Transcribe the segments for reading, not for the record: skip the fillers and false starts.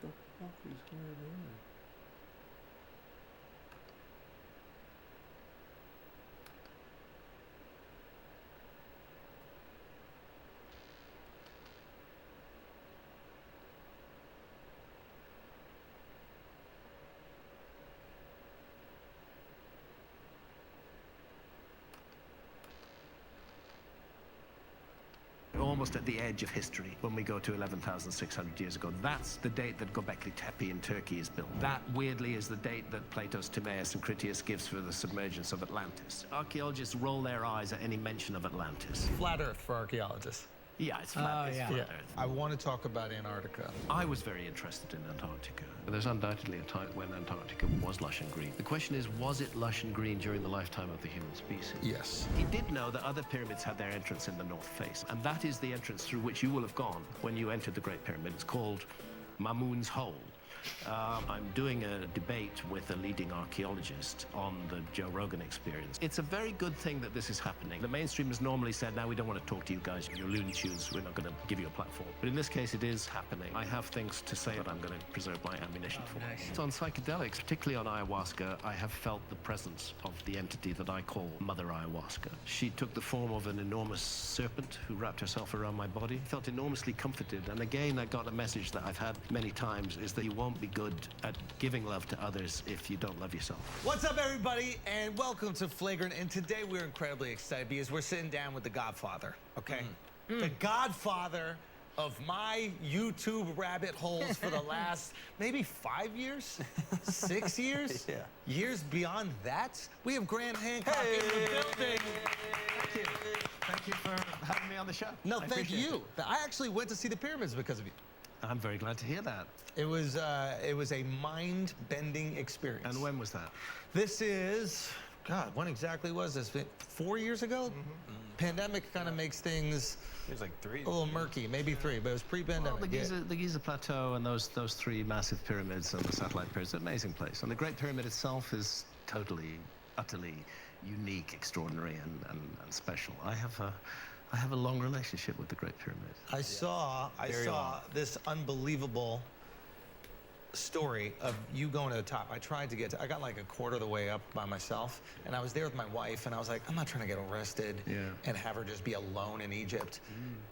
the fuck is going on? Almost at the edge of history when we go to 11,600 years ago. That's the date that Göbekli Tepe in Turkey is built. That, weirdly, is the date that Plato's Timaeus and Critias gives for the submergence of Atlantis. Archaeologists roll their eyes at any mention of Atlantis. Flat Earth for archaeologists. Yeah, it's flat, it's flat Earth. I want to talk about Antarctica. I was very interested in Antarctica. There's undoubtedly a time when Antarctica was lush and green. The question is, was it lush and green during the lifetime of the human species? Yes. He did know that other pyramids had their entrance in the north face, and that is the entrance through which you will have gone when you entered the Great Pyramid. It's called Mamun's Hole. I'm doing a debate with a leading archaeologist on the Joe Rogan experience. It's a very good thing that this is happening. The mainstream has normally said, now we don't want to talk to you guys, you're Looney Tunes, we're not going to give you a platform. But in this case, it is happening. I have things to say that I'm going to preserve my ammunition for. Nice. It's on psychedelics, particularly on ayahuasca, I have felt the presence of the entity that I call Mother Ayahuasca. She took the form of an enormous serpent who wrapped herself around my body. I felt enormously comforted. And again, I got a message that I've had many times, is that you won't be good at giving love to others if you don't love yourself. What's up, everybody, and welcome to Flagrant. And today we're incredibly excited because we're sitting down with the Godfather, okay? The Godfather of my YouTube rabbit holes for the last maybe 5 years, 6 years, years beyond that. We have Grant Hancock in the building. Thank you. Thank you for having me on the show. No, I thank appreciate you. it. I actually went to see the pyramids because of you. I'm very glad to hear that. It was a mind-bending experience. And when was that? This is, God, when exactly was this? 4 years ago? Pandemic kind of makes things It was like 3. a little murky, maybe 3, but it was pre-pandemic. Well, the Giza Plateau and those 3 massive pyramids and the satellite pyramids, an amazing place. And the Great Pyramid itself is totally, utterly unique, extraordinary, and special. I have a long relationship with the Great Pyramid. I saw this unbelievable story of you going to the top. I tried to I got like a quarter of the way up by myself, and I was there with my wife, and I was like, I'm not trying to get arrested and have her just be alone in Egypt.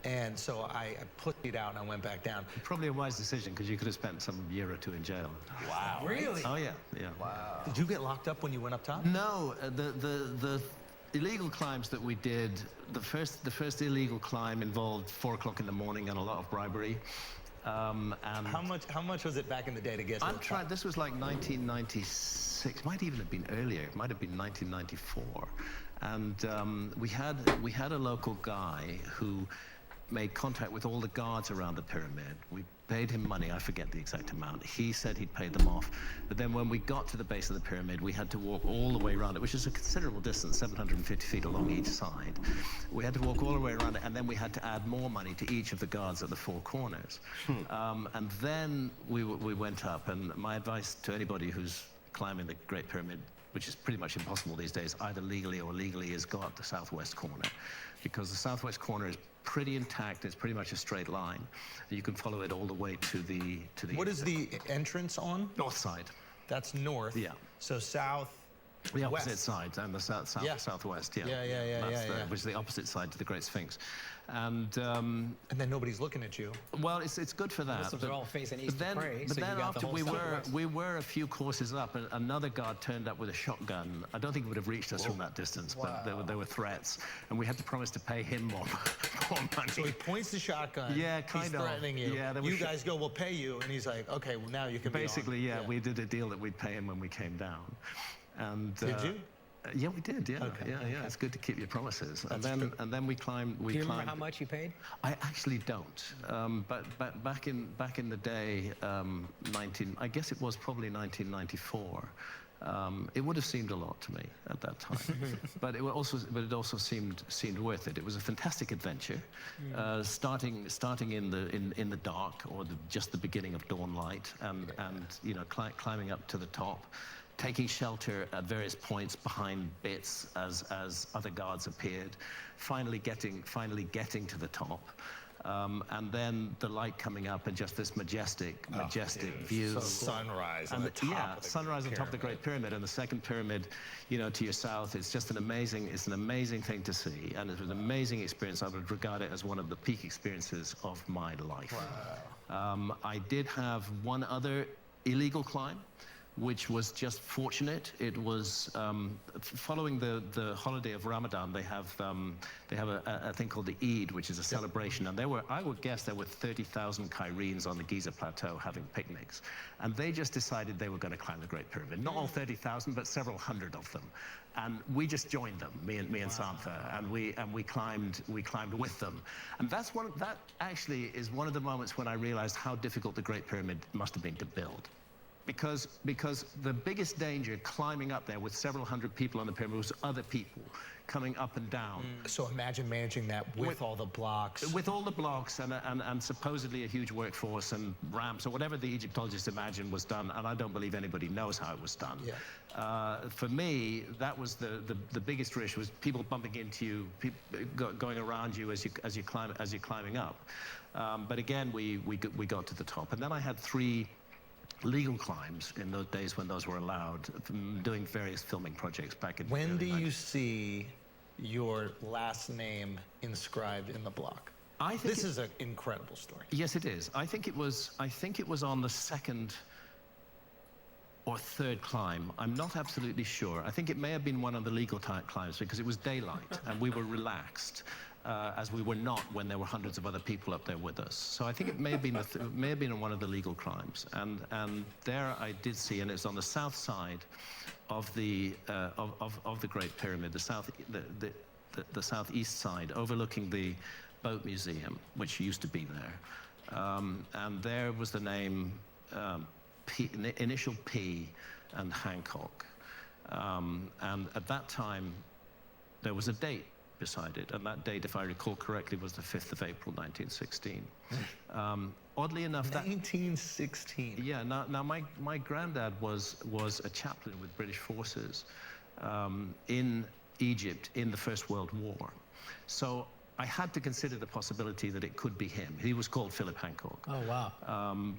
And so I put it out and I went back down. Probably a wise decision, because you could have spent some year or 2 in jail. Wow. Really? Oh, yeah. Wow. Did you get locked up when you went up top? No, the illegal climbs that we did, the first illegal climb involved 4 o'clock in the morning and a lot of bribery. And How much was it back in the day to get to the top? This was like 1996, might even have been earlier. It might have been 1994. And we had a local guy who made contact with all the guards around the pyramid. We paid him money, I forget the exact amount. He said he'd paid them off. But then when we got to the base of the pyramid, we had to walk all the way around it, which is a considerable distance, 750 feet along each side. We had to walk all the way around it, and then we had to add more money to each of the guards at the 4 corners. And then we went up, and my advice to anybody who's climbing the Great Pyramid, which is pretty much impossible these days, either legally or illegally, is go up the southwest corner. Because the southwest corner is pretty intact. It's pretty much a straight line. You can follow it all the way to the What is the entrance on? north side. That's north. Yeah. So south. The opposite West. side, and the southwest, Yeah, which is the opposite side to the Great Sphinx. And then nobody's looking at you. well, it's good for that. Muslims are all facing east But to pray, but so you then got the after whole southwest. we were a few courses up, and another guard turned up with a shotgun. I don't think it would have reached us from that distance, but there were threats, and we had to promise to pay him more money. So he points the shotgun. Yeah, kind He's of. threatening you. Yeah, there was you guys go, we'll pay you. And he's like, okay, well, now you can Basically, be on. we did a deal that we'd pay him when we came down. And Did you? Yeah, we did. Yeah, Okay. yeah. It's good to keep your promises. That's and true. then we climbed. Do you remember how much you paid? I actually don't. But back in the day, I guess it was probably 1994. It would have seemed a lot to me at that time, but it also seemed worth it. It was a fantastic adventure, starting in the dark, or just the beginning of dawn light, and climbing up to the top, taking shelter at various points behind bits as other guards appeared, finally getting to the top. and then the light coming up and just this majestic view. So sunrise on the top yeah, of the sunrise on top of the Great Pyramid, and the second pyramid, to your south. It's just an amazing thing to see, and it was an amazing experience. I would regard it as one of the peak experiences of my life. Wow. I did have one other illegal climb, which was just fortunate. It was following the holiday of Ramadan. They have a thing called the Eid, which is a celebration, and I would guess there were 30,000 Cairenes on the Giza Plateau having picnics, and they just decided they were going to climb the Great Pyramid. Not all 30,000, but several hundred of them, and we just joined them, me and Santha, and we climbed with them, and that actually is one of the moments when I realized how difficult the Great Pyramid must have been to build. Because the biggest danger climbing up there with several hundred people on the pyramid was other people coming up and down. So imagine managing that with all the blocks. With all the blocks and supposedly a huge workforce and ramps or whatever the Egyptologists imagined was done, and I don't believe anybody knows how it was done. Yeah. For me, that was the biggest risk, was people bumping into you, going around you as you're climbing up. But again, we got to the top, and then I had 3 legal climbs in those days when those were allowed, doing various filming projects back in the When early do 90s. you see your last name inscribed in the block? I think this is an incredible story. Yes, it is. I think it was on the 2nd or 3rd climb. I'm not absolutely sure. I think it may have been one of the legal climbs because it was daylight and we were relaxed. As we were not when there were hundreds of other people up there with us. So I think it may have been one of the legal climbs, and there I did see, and it's on the south side of the Great Pyramid, the southeast side, overlooking the boat museum, which used to be there, and there was the name initial P and Hancock, and at that time there was a date beside it, and that date, if I recall correctly, was the 5th of April, 1916. Oddly enough, 1916. Yeah. Now my granddad was a chaplain with British forces in Egypt in the First World War, so I had to consider the possibility that it could be him. He was called Philip Hancock. Oh wow.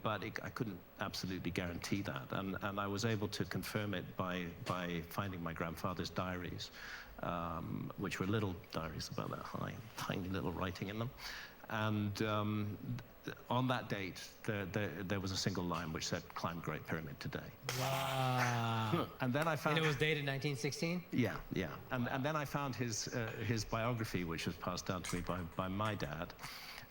But I couldn't absolutely guarantee that, and I was able to confirm it by finding my grandfather's diaries. Which were little diaries about that high, tiny little writing in them. And on that date, there was a single line which said, "Climb Great Pyramid today." Wow. And then I found... And it was dated 1916? Yeah. And then I found his biography, which was passed down to me by my dad.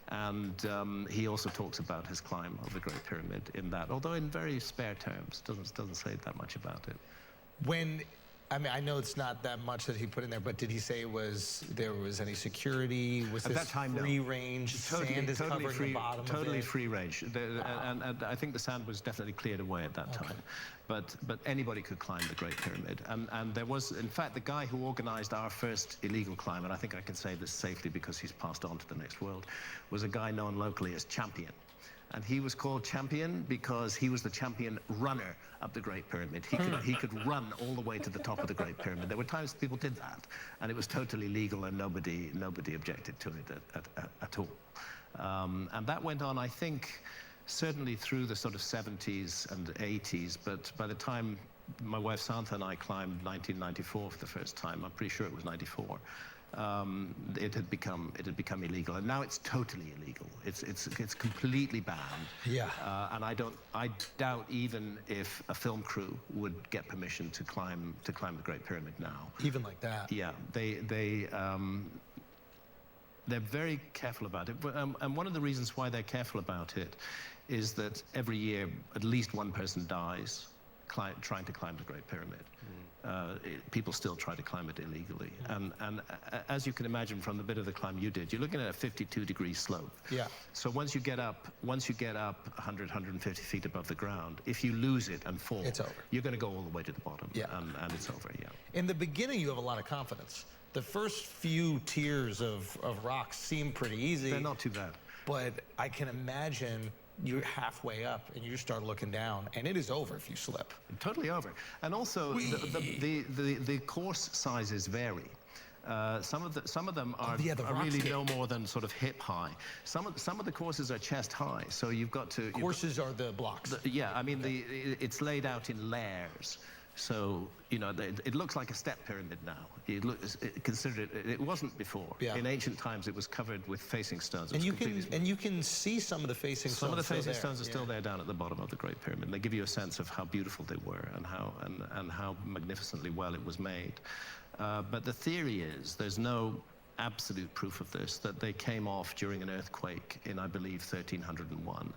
And he also talks about his climb of the Great Pyramid in that, although in very spare terms, doesn't say that much about it. I mean, I know it's not that much that he put in there, but did he say there was any security? Was At this that time, no. free range? Sand is covering the bottom of it? Totally free range. And I think the sand was definitely cleared away at that time. But anybody could climb the Great Pyramid. And there was, in fact, the guy who organized our first illegal climb, and I think I can say this safely because he's passed on to the next world, was a guy known locally as Champion. And he was called Champion because he was the champion runner up the Great Pyramid. He could run all the way to the top of the Great Pyramid. There were times people did that, and it was totally legal, and nobody objected to it at all. And that went on, I think, certainly through the sort of 70s and 80s. But by the time my wife Santha and I climbed 1994 for the first time, I'm pretty sure it was 94. It had become illegal, and now it's totally illegal. It's completely banned. Yeah. And I doubt even if a film crew would get permission to climb the Great Pyramid now. Even like that. Yeah. They're very careful about it, and one of the reasons why they're careful about it is that every year at least one person dies trying to climb the Great Pyramid. People still try to climb it illegally, and as you can imagine from the bit of the climb you did, you're looking at a 52-degree slope. Yeah. So once you get up 150 feet above the ground, if you lose it and fall, it's over. You're going to go all the way to the bottom. Yeah. And it's over. Yeah. In the beginning, you have a lot of confidence. The first few tiers of rocks seem pretty easy. They're not too bad. But I can imagine you're halfway up and you start looking down, and it is over if you slip. Totally over. And also, the course sizes vary. Some of them are, yeah, the are rock really skate. no more than sort of hip high. Some of the courses are chest high, so you've got to. Courses are the blocks. Yeah, I mean it's laid out in layers. So, you know, it looks like a step pyramid now. It wasn't before. Yeah. In ancient times, it was covered with facing stones. It And was you completely can smooth. see some of the facing stones. Some of the still facing there. stones are still there down at the bottom of the Great Pyramid. They give you a sense of how beautiful they were and how magnificently well it was made. But the theory is, there's no absolute proof of this, that they came off during an earthquake in, I believe, 1301.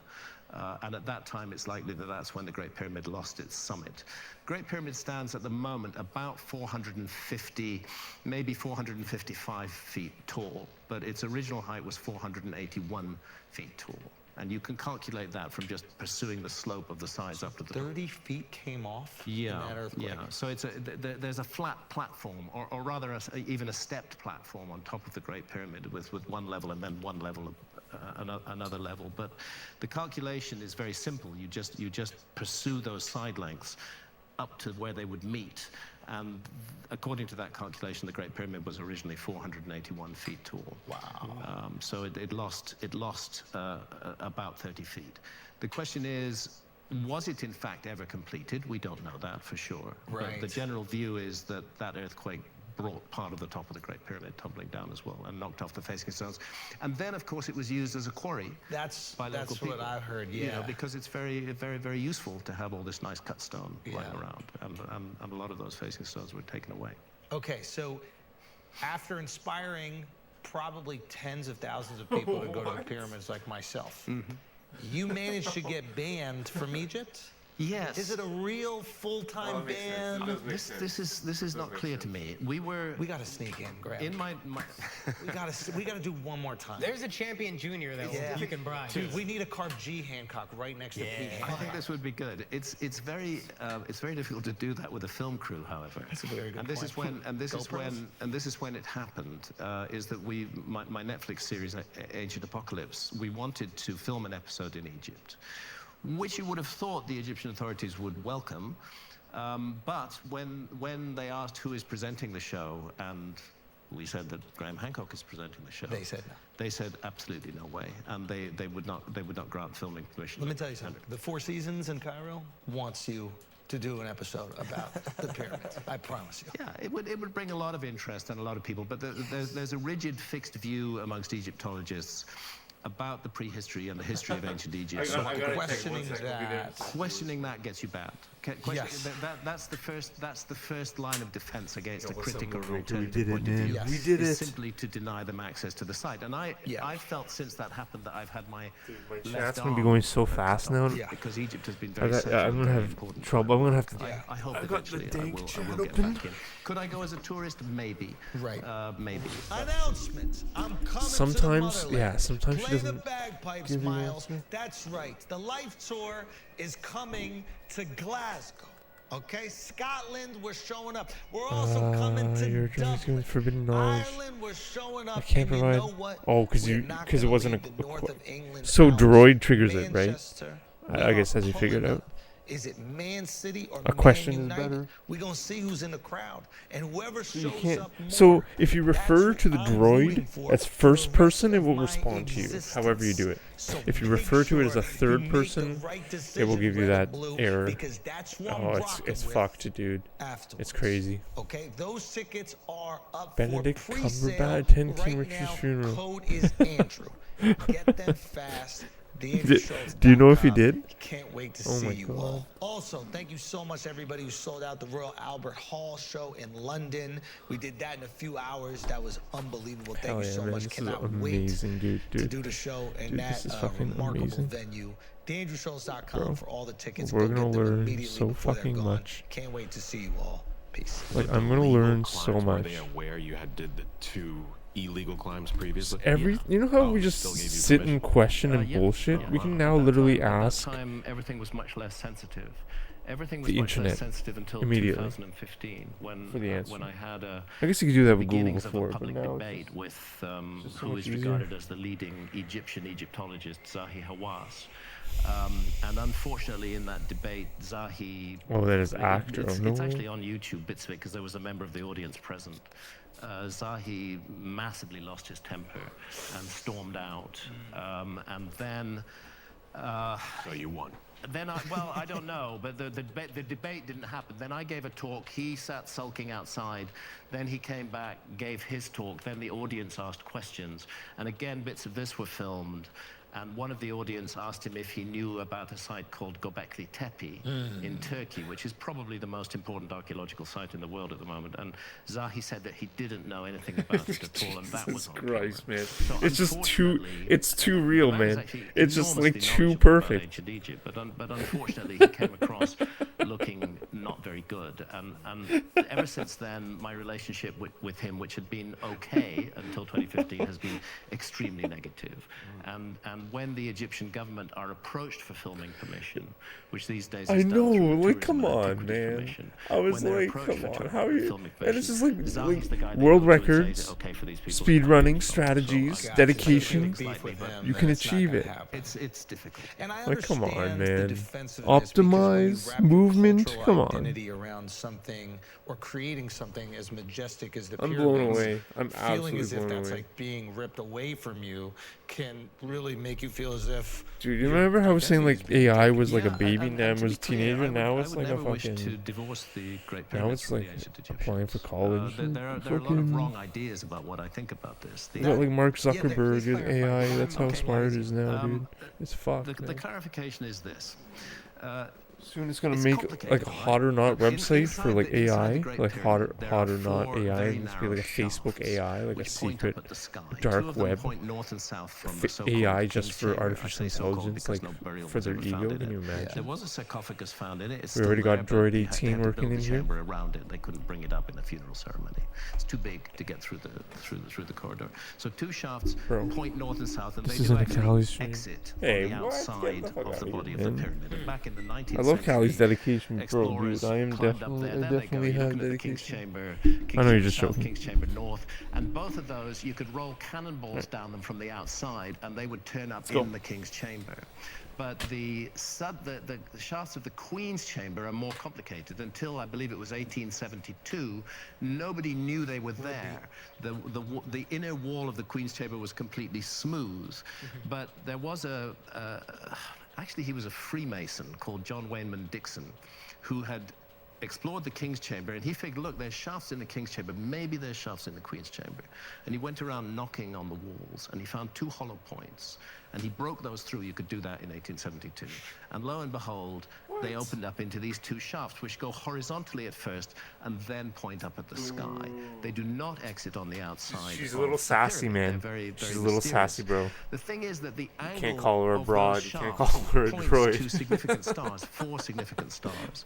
And at that time, it's likely that that's when the Great Pyramid lost its summit. Great Pyramid stands at the moment about 450, maybe 455 feet tall, but its original height was 481 feet tall. And you can calculate that from just pursuing the slope of the sides up to the top. 30 feet came off in Yeah, that earthquake. yeah. So it's there's a flat platform, or rather even a stepped platform on top of the Great Pyramid with one level and then one level, another level. But the calculation is very simple. You just pursue those side lengths up to where they would meet. And according to that calculation, the Great Pyramid was originally 481 feet tall. Wow. So it lost about 30 feet. The question is, was it in fact ever completed? We don't know that for sure. Right. But the general view is that that earthquake brought part of the top of the Great Pyramid tumbling down as well and knocked off the facing stones. And then, of course, it was used as a quarry That's by local people. what I heard. You Yeah. know, because it's very, very, very useful to have all this nice cut stone lying Yeah. around. And a lot of those facing stones were taken away. Okay, so after inspiring probably tens of thousands of people to go to the pyramids like myself, you managed to get banned from Egypt? Yes. Is it a real full-time ban? This is not clear to me. We gotta sneak in, Graham. in my we gotta do one more time. There's a champion junior that Yeah. you can bribe. Dude, we need a carved G Hancock right next to Pete. I think this would be good. It's very difficult to do that with a film crew, however. That's a very good And this point. is when it happened. Is that my Netflix series Ancient Apocalypse? We wanted to film an episode in Egypt, which you would have thought the Egyptian authorities would welcome. But when they asked who is presenting the show, and we said that Graham Hancock is presenting the show, They said no. They said absolutely no way, and they would not grant filming permission. Let me tell you something. The Four Seasons in Cairo wants you to do an episode about the pyramids. I promise you. Yeah, it would bring a lot of interest and a lot of people, but there's a rigid, fixed view amongst Egyptologists about the prehistory and the history of ancient Egypt. I gotta Questioning take 1 second, we'll be there. that. Questioning that gets you banned. Yes. That's the first line of defense against a what's up, critical or Marie? alternative We did it, point of view. man. Yes. We did is it. simply to deny them access to the site. And Yeah. I felt since that happened that I've had my My left chat's gonna arm be going so fast now. Yeah. because Egypt has been I very got, central I'm and gonna very have important. trouble. I'm gonna have to. Yeah. I hope I got the eventually I dank will chat get open. back in. Could I go as a tourist? Maybe. Right. Maybe. Announcement. I'm coming Sometimes, to the yeah, sometimes she Play the doesn't bagpipes, give you Miles. answer. That's right. The Life Tour is coming to Glasgow. Okay, Scotland, we're showing up. We're also coming to You're just giving Dublin. forbidden knowledge. Ireland, we're showing up. I can't and provide. You know what? Oh, because We're you not because it gonna wasn't leave the north of England so out. Droid triggers it, right? Manchester, I we guess are as you figured pulling out. up. Is it Man City or A Man question is United? better. We're gonna see who's in the crowd, and whoever shows You can't. up more, So if you that's refer who to the I'm rooting droid for as for first the person, rest it of will my respond to you. However you do it. So If you make refer to it as a sure third you make the person, right it will decision, give you red or that blue, error. Because that's what I'm Oh, rocking it's with fucked, dude. afterwards. It's crazy. Okay, those tickets are up Benedict for pre-sale Cumberbatch attend King right Richard's now. funeral. Code is Andrew. Get them fast. Do you know if he did? Can't wait to Oh see my you God. all. Also, thank you so much, everybody who sold out the Royal Albert Hall show in London. We did that in a few hours. That was unbelievable. Thank Hell you yeah, so man. much. This is Cannot amazing, wait dude. to do the show in Dude, that this is fucking remarkable amazing. venue. DeAndrewShows.com Bro, for all the tickets. we're Go gonna get them learn immediately so before they're fucking gone. much. Can't wait to see you all. Peace. Like The I'm gonna legal learn so climbs, much. Were they aware you had did the 2 illegal climbs previously? You know how Oh, we just still gave you sit and permission? question and Yeah, bullshit? yeah. We can now literally ask. At that time, everything was much less sensitive. Everything was The much less internet sensitive until immediately 2015 when for the answer. when I had a I guess you could do that with Google beginnings of a before, but public now it's debate just, with just so who much is easier. regarded as the leading Egyptian Egyptologist, Zahi Hawass. And unfortunately, in that debate, Zahi... Oh, that is actor. It's, Oh, no it's way. actually on YouTube, bits of it, because there was a member of the audience present. Zahi massively lost his temper and stormed out. And then... So you won. Then I don't know, but the debate didn't happen. Then I gave a talk. He sat sulking outside. Then he came back, gave his talk. Then the audience asked questions. And again, bits of this were filmed. And one of the audience asked him if he knew about a site called Göbekli Tepe in Turkey, which is probably the most important archaeological site in the world at the moment. And Zahi said that he didn't know anything about it at all, and that was on Christ, camera. man. So It's just too, unfortunately, it's too real, the man is man. actually It's just like enormously too knowledgeable about perfect. ancient Egypt, but unfortunately he came across looking not very good. And ever since then, my relationship with him, which had been okay until 2015, has been extremely negative. And when the Egyptian government are approached for filming permission, which these days I is done know, through like, tourism come and on, antiquities man. permission, I was when they're like, approached come for on, how are you? filming And it's permission, just like Zahi's the guy they world go to and say, records, "Is it okay for these people to speed carry running, these photos?" So strategies, I- dedication. Beef with him, You then can it's not achieve gonna it. happen. It's difficult. And I Like, come on, understand the man. defensiveness, because when you Optimize, wrap your movement, cultural come on. identity around something or creating something as majestic as the I'm pyramids, blown away. I'm feeling absolutely as if blown that's away. like being ripped away from you can really make you feel as if Dude, you remember how I was saying like AI was like a Yeah, baby, and then to was be a clear, teenager, I would- now I it's would like a never wish to fucking. divorce the Great Now Pyramids it's from like the ancient applying for Egyptians. college. There and are a lot of fucking- wrong ideas about what I think about this. You got like Mark Yeah, please Zuckerberg and clarify. AI. That's how Okay, smart it is now, Um, dude. It's fucked. The man. clarification is this. Soon it's gonna It's make complicated, like a right? hot or not In- website for inside like the- inside the AI, Great like Pyramid, there hot are or not four AI, very and just be narrow like a Facebook shafts AI, like a which point secret up at the sky. dark Two of them web point north and south from fa- the so-called AI just King's for Chamber. I artificial say so-called intelligence, because like no burial for was their ever found ego. in Can it. you imagine? There was a sarcophagus found in it. It's We already still got there, but Droid they had 18 to working build in the here. chamber around it. They couldn't bring it up in a funeral ceremony. It's too big to get through the corridor. So two shafts Bro, point north and south, and this they isn't do a Cali actually stream. exit Hey, on the what? Get outside the fuck of outta the here, body of the man. pyramid. And back in the 19th I love century, Callie's dedication, bro, explorers dude. I am climbed up definitely, there. I Then they go, definitely you're have looking at the King's dedication. Chamber, I know King's you're Chamber just South, joking. King's Chamber North, and both of those you could roll cannonballs down them from the outside, and they would turn up go. in the King's Chamber. But the shafts of the Queen's Chamber are more complicated. Until I believe it was 1872, nobody knew they were there. The inner wall of the Queen's Chamber was completely smooth, but there was actually he was a Freemason called John Wayneman Dixon, who had explored the King's Chamber, and he figured, look, there's shafts in the King's Chamber, maybe there's shafts in the Queen's Chamber. And he went around knocking on the walls, and he found two hollow points, and he broke those through. You could do that in 1872. And lo and behold, they opened up into these two shafts, which go horizontally at first, and then point up at the sky. They do not exit on the outside. She's a of little the sassy, pyramid. man. They're very, She's very a little mysterious. sassy, bro. The thing is that the angle can't call her a of broad, those you can't shafts call her a points droid. to significant stars, 4 significant stars,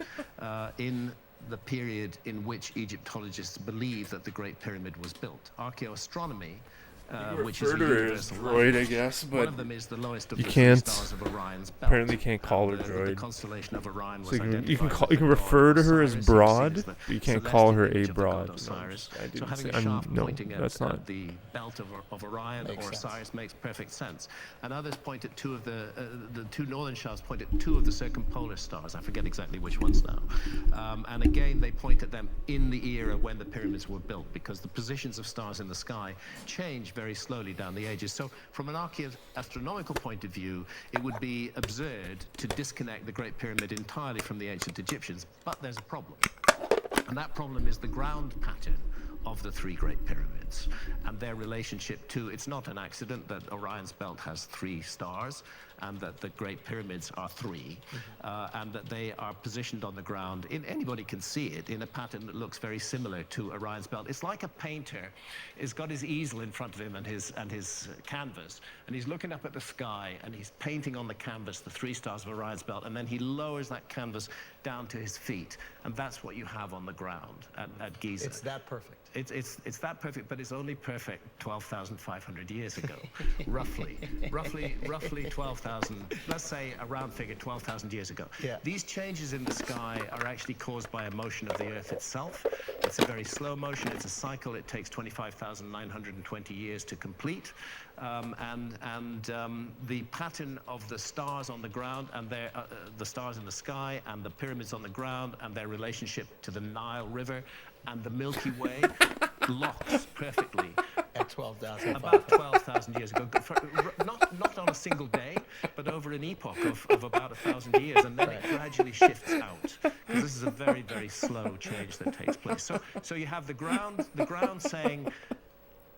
in the period in which Egyptologists believe that the Great Pyramid was built. Archaeoastronomy, which is a refer to her as universal droid, I language. guess, One but of them is the lowest of you the can't- 3 stars of Orion's belt. apparently can't call her The droid. constellation of Orion was So you can identified call, as you can the god refer to her as Osiris, broad, seen as but the you can't call her celestial a image of the god broad. No, Osiris. I So didn't having say, a shaft no, pointing that's at not. the belt of Orion Makes or sense. Osiris makes perfect sense. And others point at two of the two northern shafts point at 2 of the circumpolar stars. I forget exactly which ones now. And again, they point at them in the era when the pyramids were built, because the positions of stars in the sky change very slowly down the ages. So from an astronomical point of view, it would be absurd to disconnect the Great Pyramid entirely from the ancient Egyptians. But there's a problem. And that problem is the ground pattern of the 3 Great Pyramids and their relationship to, it's not an accident that Orion's belt has 3 stars and that the Great Pyramids are 3, and that they are positioned on the ground, anybody can see it, in a pattern that looks very similar to Orion's belt. It's like a painter has got his easel in front of him and his canvas, and he's looking up at the sky and he's painting on the canvas the 3 stars of Orion's belt, and then he lowers that canvas down to his feet, and that's what you have on the ground at Giza. It's that perfect. It's that perfect, but it's only perfect 12,500 years ago, roughly 12,000. Let's say a round figure, 12,000 years ago. Yeah. These changes in the sky are actually caused by a motion of the Earth itself. It's a very slow motion. It's a cycle. It takes 25,920 years to complete, the pattern of the stars on the ground and the stars in the sky and the pyramids on the ground and their relationship to the Nile River and the Milky Way locks perfectly At 12,000. about 12,000 years ago. Not on a single day, but over an epoch of about 1,000 years, and then it gradually shifts out, because this is a very, very slow change that takes place. So you have the ground saying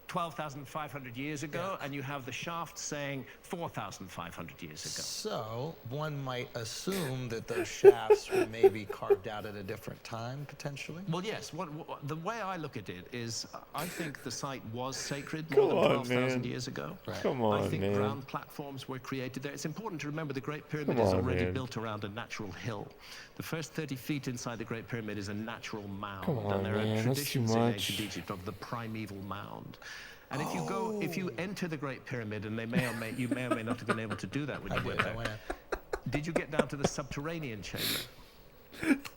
12,500 years ago, and you have the shaft saying 4,500 years ago. So one might assume that those shafts were maybe carved out at a different time, potentially? Well, yes. The way I look at it is, I think the site was sacred Come more than on, 12,000 man. years ago. Right. Come I on, think man. ground platforms were created there. It's important to remember the Great Pyramid Come is on, already man. built around a natural hill. The first 30 feet inside the Great Pyramid is a natural mound. Come on, and there man, are that's too traditions in much. ancient Egypt of the primeval mound. And if you enter the Great Pyramid, and you may or may not have been able to do that when you went I there. went in. Did you get down to the subterranean chamber?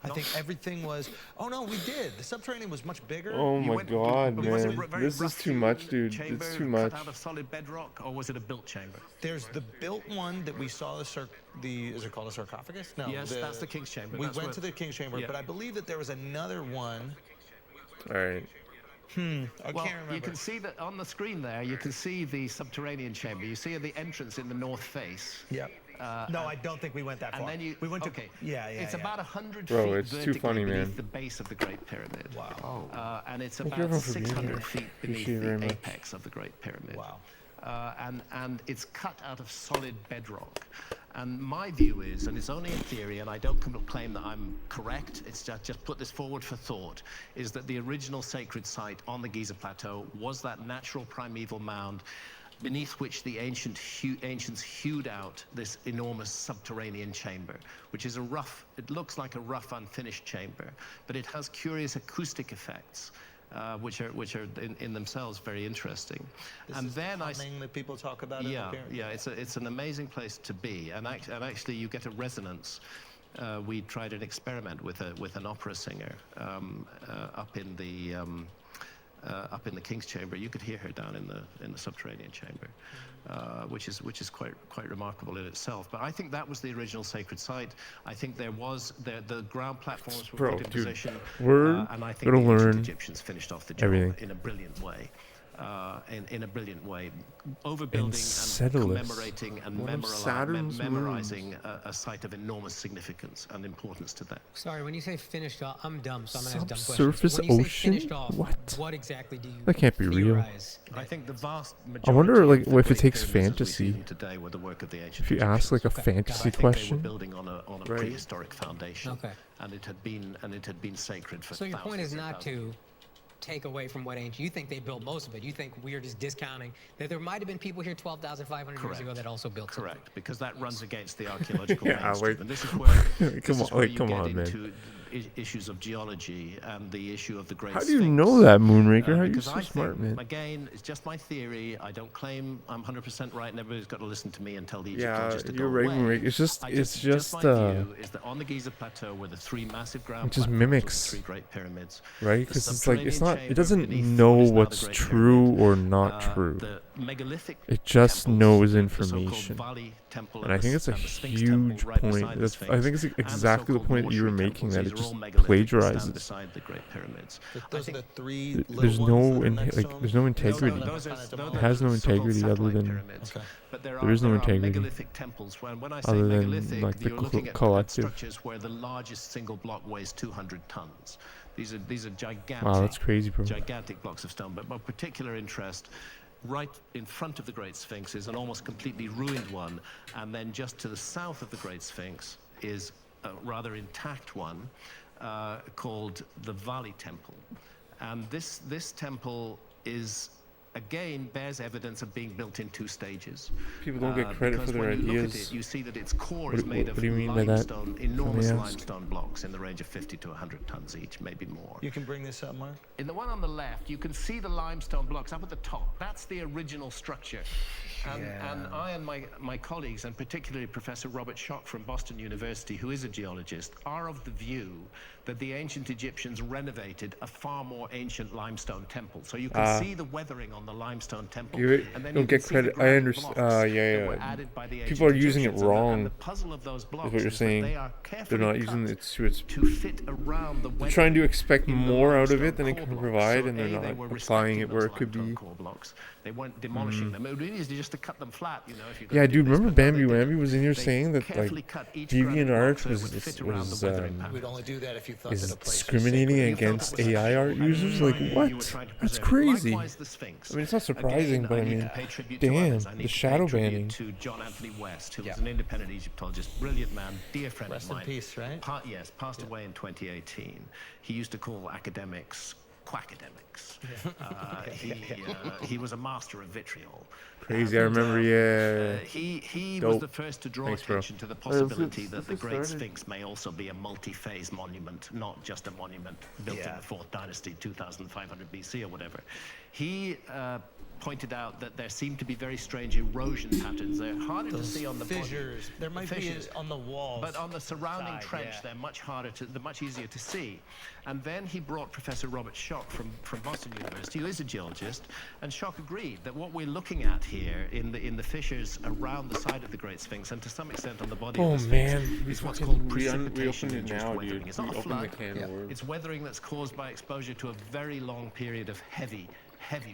I think everything was. Oh no, we did. The subterranean was much bigger. Oh You my went- God, was it man. a very This is rough too much, hewn dude. chamber It's too much. cut out of solid bedrock, or was it a built chamber? There's the built one that we saw. Is it called a sarcophagus? No. Yes, that's the King's Chamber. We That's went what- to the King's Chamber, Yeah. but I believe that there was another one. All right. I Well, can't remember. you can see that on the screen there. You can see the subterranean chamber. You see the entrance in the north face. Yep. No, I don't think we went that far. And then we went to. okay. Yeah. It's about 100 Bro, feet it's too vertically funny, beneath man. the base of the Great Pyramid. Wow. And it's Thank you about everyone for being 600 here. feet beneath Appreciate it very the much. apex of the Great Pyramid. Wow. And it's cut out of solid bedrock. And my view is, and it's only a theory, and I don't claim that I'm correct, it's just put this forward for thought, is that the original sacred site on the Giza Plateau was that natural primeval mound beneath which the ancients hewed out this enormous subterranean chamber, which is it looks like a rough, unfinished chamber, but it has curious acoustic effects. Which are in themselves very interesting. And then Something that people talk about. in the pyramid. yeah, it's an amazing place to be, and actually you get a resonance. We tried an experiment with an opera singer up in the King's Chamber. You could hear her down in the subterranean chamber, which is quite remarkable in itself. But I think that was the original sacred site. I think there was the ground platforms were Bro, put in dude, position, we're and I think gonna the ancient learn Egyptians finished off the job everything. in a brilliant way. In a brilliant way, overbuilding and Enceladus. commemorating and One of Saturn's memorizing a site of enormous significance and importance to them. Sorry, when you say finished off, I'm dumb, so I'm gonna ask dumb Subsurface questions. When you say ocean? finished off, What? exactly do you That can't be real. theorize? I think the vast majority. I wonder, like, of the if it great takes pyramids as we see fantasy. them today were the work of the ancient If you Egyptians. ask like a Okay. fantasy I think they question, were building on a Right. prehistoric foundation, Okay. and it had been sacred for. So your point is thousands and not thousands. to take away from what ancient. You think they built most of it. You think we're just discounting that there might have been people here 12,500 years ago Correct. that also built something. Correct, because that runs against the archaeological Yeah, mainstream, like- and this is where Come on, like, come on, man. into issues of geology and the issue of the Great how do you Sphinx. know that, Moonraker? How are you Because so I smart, think, man? again, it's just my theory. I don't claim I'm 100% right, and everybody's got to listen to me and tell the Yeah, Egyptologists to you're go right, away. Moonraker. It's just, my view is that on the Giza Plateau were the three massive ground It just platforms of the mimics, three great pyramids. right? The Because it's like it's subterranean not. It chamber doesn't beneath know what is now the what's Great true Pyramid. or not true. The megalithic It just temples, knows the information. so-called Valley Temple And I think it's a and the Sphinx huge temple right point. beside the That's, I think it's Sphinx, and exactly the so-called point that you were mortuary making, temples. that These it are just all megalithic. They stand plagiarizes. beside the Great Pyramids. Those are the three. There's little no ones that are in, next to like, them? there's no integrity. Those are It has no the so-called integrity other satellite than pyramids. Okay. But there is no are integrity megalithic temples. When I say other than, megalithic, like, the you're looking at collective. structures where the largest single block weighs 200 tons. These are gigantic. Wow, that's crazy, bro. Gigantic blocks of stone. But of particular interest, right in front of the Great Sphinx is an almost completely ruined one, and then just to the south of the Great Sphinx is a rather intact one called the Valley Temple. And this temple is again bears evidence of being built in 2 stages. People don't get credit because for their when you look at ideas. it, you see that its core is made What of do you mean by that? limestone, enormous Let me ask. limestone blocks in the range of 50 to 100 tons each, maybe more. You can bring this up, Mark? In the one on the left, you can see the limestone blocks up at the top. That's the original structure. And I and my colleagues, and particularly Professor Robert Schoch from Boston University, who is a geologist, are of the view that the ancient Egyptians renovated a far more ancient limestone temple. So you can see the weathering on the limestone temple. And then Don't you get can see the credit. I granite understand. blocks that Yeah. were added by the People are ancient using it Egyptians. And wrong. the puzzle of those blocks Is what you're is that saying. they are They're carefully not using cut it to its. to fit around the They're trying to expect in the more out of limestone it than it core can blocks. provide, So and they're A, they not were applying respecting it where those it could limestone be. core blocks. They weren't demolishing them. It would be easy just to cut them flat, you know. If you Yeah, dude. Remember but no, Bambi they Wambi didn't. was in here They saying that carefully like cut each granite block DeviantArt so it would fit around the weathering pattern. We'd only do that if you thought is that a place was discriminating sacred. You felt it against was AI art sacred, users. and Like you were what? trying to That's preserve it. crazy. Likewise, the Sphinx. I mean, it's not surprising, Again, but I need mean, to pay tribute to damn, others. I need the to pay shadow tribute banning. to John Anthony West, who was an independent Egyptologist, brilliant man, dear friend Rest of in mine. peace, right? Yes, passed away in 2018. He used to call academics quackademics. He was a master of vitriol. Crazy. I remember. Yeah. He Dope. was the first to draw Thanks, bro. attention to the possibility that the this Great started. Sphinx may also be a multi-phase monument, not just a monument built in the 4th dynasty, 2500 BC or whatever. He pointed out that there seemed to be very strange erosion patterns. They're harder to see on the fissures. body. There might Fissures. be on the walls. But on the surrounding side, trench, yeah. they're much easier to see. And then he brought Professor Robert Schoch from Boston University, who is a geologist, and Schoch agreed that what we're looking at here in the fissures around the side of the Great Sphinx, and to some extent on the body of the Sphinx, is what's called precipitation-induced weathering. It's not a flood. It's weathering that's caused by exposure to a very long period of heavy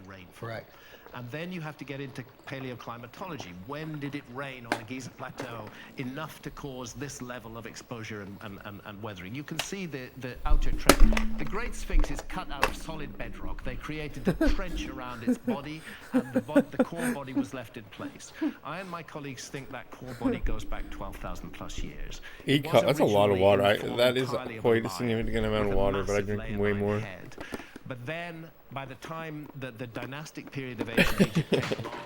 rainfall. Right. And then you have to get into paleoclimatology. When did it rain on the Giza Plateau enough to cause this level of exposure and weathering? You can see the outer trench. The Great Sphinx is cut out of solid bedrock. They created a trench around its body, and the core body was left in place. I and my colleagues think that core body goes back 12,000 plus years. That's a lot of water. That is entirely of quite a lion significant amount of with a water, but I massive drink way leonine more. head. But then, by the time that the dynastic period of ancient Egypt came along,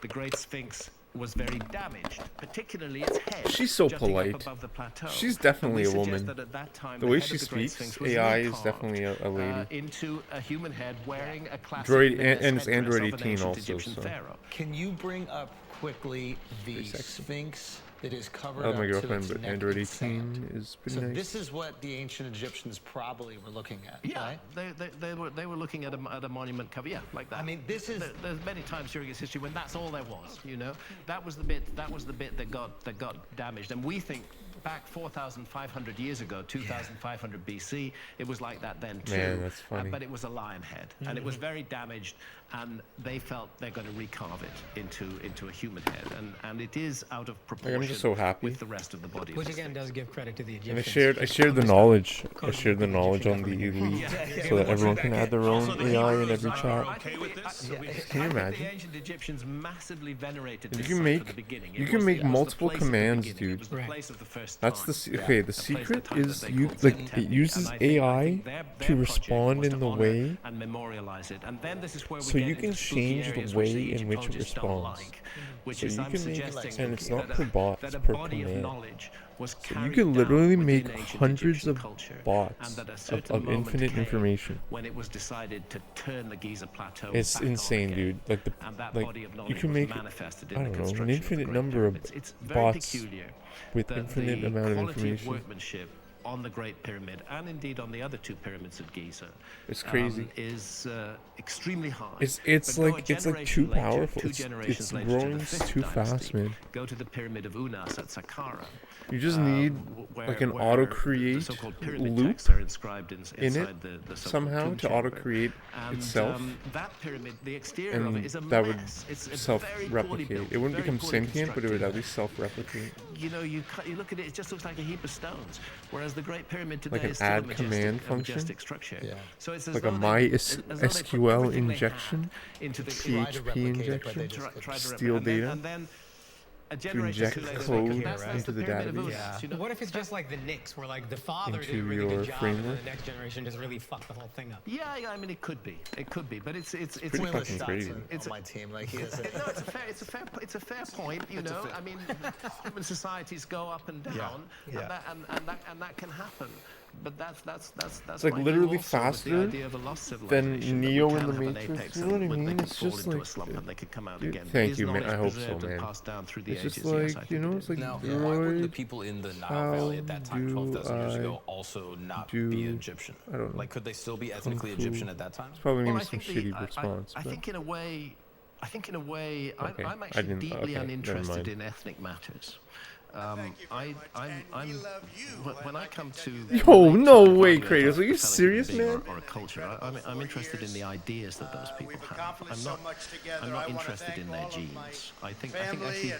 the Great Sphinx was very damaged, particularly its head. She's so jutting up polite. above the plateau. She's definitely And we a suggest woman. that at that time, The way head she of the Great speaks, Sphinx was AI is recarved, definitely a lady. into a human head wearing a classic Droid- Menes and it's headdress Android of an 18 ancient also, Egyptian so. pharaoh. Can you bring up quickly the Pretty sexy. Sphinx that is covered I up love my to girlfriend, its but neck Android in 18 sand? is pretty So nice. this is what the ancient Egyptians probably were looking at, Yeah, right? they were looking at a monument cover, yeah, like that. I mean, this is- There's many times during its history when that's all there was, you know. That was the bit that got damaged, and we think back 4,500 years ago, 2,500 BC, it was like that then too. Man, that's funny. But it was a lion head, and it was very damaged, and they felt they're going to recarve it into a human head, and it is out of proportion just so happy. with the rest of the body. Which of the again Sphinx. does give credit to the And Egyptians. I shared the knowledge. I shared the knowledge on the elite, so that everyone can add their own AI in every chat. Okay with this? Can you I think the imagine? ancient Egyptians massively venerated You this can site make- from the beginning. you It can was make it was the multiple place of the commands, beginning. dude. It was the Right. place of the first That's time. okay. The place at secret time that is they you called like September. it uses And I think AI their to project respond was in to the honor way and memorialize it. And then this is where we so get you can into spooky change the areas which way the in which it Egyptologists don't responds. like, which So is you I'm can make- suggesting and it's not that per bot, that it's a per body of command. knowledge was So you carried can literally down make within ancient hundreds Egyptian of culture, bots and that a of certain moment infinite came information. when it was decided to turn the Giza Plateau It's back on insane, again. dude. Like And that like body of you knowledge can was make manifested I in the don't know an construction of the infinite Great number of Pyramids. It's very bots peculiar with that infinite the amount of quality information. workmanship on the Great Pyramid, and indeed on the other two pyramids at Giza, It's crazy. is extremely high. It's But go a like too generation later, powerful. two It's generations later to growing the fifth too fast, dynasty, man. Go to the Pyramid of Unas at Saqqara. You just need like an auto the create so-called pyramid loop texts are inscribed in inside it the so-called somehow tomb to auto chamber. create And, itself. That pyramid, the exterior of it And is a that would mess. It's very poorly self-replicate. built, It wouldn't very become poorly sentient, but it would constructed. at least self-replicate. You know, you look at it, it just looks like a heap of stones. Whereas the Great Pyramid today Like an is still a add majestic, command function? structure. Yeah. So it's as Like a though they- my as though they put SQL everything they injection, had into the Try to PHP replicate it, but injection, they just couldn't. try to steal replicate. data. And then a to generation inject too late. code That's into the the pyramid of database. Ulas, you know? What if it's just like the Knicks, where like the father did a Into really your good job, framework? and then the next generation just really fucked the whole thing up? Yeah, I mean, it could be, but it's pretty Willis fucking crazy. Johnson on my team, like he is. no, it's a fair point. You know, I mean, human societies go up and down, and that can happen. But that's It's like my view literally also with faster the idea of a lost than civilization, that we Neo can in the have an Matrix. apex You know what I when mean? they can It's fall just into a like, slump and they can come out dude, again. thank Is you, man. knowledge I hope so, preserved and man. passed down through the It's ages? just Yes, I like, think you know, it it's like is. Now, why would the droid. people in the Nile How Valley at that time, do 12,000 years I ago, also not do- be Egyptian? I don't know. Like, could they still be ethnically Kung Fu. Egyptian at that time? It's probably Well, gonna I be some think shitty response. I but- think in a way, Okay, I'm I actually didn't- deeply okay, never uninterested mind. in ethnic matters. I'm when I come to Yo, no relate to way, the Kratos. Are you fellow human serious, being man? Or a culture. I'm interested in the ideas that those people have. I'm not interested in their genes. I think actually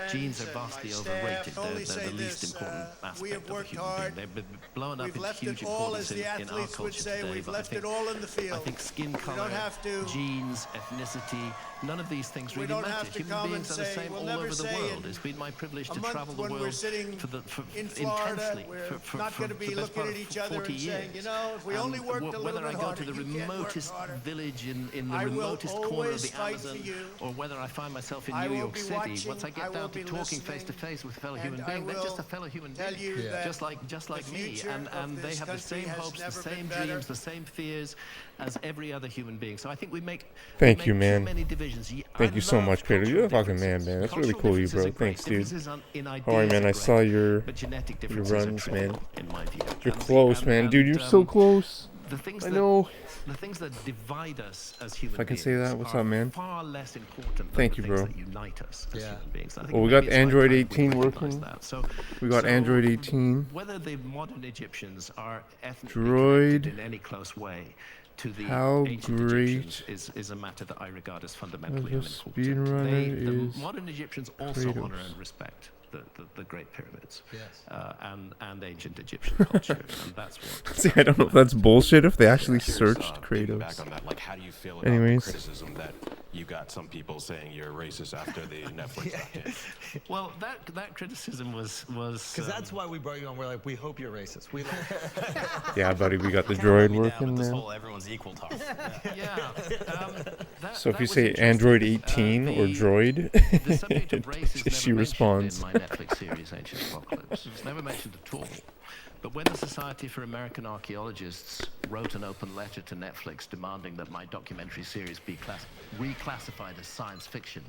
genes are vastly overrated. They're the least important aspect of a human being. They've been blown up into huge importance in our culture today. But I think skin color, genes, ethnicity, none of these things really matter. Human beings are the same all over the world. It's been my privilege to travel the world intensely for the best part of 40 years. Whether I go to the remotest village in the remotest corner of the Amazon, or whether I find myself in New York City, once I get down to talking face to face with a fellow human being, they're just a fellow human being, just like me, and they have the same hopes, the same dreams, the same fears as every other human being. So I think we make Thank you, man. too many divisions. Thank you so much, Kratos. You're a fucking man, man. That's really cool, you, bro. Thanks, dude. Alright, man. I saw your runs, man. You're close, man. Dude, you're so close. I know. The things that divide us as human If I can beings say that, what's are up, man? far less important Thank than you, the bro. things that unite us as human beings. I think Well, we got maybe it's Android high time we 18 recognize working. that. So, We got Android 18. Whether the modern Egyptians are ethnically Droid. connected in any close way to the How ancient great Egyptians is a matter that I regard as fundamentally the unimportant. speedrunner The is modern Egyptians also Kratos. honor and respect the Great Pyramids, Yes. and ancient Egyptian culture, and that's what. See, I don't know if that's bullshit. If they actually Here's, searched piggyback Kratos. on that, like, how do you feel about Anyways. the criticism that you got some people saying you're racist after the Netflix documentary? Well, that criticism was Because that's why we brought you on. We're like, we hope you're racist. We Yeah, buddy, we got the Kinda let droid me down working, with this man. whole everyone's equal talk. yeah. So if that you was say interesting. Android 18 or The droid, subject of race is she never responds. mentioned in my Netflix series Ancient Apocalypse. It's never mentioned at all. But when the Society for American Archaeologists wrote an open letter to Netflix demanding that my documentary series be reclassified as science fiction,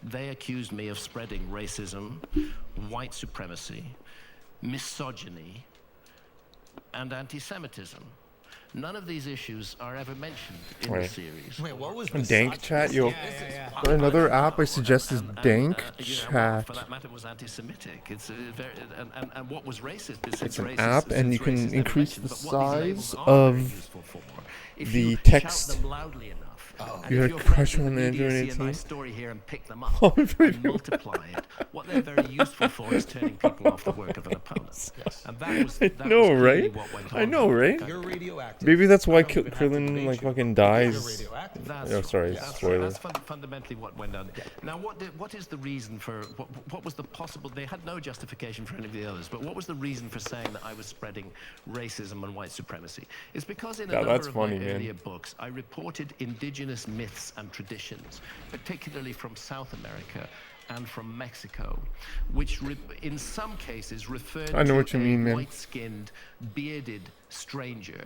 they accused me of spreading racism, white supremacy, misogyny, and anti-Semitism. None of these issues are ever mentioned in the Wait. series. Wait, what was Dank chat, yo. Yeah. Another app I suggest is Dank What, Chat. for that matter, was anti-Semitic. It's very, and what was racist? It's an app, and you can increase the size of of the text. Shout them loudly enough. And You if had a your crush friends in on the media Android see a 18? nice story here and pick them up Oh, and multiply it, what they're very useful for is turning people off the work of an opponent. And that was, I that know, was clearly right? what went I on know, here. right? You're radioactive. Maybe that's why I don't even have to Krillin debate like you. fucking You're dies. radioactive. That's Oh, sorry, that's spoiler. That's fundamentally what went on. Now, what is the reason for what was the possible? They had no justification for any of the others, but what was the reason for saying that I was spreading racism and white supremacy? It's because in a Yeah, number that's of funny, my man. earlier books, I reported indigenous myths and traditions, particularly from South America and from Mexico, which in some cases referred I know to what you mean, a man. white-skinned, bearded stranger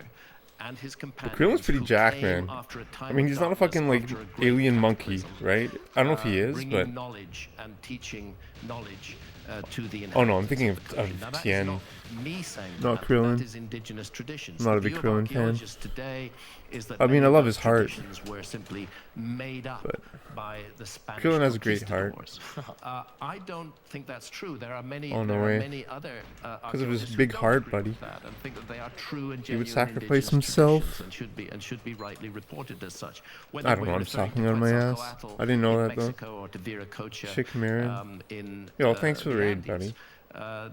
and his companions. Krillin's pretty who jacked, came man. after a time I mean, of he's not a darkness, fucking like after a great alien monkey, cataclysm, right? I don't know if he is, bringing but knowledge and teaching knowledge to the Oh, no, I'm inhabitants thinking of of- the country. of Now, that is Tien. not me saying Not that. Krillin. That is indigenous traditions. I'm not a The big view of Krillin fan. archaeologists today is that I mean, many I of love those his heart. traditions were simply made up But by the Spanish Krillin has a great heart. conquistadors. I don't think that's true. There are many, Oh, no there way. are many other Because of his archaeologists who big don't heart, agree buddy. with that and think that they are true and He would genuine sacrifice indigenous himself. traditions and should be rightly reported as such. I don't know, I'm just talking out of my ass. I didn't know that, though. Or to Viracocha, Chick Marin. in Yo, thanks for the raid, the buddy. Andes.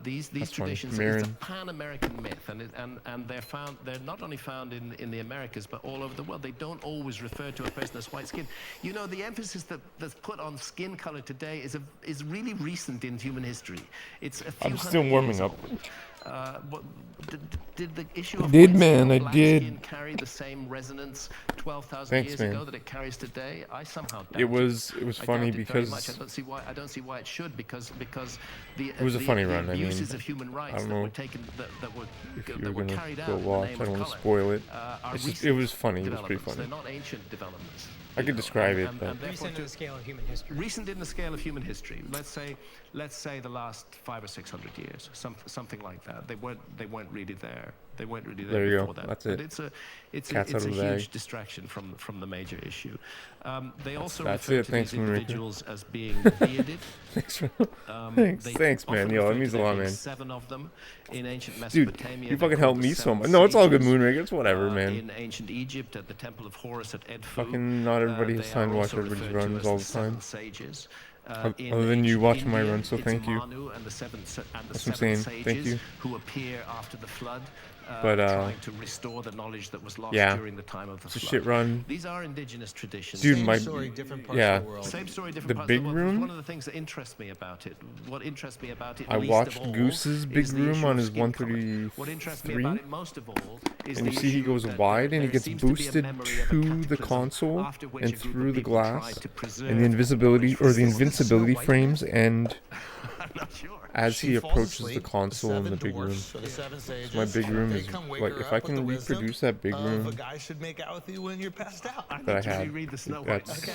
These That's funny. traditions, it's a Marin. pan-American myth, and they're not only found in the Americas but all over the world. They don't always refer to a person as white skin. You know, the emphasis that's put on skin color today is really recent in human history. It's a few I'm still hundred warming years up. old. Did the issue of Did, white skin man, or I black did. skin carry the same resonance 12,000 Thanks, years man. ago that it carries today? I somehow doubt It was I funny doubt it very much. because I don't see why it should, because the it was a funny run. I mean, abuses of human rights I don't that know were taken that were if you that were were gonna carried go out in the watch. name I don't of want to color spoil it. are It's just, recent it was funny. It was pretty developments. funny. They're not ancient developments. I could describe it, but therefore Recent in the scale of human history. recent in the scale of human history. Let's say the last 500 or 600 years, something like that. They weren't really there. They weren't really there, There you before go. that. That's But it. it's Cat's a out of the huge bag. distraction from the major issue. They also that's refer it. to Thanks, these Moonraker. individuals as being bearded. Thanks, man. They Thanks, man. often Yo, that refer to means a there lot, being man. 7 of them in ancient Dude, Mesopotamia. you they're fucking called helped the me so 7 much. No, it's all good, sages. Moonraker. It's whatever, man. In ancient Egypt, at the Temple of Horus at Edfu, Fucking not everybody has they time are to watch also everybody's referred to runs as all the the time. 7 sages. Other than you ancient watching my India, run, so it's thank you. Manu and the seven That's what I'm 7 saying. sages Thank you. who appear after the flood, But, trying to restore the knowledge that was lost yeah. during the time of the It's a flood. shit run. These are indigenous traditions. Dude, Same my story, different parts yeah. of the world. Same story, different The parts big of the world. room? One of the things that interests me about it, what interests me about it, I least watched of all, Goose's big is the room issue on of his skin color. What interests me 133, about it most of all is and the you see he issue goes that wide and he there gets seems to be a boosted memory of a to the cataclysm console after which and a group through of the people tried glass to preserve and the invisibility or the knowledge from invincibility White frames and I'm not sure. as She he falls approaches the asleep, console in seven the big room. dwarfs, or the 7 sages, My big room they is come wake like her if I up with the can wisdom reproduce that big of room a guy should make out with you when you're passed out. I that I need to had. reread the Snow White. That's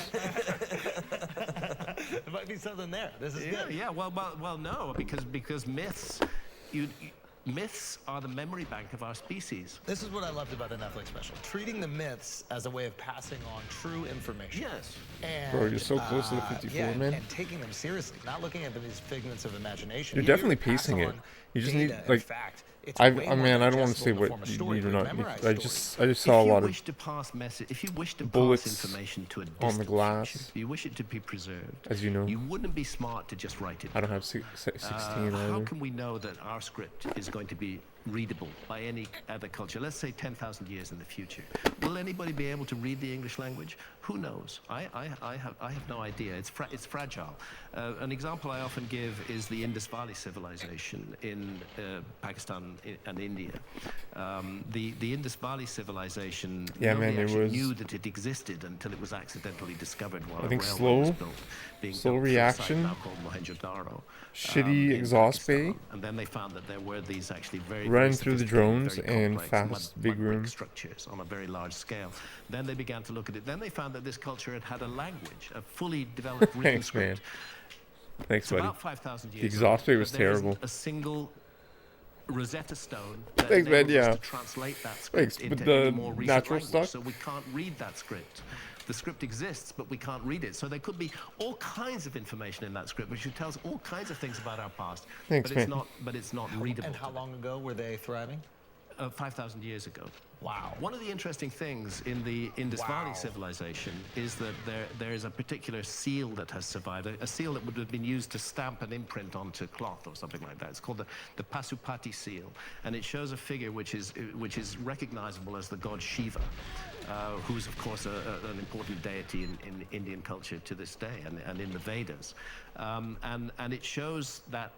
There might be something there. This is Yeah, good. yeah. Well, no, because myths, myths are the memory bank of our species. This is what I loved about the Netflix special. Treating the myths as a way of passing on true information. Yes. And, Bro, you're so close to the 54, yeah, man. And taking them seriously, not looking at them as figments of imagination. You're Here definitely pass pacing it. on You just data need, and like, fact. It's way more man, I don't want to say digestible in the what form of you story, need or like not. memorized I stories. just saw a lot of If you wish to bullets pass information to a on distant the glass. future, if you wish it to be preserved, as you know. you wouldn't be smart to just write it. I don't have 16 How either. can we know that our script is going to be readable by any other culture? Let's say 10,000 years in the future. Will anybody be able to read the English language? Who knows? I have no idea. It's fragile. An example I often give is the Indus Valley civilization in Pakistan and India. The Indus Valley civilization, Yeah, nobody man, it actually was- knew that it existed until it was accidentally discovered while I think a railway slow- was built, being slow built through a site reaction, now called Mohenjo-daro, shitty in exhaust Pakistan. bay, And then they found that there were these actually very running very through the sophisticated, drones very and complex fast big mud brick room. structures on a very large scale. Then they began to look at it. Then they found that this culture had a language, a fully developed written Thanks, man. script. Thanks, It's buddy. about 5,000 years The exhaust old, bay but was there isn't terrible. a single Rosetta Stone that Thanks, man, enables us yeah. to translate that script Thanks, but into the any more recent natural language, stuff? so we can't read that script. The script exists, but we can't read it. So there could be all kinds of information in that script, which tells all kinds of things about our past. Thanks, but it's man. not. But it's not readable. And how long ago were they thriving? 5,000 years ago. Wow. One of the interesting things in the Indus Valley Wow. civilization is that there is a particular seal that has survived, a seal that would have been used to stamp an imprint onto cloth or something like that. It's called the Pasupati seal, and it shows a figure which is recognizable as the god Shiva, who's of course an important deity in Indian culture to this day and in the Vedas, and it shows that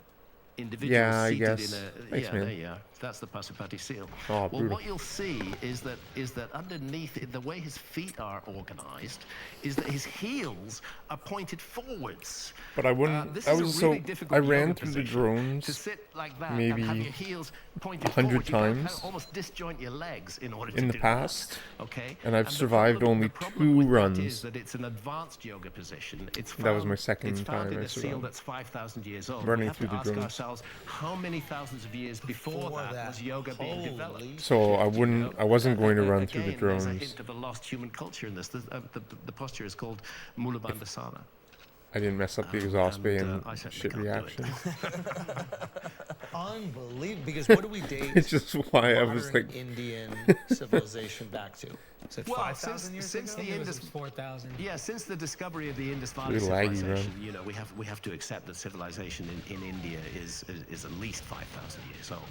individual Yeah, I seated guess. in a Thanks, yeah, man. there you are. That's the Pasupati seal. Oh, well, brutal. what you'll see is that underneath it, the way his feet are organized, is that his heels are pointed forwards. But I wouldn't. This I is a was really so. difficult I ran yoga through the position. drones To sit like that maybe and have your heels pointed 100 forward, you kind times of almost disjoint your legs in order to in the do past, that. Okay. and I've the survived problem- only the problem 2 with that runs. is that it's an advanced yoga position. It's That was found- my second it's found time in I a seal survived. that's 5,000 years old. Running we have through to the ask drones. ourselves how many thousands of years before that was yoga being developed. So I wouldn't. I wasn't going to run through the Again, there's a drones. hint of a lost human culture in this. The posture is called Mula Bandhasana. I didn't mess up the exhaust bay and I certainly shit can't do it. reaction. Unbelievable. Because what do we date It's just why I was modern like, Indian civilization back to? Is it Well, 5,000 years since ago? the It was Indus 4,000. Yeah, since the discovery of the Indus Valley Pretty laggy, civilization, bro. you know, we have to accept that civilization in India is at least 5,000 years old.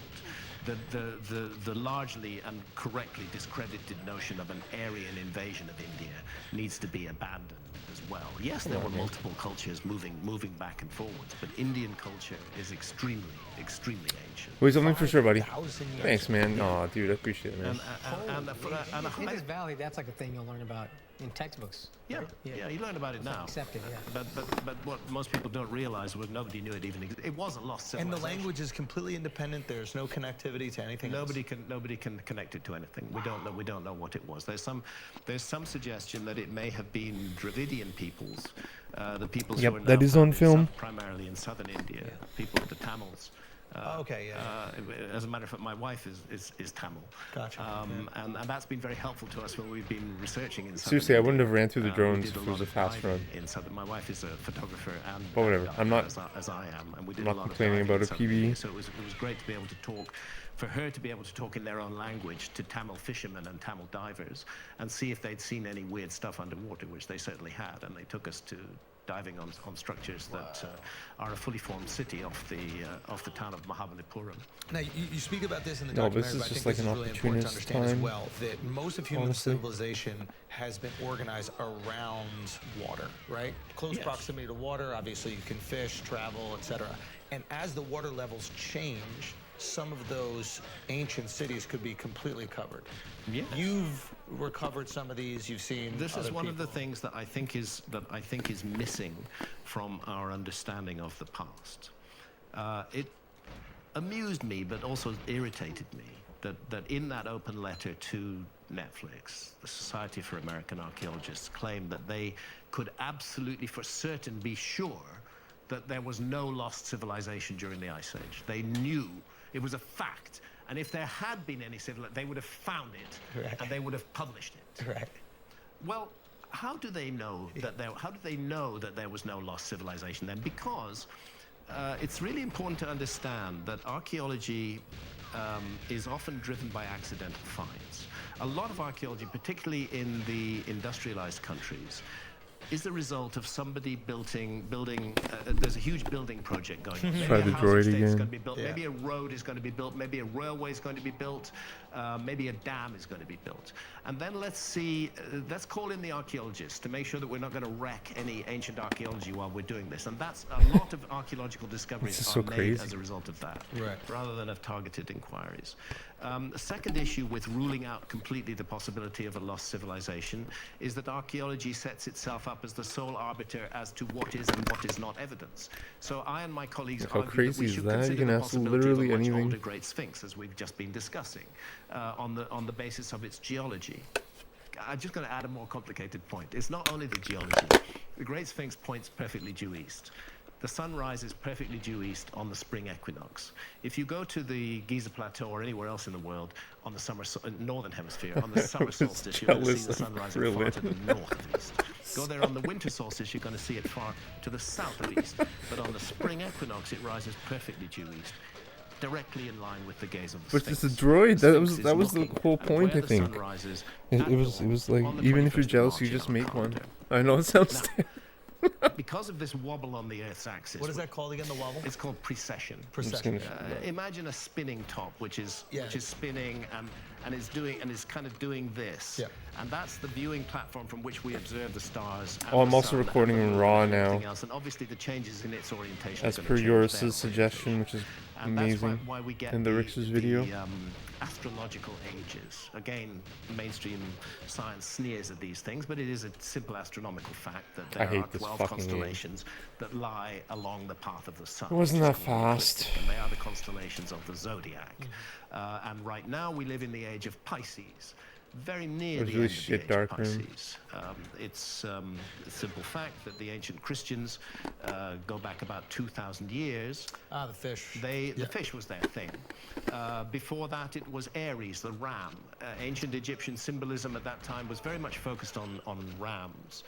The largely and correctly discredited notion of an Aryan invasion of India needs to be abandoned as well. Yes, there were multiple cultures moving back and forwards, but Indian culture is extremely ancient. Wait, something for sure, buddy. 5,000 years. Thanks, man. Aw, dude, I appreciate it, man. And a high, Indus Valley, that's like a thing you'll learn about in textbooks. yeah, right? yeah, you learn about it now. Accepted, yeah. But what most people don't realize was nobody knew it even existed. It was a lost And civilization. the language is completely independent. There's no connectivity to anything Nobody else. can connect it to anything. We don't know what it was. There's some suggestion that it may have been Dravidian peoples, the peoples Yep, who are that now is on found in film. primarily in southern India, people of the Tamils. Okay, yeah. As a matter of fact, my wife is Tamil. Gotcha. And that's been very helpful to us when we've been researching in southern Seriously, I wouldn't India. have ran through the We drones did if it lot was a of fast diving run. in southern. My wife is a photographer and But whatever, diver, I'm not- as I am, and we did I'm not a lot complaining of diving about in a southern PB. India, so it was great to be able to talk, for her to be able to talk in their own language to Tamil fishermen and Tamil divers, and see if they'd seen any weird stuff underwater, which they certainly had, and they took us to diving on structures that are a fully formed city off the town of Mahabalipuram. Now, you speak about this in the No, documentary, this is but I just think like this an is really important to opportunist understand as time, well, that most of human honestly. civilization has been organized around water, right? Close Yes. proximity to water, obviously you can fish, travel, etc. And as the water levels change, some of those ancient cities could be completely covered. Yes. You've recovered some of these, you've seen This is other one of the people. things that I think is missing from our understanding of the past. It amused me, but also irritated me that in that open letter to Netflix, the Society for American Archaeologists claimed that they could absolutely for certain be sure that there was no lost civilization during the Ice Age. They knew it was a fact, and if there had been any civilization, they would have found it, Right. and they would have published it. Right. Well, how do they know that there was no lost civilization then? Because it's really important to understand that archaeology is often driven by accidental finds. A lot of archaeology, particularly in the industrialized countries, is the result of somebody building. There's a huge building project going on. Maybe Try a the housing droid estate is again. going to be built. Yeah. Maybe a road is going to be built. Maybe a railway is going to be built. Maybe a dam is going to be built. And then let's call in the archaeologists to make sure that we're not going to wreck any ancient archaeology while we're doing this. And that's a lot of archaeological discoveries This is are so made crazy. as a result of that, Right. rather than of targeted inquiries. The second issue with ruling out completely the possibility of a lost civilization is that archaeology sets itself up as the sole arbiter as to what is and what is not evidence. So I and my colleagues How argue crazy that we is should that? You consider can the ask possibility literally of a much anything. older Great Sphinx, as we've just been discussing, on the basis of its geology. I'm just going to add a more complicated point. It's not only the geology. The Great Sphinx points perfectly due east. The sun rises perfectly due east on the spring equinox. If you go to the Giza Plateau or anywhere else in the world on the northern hemisphere, on the summer solstice, you're going to see the sun rising far to the north of east. Go there on the winter solstice, you're going to see it far to the south of east. But on the spring equinox, it rises perfectly due east, directly in line with the gaze of the But Sphinx. it's a droid. The That was Sphinx that is was the looking whole at point, where I the sun think. rises It at was dawn like on the even if you're 21st of jealous, you March just in our make one. calendar. I know it sounds. Now, terrible. because of this wobble on the Earth's axis, What is that called again, the wobble? it's called precession. Precession. gonna- Imagine a spinning top, which is spinning and is kind of doing this. Yeah. And that's the viewing platform from which we observe the stars. And Oh, I'm the also sun recording and the in moon RAW and everything now. else. And obviously, the changes in its orientation. As are gonna per change yours' their suggestion, which is and that's amazing. why we get in the Rix's video. astrological ages. Again, mainstream science sneers at these things, but it is a simple astronomical fact that I there hate are this 12 fucking game. constellations that lie along the path of the sun. Wasn't which that is called the fast? ecliptic, and they are the constellations of the zodiac. And right now we live in the age of Pisces. Very near It was the really end of the shit age of dark room. Pisces. It's a simple fact that the ancient Christians go back about 2,000 years. Ah, the fish. The fish was their thing. Before that, it was Aries, the ram. Ancient Egyptian symbolism at that time was very much focused on rams.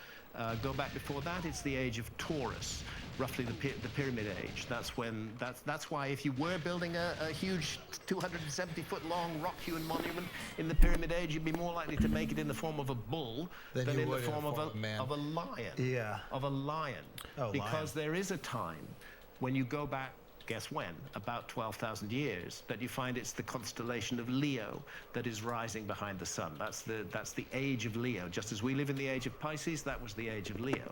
Go back before that, it's the age of Taurus. roughly the Pyramid Age. That's when that's why if you were building a huge 270-foot-long rock-hewn monument in the Pyramid Age, you'd be more likely to make it in the form of a bull than in the form of a lion. Yeah. Of a lion. Oh, because there is a time when you go back. Guess when? About 12,000 years, that you find it's the constellation of Leo that is rising behind the sun. That's the age of Leo. Just as we live in the age of Pisces, that was the age of Leo.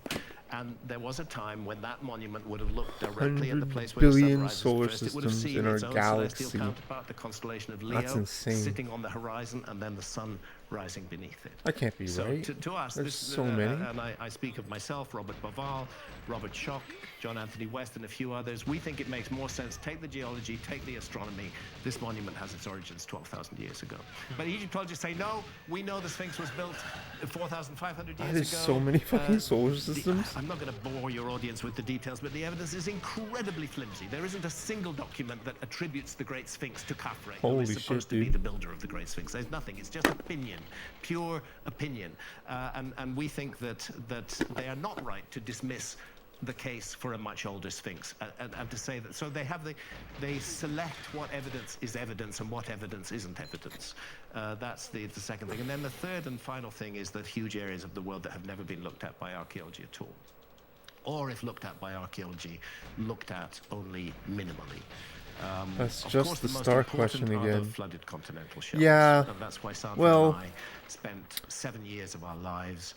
And there was a time when that monument would have looked directly at the place where the sun billion rises solar first. It would have systems seen in our its own galaxy. celestial counterpart, the constellation of Leo, That's insane. sitting on the horizon, and then the sun rising beneath it. That can't be So right. to us, There's this, so many. and I speak of myself, Robert Boval, Robert Schoch, John Anthony West, and a few others. We think it makes more sense. Take the geology, take the astronomy. This monument has its origins 12,000 years ago. But Egyptologists say, no, we know the Sphinx was built 4,500 years ago. There's so many fucking solar systems. I'm not going to bore your audience with the details, but the evidence is incredibly flimsy. There isn't a single document that attributes the Great Sphinx to Khafre, who Holy is supposed shit, to be dude. the builder of the Great Sphinx. There's nothing. It's just opinion, pure opinion. And we think that they are not right to dismiss the case for a much older Sphinx, and to say that. So they select what evidence is evidence and what evidence isn't evidence. That's the second thing. And then the third and final thing is that huge areas of the world that have never been looked at by archaeology at all, or if looked at by archaeology, looked at only minimally. That's Of just course, the most star important question are the again. flooded continental shelves. Yeah, And that's why Sandra well, and I spent 7 years of our lives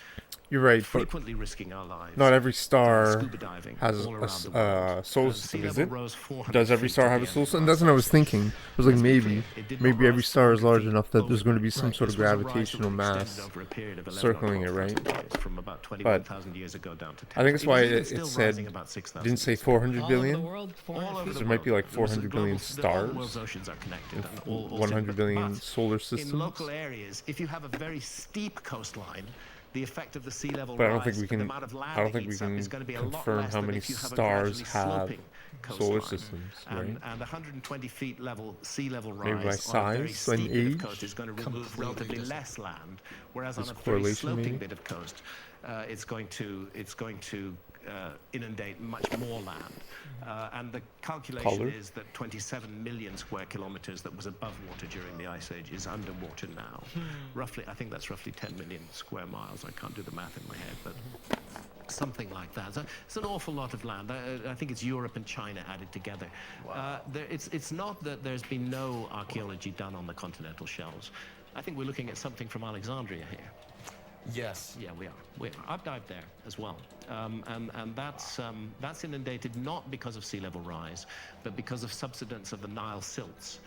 You're right, but frequently risking our lives. not every star scuba diving has all a around the world. solar Sea system, is level it? rose 400 Does every feet star at have the a end solar of system? our That's what I was observation. thinking. I was like, Let's be maybe clear, it did not every rise star is 400 large feet enough that there's going to be overnight. some sort of This was a rise that gravitational extended mass over a period of 11 or circling it, 12,000 right? years, from about But 21,000 years ago down to 10. I think that's It why was even it still said, rising about 6,000 didn't say years ago. 400 All billion? over the world, 400 All over feet. the There might be world. like There was a 400 billion global- all the world's stars, oceans are connected. and 100 billion but solar in systems. local areas, if you have a very steep coastline, the effect of the sea level But I don't rise think we and can. the amount of land I don't think we heats up can is going to be a lot confirm less how than many if you have a stars gradually have sloping solar coastline. systems, right? And 120 feet level sea level Maybe by rise on a very size and steep bit of age? coast is going to remove relatively less land, whereas on There's a very correlation, sloping maybe? bit of coast, it's going to inundate much more land. And the calculation Color? is that 27 million square kilometers that was above water during the Ice Age is underwater now. Roughly, I think that's roughly 10 million square miles. I can't do the math in my head, but something like that. So it's an awful lot of land. I think it's Europe and China added together. It's not that there's been no archaeology done on the continental shelves. I think we're looking at something from Alexandria here. Yes. Yeah, we are. I've dived there as well, and that's inundated not because of sea level rise, but because of subsidence of the Nile silts.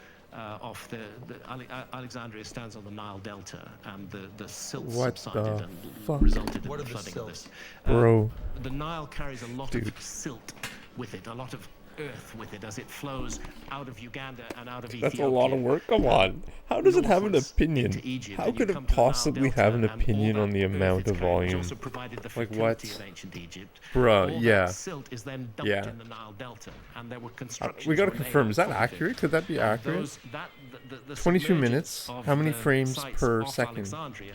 Alexandria stands on the Nile Delta, and the silts What subsided the and fuck? resulted in What the are the flooding of this. silts? Bro. The Nile carries a lot Dude. of silt with it, a lot of earth with it as it flows out of Uganda and out of Ethiopia. That's a lot of work. Come on. How does it have an northwards opinion? into Egypt, How and you could come it to the Nile possibly Delta, have an and all opinion that on the earth amount it's of carrying, which volume? also provided the Like fertility what? of ancient Egypt. Bruh, All yeah. that silt is then dumped Yeah. in the Nile Delta, and there were constructions. We gotta were made confirm. on Is that top of it. accurate? Could that be accurate? The 22 submergence minutes? of How many the frames sites per off second? Alexandria,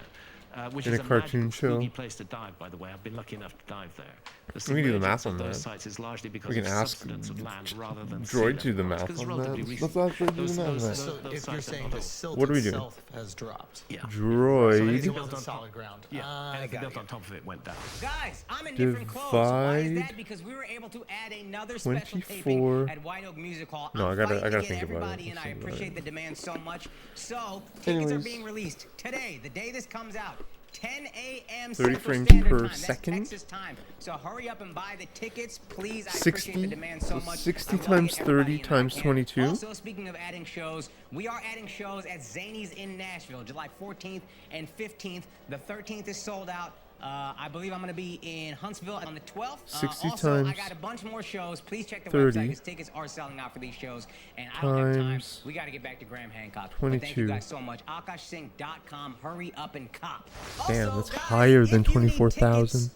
which In is a cartoon magical, spooky show? place to dive, by the way. I've been lucky enough to dive there. The We can do the submergence math of on those that. sites is largely because We can of ask subsidence of land rather than Droid sea do the level rise, math 'cause it's on relatively that. recent. Let's actually do the math on that. So those if you're sites saying are the not silt What are we doing? itself has dropped. Yeah. Droid. It Anything wasn't built on solid ground. Yeah, I anything got built you. on top of it went down. Guys, I'm in different clothes. Why is Divide that? Because we were able to add another special 24. taping at White Oak Music Hall. No, I'm I gotta fighting to get think about it. everybody, and I Think about appreciate it. the demand so much. So tickets Anyways. are being released today, the day this comes out. 10 a.m. 30 Central frames Standard per Time. That's second? Texas time. So hurry up and buy the tickets, please. I 60? appreciate the demand so much. 60 I'm gonna times get everybody 30 in that times can. 22? Also, speaking of adding shows, we are adding shows at Zany's in Nashville, July 14th and 15th. The 13th is sold out. I believe I'm going to be in Huntsville on the 12th. 60 also, I times got a bunch more shows. Please check the 30 website because tickets are selling out for these shows. And I don't have time. times We got to get back to Graham Hancock. But thank you 22. guys so much. AkashSync.com. Hurry up and cop. Damn, Also, that's guys, higher than if you need 24,000. tickets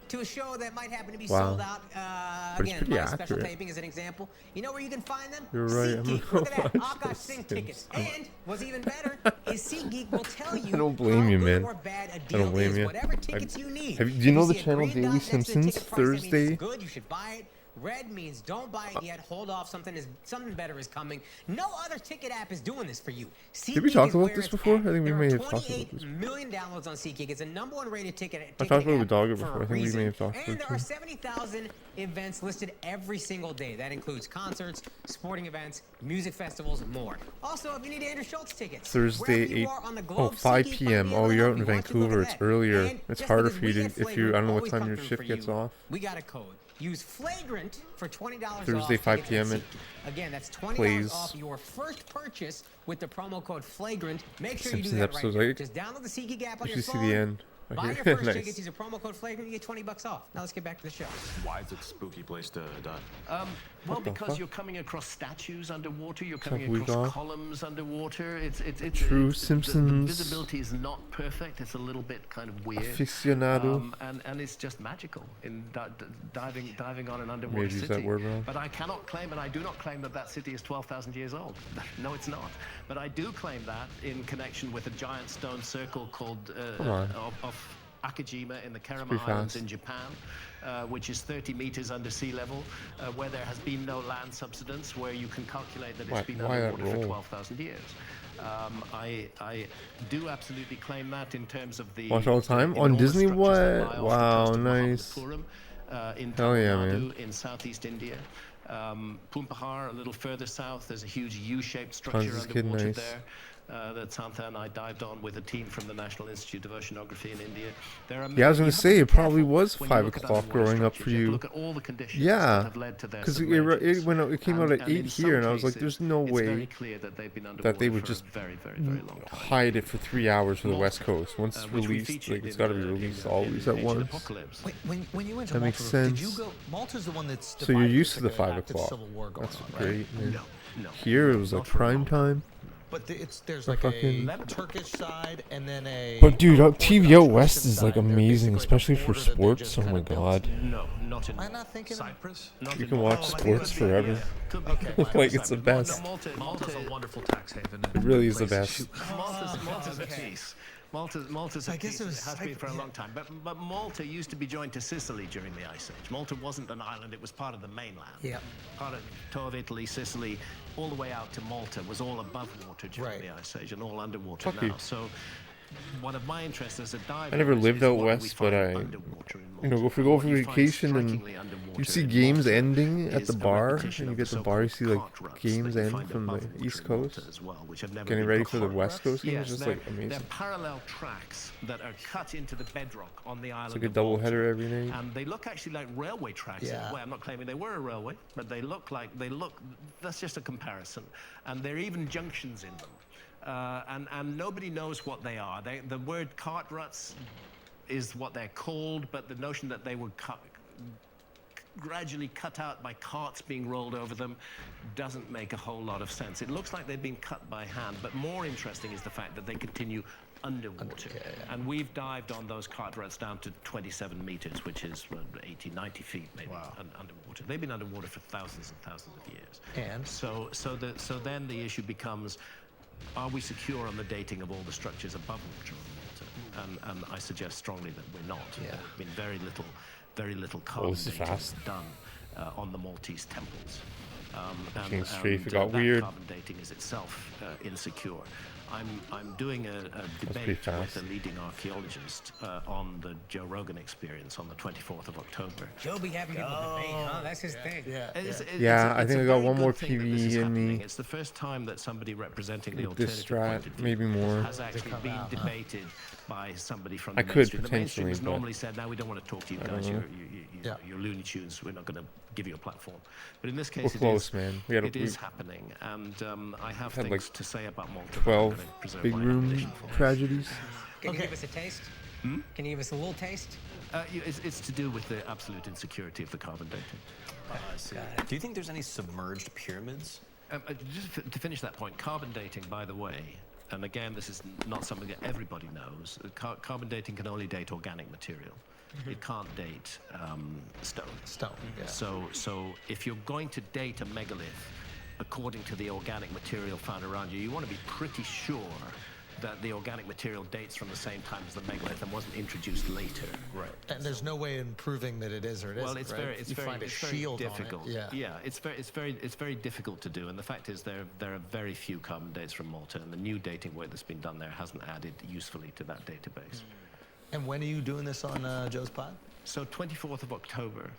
to a show that might happen to be Wow. sold out. But it's Again, pretty my special accurate. taping as an example. You know where you can find them? You're right, I'm SeatGeek. gonna Look at that. watch Akash those Sync things. tickets. And what's even better is SeatGeek will tell you I don't blame how you, good man. or bad a I deal don't blame is. you. Whatever tickets you need. Do you know If the see a channel green Daily dot next to the Simpsons ticket price, that means it's Thursday? good. You should buy it. Red means don't buy it yet. Hold off. Something better is coming. No other ticket app is doing this for you. Did we talk about this before? I think we there may are have talked about 28 this. million downloads on SeatGeek. It's a #1 rated ticket I talked about app with Dogger for before. a I think we may reason. have talked And about there are it. 70,000 events listed every single day. That includes concerts, sporting events, music festivals, and more. Also, if you need Andrew Schultz tickets, Thursday, wherever you 8. are on the Oh, globe, 5 SeatGeek p.m. might be Oh, able to you're help out in you. Why don't you look Vancouver. at It's that? earlier. And It's just harder because for you we to, at if you, Flagrant I don't know what always time come your through shift for gets you, off. we got a code. Use Flagrant for $20 off. Thursday, 5 p.m. tickets at SeatGeek. Again, that's $20 plays off your first purchase with the promo code Flagrant. Make sure you do Simpsons that episodes. right now. I Just download the SeatGeek app on your actually see phone. the end. Buy your first Nice. tickets, use a promo code Flagrant, you get $20 off. Now let's get back to the show. Why is it a spooky place to die? Well, the because fuck? you're coming across statues underwater, you're Have coming we across got columns underwater. It's True the Simpsons visibility is not perfect. It's a little bit kind of weird. aficionado? And it's just magical in diving on an underwater Maybe use city. that word wrong. But I cannot claim, and I do not claim that that city is 12,000 years old. No, it's not. But I do claim that in connection with a giant stone circle called of Akijima in the Kerama pretty Islands fast. in Japan, which is 30 meters under sea level, where there has been no land subsidence, where you can calculate that it's been Why that underwater for roll? 12,000 years. I do absolutely claim that in terms of the Watch all the time? On enormous Disney? structures that What? lie off the Wow, coast of nice. Mahabalipuram, in Hell Tamil yeah, Nadu, man. in southeast India. Pumpahar, a little further south, there's a huge U-shaped structure Tons of kid underwater nice. there. That Santha and I dived on with a team from the National Institute of Oceanography in India. There are Yeah, I was you gonna have to say be it probably careful was when you 5 look at o'clock underwater growing up structures. for You have to you. look at all the conditions Yeah, that have led to their because submergence. it came out at And 8 in here, and I was like, some "There's no cases, it's very way clear that they've been that they underwater would for just a very, very, very long time. hide it for 3 hours for the West Malta, Coast. Once it's which we released, featured like it's in got to be the- released in always at Ancient once." Apocalypse. Wait, when you went to That Malta, makes did you sense. go? Malta's the one that's So you're divided. used It's to the like an 5 active o'clock. Civil War going That's on, right? great, man. No. Here it was not like for a prime long time. But there's The like fucking- a Turkish side and then a. But dude, TV out Orthodox west Christian is like side. They're amazing, basically especially a for border that they sports. just Oh kinda my built. god, No, not in Am I not thinking? Cyprus? Not you in can Malta. watch Oh, sports could be, forever. yeah. Could be. Like it's the best. Malta's a wonderful tax haven. It really is the best. Malta's a piece. Malta's a I guess piece. it It was has been for a Cyprus, long time. But Malta used to be joined to Sicily during the Ice Age. Malta wasn't an island; it was part of the mainland. Yeah. Part of toe of Italy, Sicily, all the way out to Malta was all above water during Right. the Ice Age and all underwater Fuck you. now. So. One of my interests as a diver. I never is lived out what we west, but find I, underwater in you know, Malta. if we go What for you find vacation and strikingly underwater you see in games Malta ending at is the a bar, repetition and you of get the bar, you see like cart ruts games that you end find from above the water East in Malta Coast, as well, which have never getting been ready built for the on. West Coast games. Yes, It's just they're, like amazing. they're parallel tracks that are cut into the bedrock on the island. It's like a of double Malta. header every night. And they look actually like railway tracks in Yeah. a way. I'm not claiming they were a railway, but they look. That's just a comparison. And there are even junctions in them. And nobody knows what they are. The word cart ruts is what they're called, but the notion that they were gradually cut out by carts being rolled over them doesn't make a whole lot of sense. It looks like they've been cut by hand, but more interesting is the fact that they continue underwater. And we've dived on those cart ruts down to 27 meters, which is 80, 90 feet maybe underwater. They've been underwater for thousands and thousands of years. And? So then the issue becomes, are we secure on the dating of all the structures above water on Malta? And I suggest strongly that we're not. Yeah. There's been very little carbon this is dating fast. done on the Maltese temples. Changed straight, it got that weird. carbon dating is itself insecure. I'm doing a pretty debate with fast. a leading archaeologist on the Joe Rogan Experience on the 24th of October. Joe be having people debate, huh? That's his thing. Yeah, I think I got very one good more thing that PV this is in happening. me. It's the first time that somebody representing the With this alternative point strat, of view maybe more. has actually been debated by somebody from I the could mainstream. The mainstream potentially, has but normally said, "No, we don't want to talk to you guys. know. You're Looney Tunes. We're not going to give you a platform." But in this We're case, close, man. it is happening, and I have had, things like, to say about Malta. that I'm 12 gonna preserve big my room ammunition for. tragedies. Can you give us a taste? Can you give us a little taste? It's to do with the absolute insecurity of the carbon dating. I see. Do you think there's any submerged pyramids? Just to finish that point, carbon dating, by the way, and again, this is not something that everybody knows. Carbon dating can only date organic material. It can't date stone. Yeah. So if you're going to date a megalith according to the organic material found around you, you want to be pretty sure that the organic material dates from the same time as the megalith and wasn't introduced later. Right. And there's no way in proving that it is or it Well, isn't, it's right? very, it's you very, find a it's very shield difficult. on it. Yeah. it's very difficult to do. And the fact is, there are very few carbon dates from Malta, and the new dating work that's been done there hasn't added usefully to that database. And when are you doing this on Joe's Pod? So 24th of October.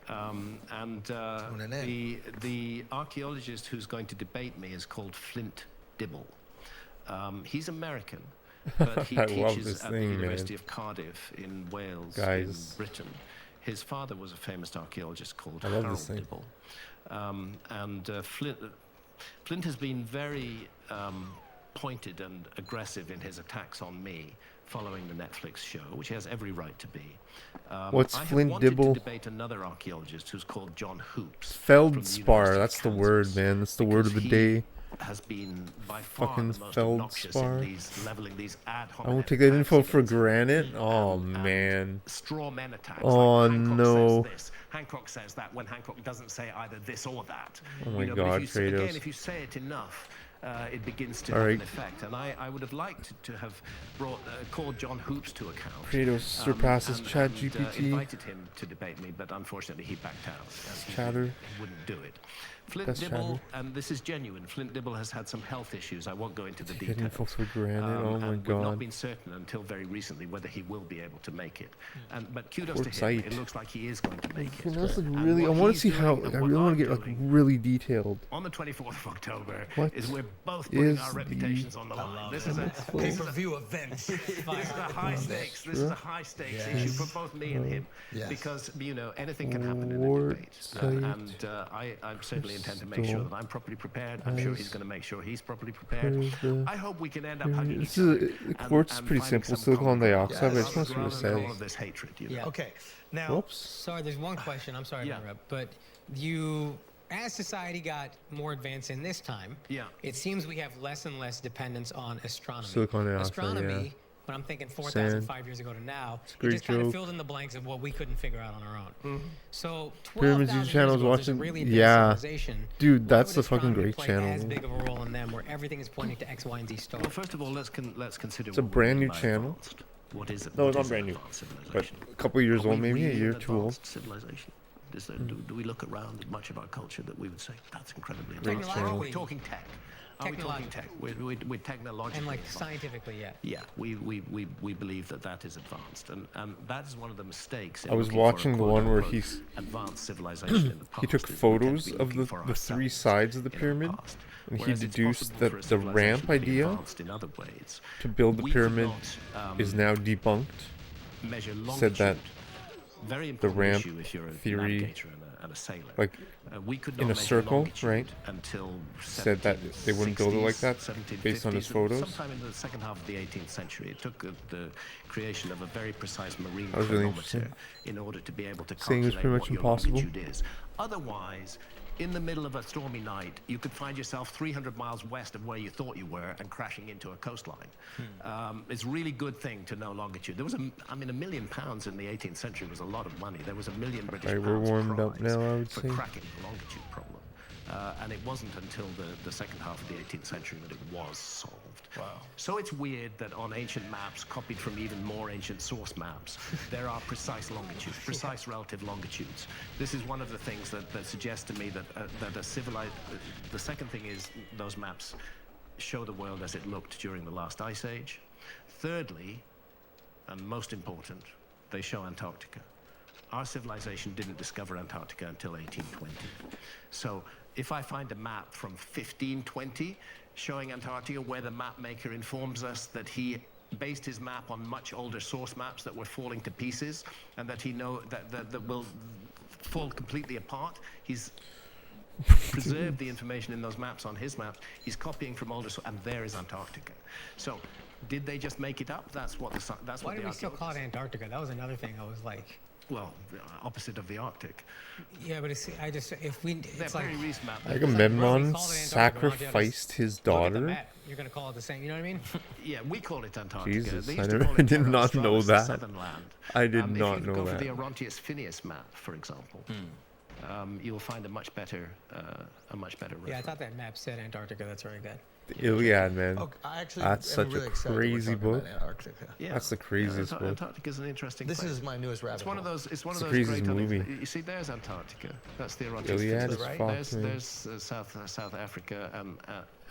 And Tuning in. the archaeologist who's going to debate me is called Flint Dibble. He's American, but he I love teaches this at thing, the University man. of Cardiff in Wales, Guys. in Britain. His father was a famous archaeologist called I love Harold this thing. Dibble. Flint has been very pointed and aggressive in his attacks on me following the Netflix show, which he has every right to be. What's I have Flint wanted Dibble? to debate another archaeologist who's called John Hoops. Feldspar, that's the word, man. That's the word of the day. Has been by far Fucking the most obnoxious in feldspar. leveling these ad I won't hominem take that info attacks for against granted. Oh, and man. straw men attacks. Oh, like Hancock no. says this, Hancock says that, when Hancock doesn't say either this or that. Oh my but God, if you, Kratos. again, if you say it enough, it begins to All have right. an effect. And I would have liked to have called John Hoops to account. Kratos surpasses and ChatGPT. invited him to debate me, but unfortunately he backed out. Chatter. He wouldn't do it. Flint Best Dibble, chatter. and this is genuine, Flint Dibble has had some health issues. I won't go into the Take that info details. for granted. Oh my and we've not God. been certain until very recently whether he will be able to make it. But kudos Poor to him. sight. It looks like he is going to make it. That's like And really. I what want to he's see how. doing and I what really want I'm to get like doing really detailed. on the 24th of October What is we're both putting is our the- reputations on the line. This is a Pay-per-view event. this is a high stakes. This is a high stakes issue for both me and him, Yes. because anything can happen in a Ward debate, site and I certainly intend to make sure that I'm properly prepared. I'm sure he's going to make sure he's properly prepared. Where's the- I hope we can end up hugging This each other. is the quartz is pretty simple. Silicon dioxide, but I just want to see what it rather than all says. of this hatred. You know? Yeah. Okay. Now, Whoops. Sorry, there's one question. I'm sorry Yeah. to interrupt, but as society got more advanced in this time, Yeah. it seems we have less and less dependence on astronomy. Silicon dioxide, astronomy, yeah. when I'm thinking Sand. 4,005 years ago to now, it great just kind of joke. filled in the blanks of what we couldn't figure out on our own. So Pyramids 12,000 YouTube years channels ago, there's a watching- really advanced yeah. civilization. Dude, Why that's would a fucking astronomy great play channel. as big of a role in them, where everything is pointing to X, Y, and Z stars. Well, first of all, let's consider. It's a what we brand mean new by channel. advanced. What is it? No, what it's not is brand an new, advanced but civilization? a couple years Are old, we maybe a really year an or two old. advanced civilization? Do we look around at much of our culture that we would say that's incredibly Great advanced? channel. Are we talking tech? Are we talking tech? We're technologically And like advanced. scientifically, yeah. Yeah, we believe that is advanced, and that is one of the mistakes. in I was looking for a watching the one where quote-unquote he's- advanced civilization in the past. He took is we tend to photos be of looking the for three ourselves sides of the in our pyramid, past. and he Whereas it's deduced possible that for a the civilization ramp to be idea advanced in other ways. to build the We could pyramid not, is now debunked. measure Said that longitude. Very important ramp issue if you're a theory, navigator and a sailor. like, we could in not a measure circle, longitude right, until said that they wouldn't build it like that 1760s, based on his 1750s, photos. Sometime in the second half of the 18th century, it took the creation of a very precise marine That was really chronometer interesting. in order to be able to Saying it was calculate pretty much what your impossible. longitude is. Otherwise, in the middle of a stormy night, you could find yourself 300 miles west of where you thought you were and crashing into a coastline. It's a really good thing to know longitude. There was £1 million in the 18th century was a lot of money. There was £1 million British Right, we're pounds warmed up prize now, I would for say. cracking the longitude problem. And it wasn't until the second half of the 18th century that it was solved. Wow. So it's weird that on ancient maps, copied from even more ancient source maps, there are precise longitudes, precise relative longitudes. This is one of the things that suggests to me that a civilized... the second thing is those maps show the world as it looked during the last ice age. Thirdly, and most important, they show Antarctica. Our civilization didn't discover Antarctica until 1820. So if I find a map from 1520 showing Antarctica, where the map maker informs us that he based his map on much older source maps that were falling to pieces, and that he that will fall completely apart, he's preserved the information in those maps on his maps. He's copying from older, and there is Antarctica. So, did they just make it up? That's what that's Why what do the we still call it archaeologists- Antarctica? That was another thing I was like, Well, the opposite of the Arctic. yeah, but it's if we, They're it's like, very recent map. Agamemnon call it Antarctica, why don't you sacrificed his look at the daughter. map, you're gonna call it the same. You know what I mean? Yeah, we call it Antarctica. Jesus, They I used to never- call it did Terra not know Australis, the that. Southern land. I did If not you know go for that. the Orontius Phineas map, for example, you will find a much better Yeah, I reference. thought that map said Antarctica. That's very good. The Iliad, man. Oh, I actually That's am such really a excited that we're crazy talking about book. Antarctica. Yeah. That's the craziest book. Antarctica is an interesting This place. is my newest rabbit It's one of hole. those. It's one It's of the those craziest great movie. You see, there's Antarctica. That's the Orontes Iliad Peninsula. is right? fucked, man. There's South Africa,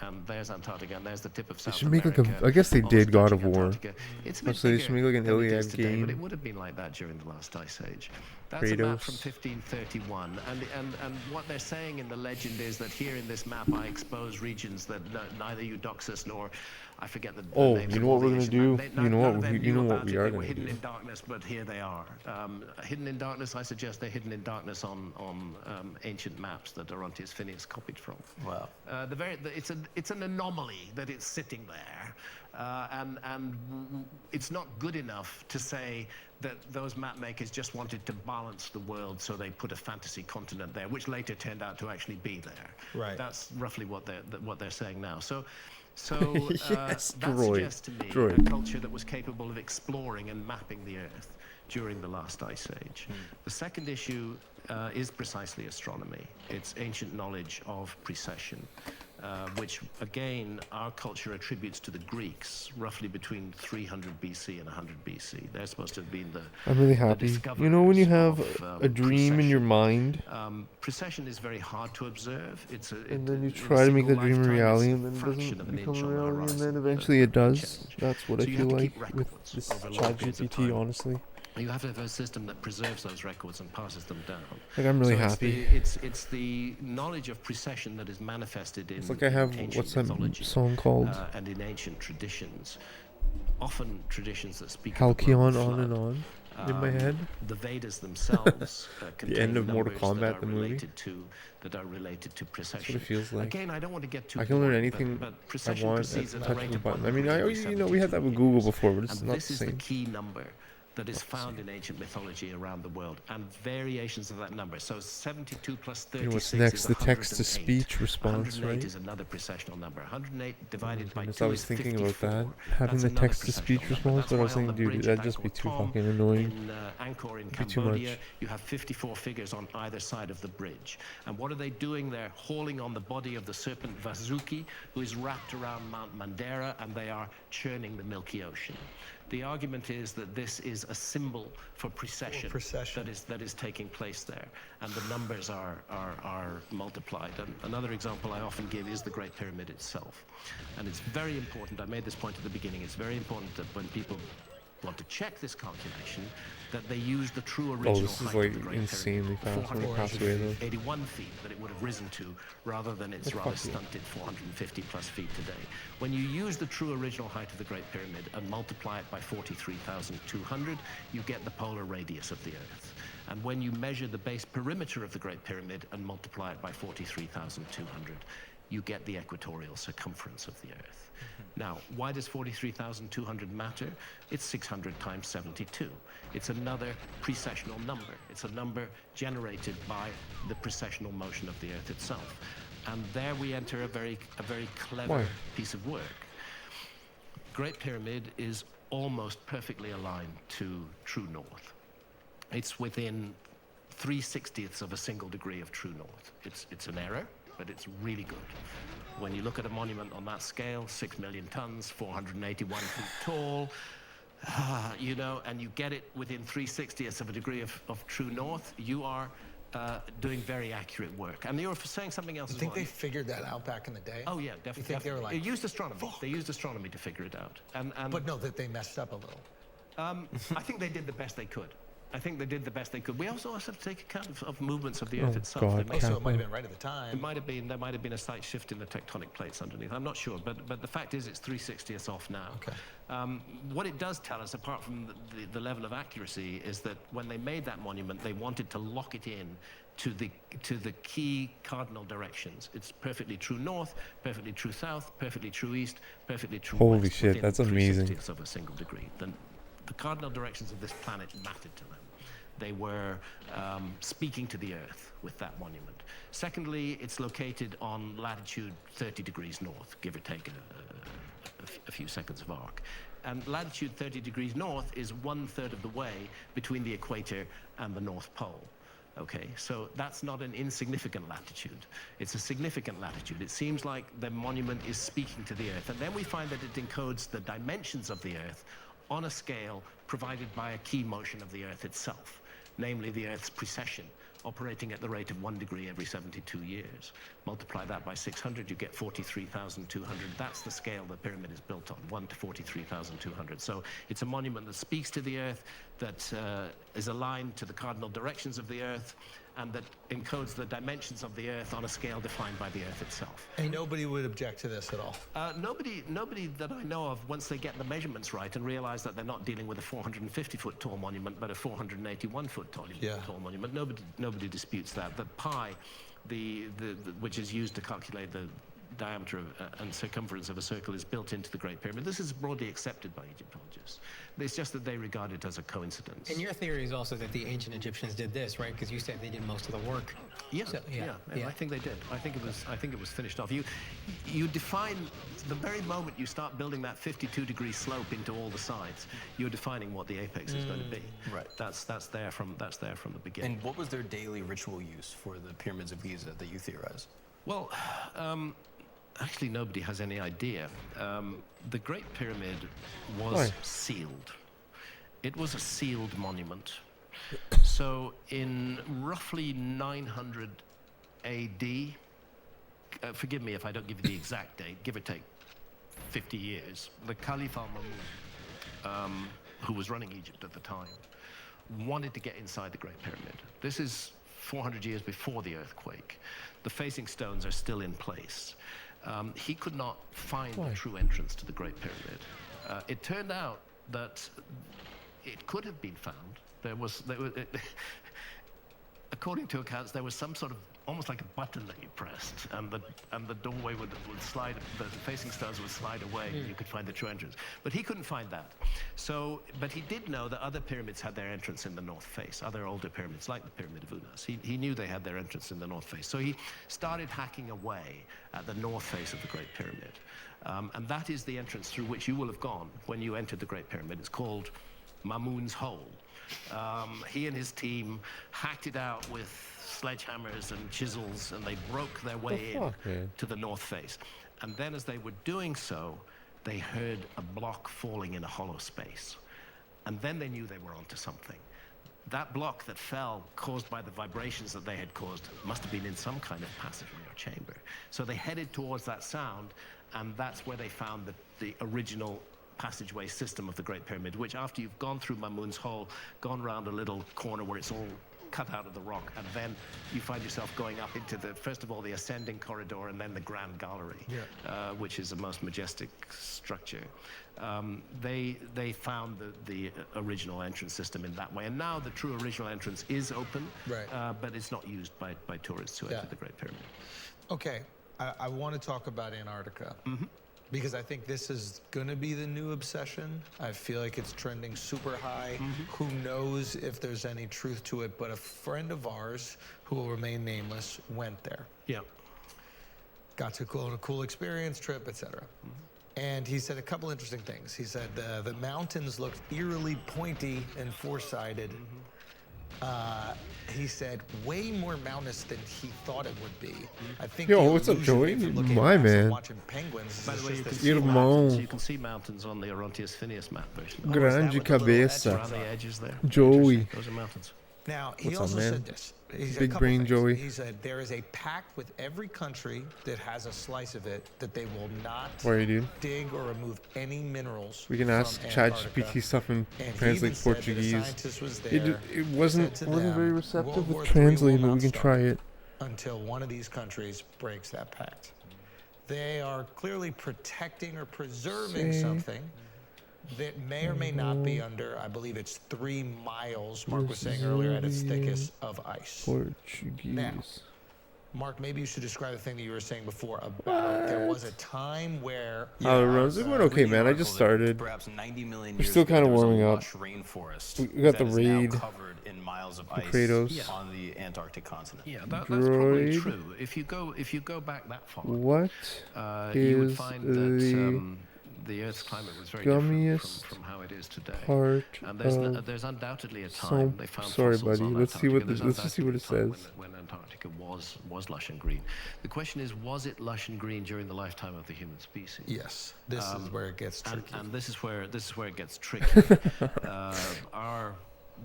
and there's Antarctica, and there's the tip of They South should make like America. a. I guess they almost did God touching of War. Antarctica. It's a bit So they should bigger make like an than it is Iliad today, but it game. would have been like that during the last ice age. That's a map from Kratos. 1531, and what they're saying in the legend is that here in this map I expose regions that neither Eudoxus nor I forget the Oh, names you of know all what we're the gonna ancient do? map. You know None what of them you knew know what about we it. are They were gonna hidden do. in darkness, but here they are. Hidden in darkness, I suggest they're hidden in darkness on ancient maps that Orontes Phineas copied from. Wow. It's an anomaly that it's sitting there, and it's not good enough to say that those map makers just wanted to balance the world, so they put a fantasy continent there, which later turned out to actually be there. Right. That's roughly what they're saying now. So Yes, that droid. suggests to me Droid. a culture that was capable of exploring and mapping the Earth during the last ice age. The second issue is precisely astronomy. It's ancient knowledge of precession, which again our culture attributes to the Greeks, roughly between 300 BC and 100 BC. They're supposed to have been the I'm really happy. You know when you have a dream in your mind, precession is very hard to observe. and then you try to make the dream a reality, and then it doesn't become a reality, and then eventually it does. That's what I feel like with this ChatGPT, honestly. You have to have a system that preserves those records and passes them down. Like, I'm really So happy. It's the knowledge of precession that is manifested in It's like I have, ancient what's that mythology, song called? and in ancient traditions, often traditions that speak of the Halcyon global on and flood. on in my head. The Vedas themselves contain end of Mortal numbers that Kombat, are the movie. related to precession. That's what it feels like. Again, I don't want to get too I can learn boring, anything but I precession want proceeds at at the the touch rate of a of button. 1 I mean, we had that with Google before, but it's and not this the is the same. key number that is found in ancient mythology around the world, and variations of that number. So 72 plus 36 You know what's next? is The text-to-speech 108. response, 108 right? is another precessional number. 108 divided by Goodness, 2 I was is thinking 54. about that. Having That's the another text-to-speech precessional response, number. but I was That's why on thinking, the dude, bridge that'd at just be Angkor too Thom fucking annoying. in Angkor in Be too much. Cambodia, you have 54 figures on either side of the bridge. And what are they doing? They're hauling on the body of the serpent Vasuki, who is wrapped around Mount Mandara, and they are churning the Milky Ocean. The argument is that this is a symbol for precession, that is taking place there, and the numbers are multiplied. And another example I often give is the Great Pyramid itself. And it's very important, I made this point at the beginning, it's very important that when people want to check this calculation, that they use the true original this is, height like, of the Great insanely Pyramid, fast when it passed away, though. 481 feet that it would have risen to, rather than its rather fuck you. stunted 450 plus feet today. When you use the true original height of the Great Pyramid and multiply it by 43,200, you get the polar radius of the Earth. And when you measure the base perimeter of the Great Pyramid and multiply it by 43,200, you get the equatorial circumference of the Earth. Now, why does 43,200 matter? It's 600 times 72. It's another precessional number. It's a number generated by the precessional motion of the Earth itself. And there we enter a very clever piece of work. Great Pyramid is almost perfectly aligned to true north. It's within 3/60ths of a single degree of true north. It's an error, but it's really good. When you look at a monument on that scale, 6 million tons, 481 feet tall, you know, and you get it within 3/60ths of a degree of true north, you are doing very accurate work. And you were saying something else as well. Think they figured that out back in the day? Oh yeah, definitely. You think they were like, they used astronomy. They used astronomy to figure it out. And but no, that they messed up a little. I think they did the best they could. I think they did the best they could. We also have to take account of movements of the Earth itself. God, So it might have been right at the time. It might have been. There might have been a slight shift in the tectonic plates underneath. I'm not sure, but the fact is, it's 3/60ths off now. Okay. What it does tell us, apart from the level of accuracy, is that when they made that monument, they wanted to lock it in to the key cardinal directions. It's perfectly true north, perfectly true south, perfectly true east, perfectly true Holy west. shit, within that's amazing. 3/60ths of a single degree. The cardinal directions of this planet mattered to them. They were speaking to the Earth with that monument. Secondly, it's located on latitude 30 degrees north, give or take a few seconds of arc. And latitude 30 degrees north is 1/3 of the way between the equator and the North Pole. Okay, so that's not an insignificant latitude. It's a significant latitude. It seems like the monument is speaking to the Earth. And then we find that it encodes the dimensions of the Earth on a scale provided by a key motion of the Earth itself, namely the Earth's precession, operating at the rate of 1 degree every 72 years. Multiply that by 600, you get 43,200. That's the scale the pyramid is built on, 1 to 43,200. So it's a monument that speaks to the Earth, that is aligned to the cardinal directions of the Earth, and that encodes the dimensions of the Earth on a scale defined by the Earth itself. And nobody would object to this at all. Nobody that I know of, once they get the measurements right and realize that they're not dealing with a 450-foot tall monument, but a 481-foot tall monument, nobody disputes that. The pi, which is used to calculate the diameter and circumference of a circle, is built into the Great Pyramid. This is broadly accepted by Egyptologists. It's just that they regard it as a coincidence. And your theory is also that the ancient Egyptians did this, right? Because you said they did most of the work. Yeah, So, I think they did. I think it was finished off. You define the very moment you start building that 52-degree slope into all the sides, you're defining what the apex is going to be. Right. That's there from the beginning. And what was their daily ritual use for the pyramids of Giza that you theorize? Well, actually, nobody has any idea. The Great Pyramid was sealed. It was a sealed monument. So in roughly 900 AD, forgive me if I don't give you the exact date, give or take 50 years, the Caliph al-Ma'mun, who was running Egypt at the time, wanted to get inside the Great Pyramid. This is 400 years before the earthquake. The facing stones are still in place. He could not find the true entrance to the Great Pyramid. It turned out that it could have been found. According to accounts, there was some sort of almost like a button that you pressed, and the doorway would slide, the facing stones would slide away, and you could find the true entrance. But he couldn't find that. So, but he did know that other pyramids had their entrance in the north face, other older pyramids, like the Pyramid of Unas. He knew they had their entrance in the north face. So he started hacking away at the north face of the Great Pyramid. And that is the entrance through which you will have gone when you entered the Great Pyramid. It's called Mamun's Hole. He and his team hacked it out with sledgehammers and chisels, and they broke their way in to the north face. And then as they were doing so, they heard a block falling in a hollow space. And then they knew they were onto something. That block that fell, caused by the vibrations that they had caused, must have been in some kind of passageway or chamber. So they headed towards that sound, and that's where they found the original passageway system of the Great Pyramid, which after you've gone through Mamun's Hole, gone around a little corner where it's all cut out of the rock, and then you find yourself going up into first of all, the ascending corridor, and then the Grand Gallery, which is a most majestic structure. They found the original entrance system in that way, and now the true original entrance is open, but it's not used by tourists who enter the Great Pyramid. Okay, I want to talk about Antarctica. Because I think this is going to be the new obsession. I feel like it's trending super high. Who knows if there's any truth to it, but a friend of ours, who will remain nameless, went there. Yeah. Got to go on a cool experience, trip, etc. And he said a couple interesting things. He said the mountains looked eerily pointy and four-sided. He said way more mountainous than he thought it would be. I think. Yo, what's up, Joey? My man. Watching penguins. By the way, you can see mountains on the Orontius Phineas map version. Grande cabeça. Around the edges there. Joey. Those are mountains. Now, he What's also up, man? said this. He said Big a couple brain things. Joey. He said there is a pact with every country that has a slice of it that they will not Why are you, dude? dig or remove any minerals. We can ask ChatGPT stuff and translate Portuguese. It wasn't very receptive with translating, but we can try it. Until one of these countries breaks that pact. They are clearly protecting or preserving something that may or may not be under, I believe it's 3 miles, Mark was saying earlier, at its thickest of ice. Portuguese. Now, Mark, maybe you should describe the thing that you were saying before about there was a time where... How it runs? It went okay, man. I just started. Perhaps 90 million We're years still ago, kind of there was a warming up. lush rainforest We got the that is now raid. covered in miles of ice Kratos. on the Antarctic continent. Yeah, that's probably Droid. true. If you go back that far, What you would is find that the Earth's climate was very different Scummiest from how it is today. part And of there's undoubtedly a time they found sorry, fossils buddy. on Let's see what Antarctica. let's just see what it There's undoubtedly a says. time when Antarctica was lush and green. The question is, was it lush and green during the lifetime of the human species? Yes. This is where it gets tricky. And this is where it gets tricky.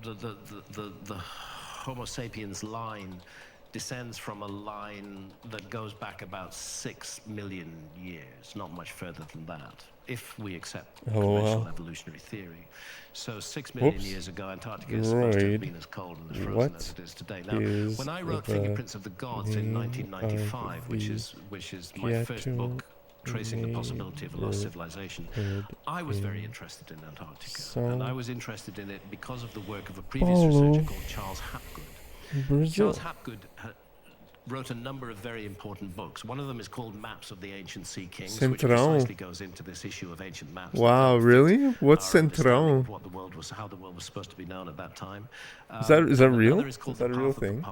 The Homo sapiens line descends from a line that goes back about 6 million years, not much further than that, if we accept conventional evolutionary theory. So 6 million years ago, Antarctica is supposed to have been as cold and as frozen as it is today. Now, when I wrote Fingerprints of the Gods in 1995, which is my first book tracing the possibility of a lost civilization, I was very interested in Antarctica. And I was interested in it because of the work of a previous researcher called Charles Hapgood. Charles Hapgood wrote a number of very important books. One of them is called Maps of the Ancient Sea Kings, which precisely goes into this issue of ancient maps. Wow, really? What's Central? What the world was, how the world was supposed to be known at that time. Is that real? Is that a real thing?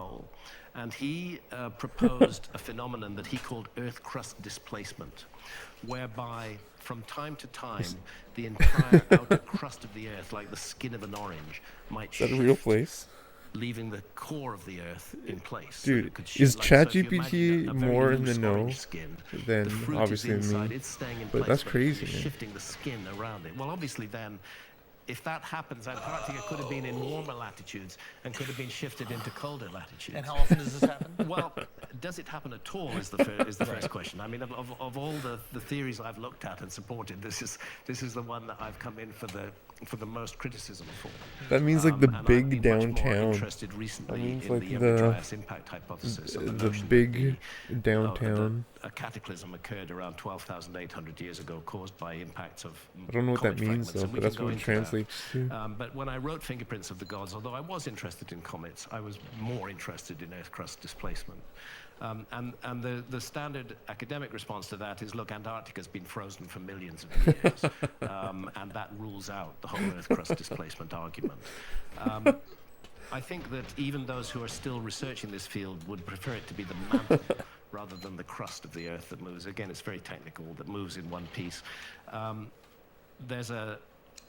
And he proposed a phenomenon that he called Earth crust displacement, whereby from time to time the entire outer crust of the Earth, like the skin of an orange, might shift. Is that a real place? Leaving the core of the Earth in place. Dude, is ChatGPT more in the know than obviously me? But that's crazy, man. Shifting the skin around it. Well, obviously then, if that happens, Antarctica could have been in warmer latitudes and could have been shifted into colder latitudes. And how often does this happen? Well, does it happen at all is the first question. I mean, of all the theories I've looked at and supported, this is the one that I've come in for the most criticism for. That means like the big downtown. That means like the Dryas impact hypothesis. The big downtown. A cataclysm occurred around 12,800 years ago, caused by impacts of. I don't know what that means though, but that's what it translates to. But when I wrote Fingerprints of the Gods, although I was interested in comets, I was more interested in Earth crust displacement. And the standard academic response to that is, look, Antarctica's been frozen for millions of years, and that rules out the whole Earth crust displacement argument. I think that even those who are still researching this field would prefer it to be the mantle rather than the crust of the Earth that moves. Again, it's very technical, that moves in one piece.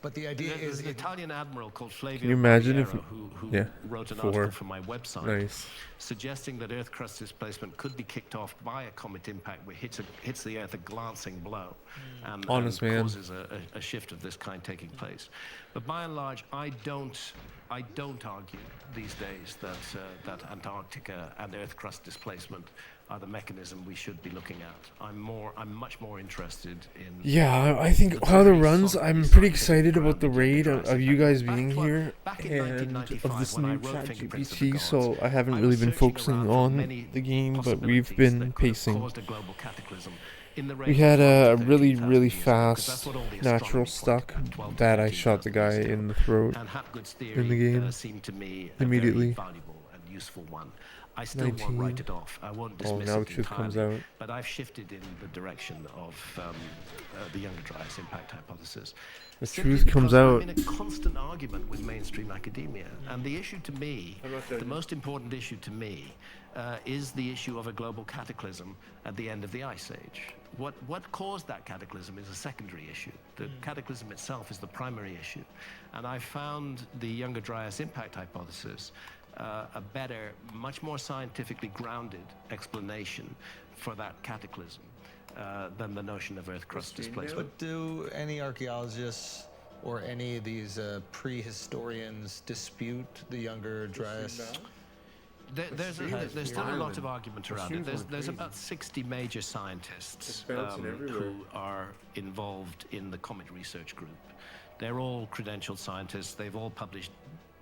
But the idea is an Italian admiral called Flavio Can you imagine if who wrote an article for my website suggesting that Earth crust displacement could be kicked off by a comet impact which hits the Earth a glancing blow and causes a shift of this kind taking place. But by and large, I don't argue these days that Antarctica and Earth crust displacement are the mechanism we should be looking at. I'm much more interested in. Yeah, I think how the runs. I'm pretty excited about the raid of you guys being here and of this new ChatGPT. So I haven't really been focusing on the game, but we've been pacing. We had a really fast natural stuck that I shot the guy in the throat in the game seemed to me immediately. a very valuable and useful one. I still won't write it off. I won't dismiss now it the truth comes entirely, out. but I've shifted in the direction of the Younger Dryas impact hypothesis. The Simply truth comes because out. I'm in a constant argument with mainstream academia, and the issue to me, the most important issue to me, is the issue of a global cataclysm at the end of the Ice Age. What caused that cataclysm is a secondary issue. The cataclysm itself is the primary issue, and I found the Younger Dryas impact hypothesis a better, much more scientifically grounded explanation for that cataclysm than the notion of Earth crust displacement. But do any archaeologists or any of these prehistorians dispute the Younger Dryas? There's still a lot of argument around it. There's about 60 major scientists who are involved in the Comet Research Group. They're all credentialed scientists. They've all published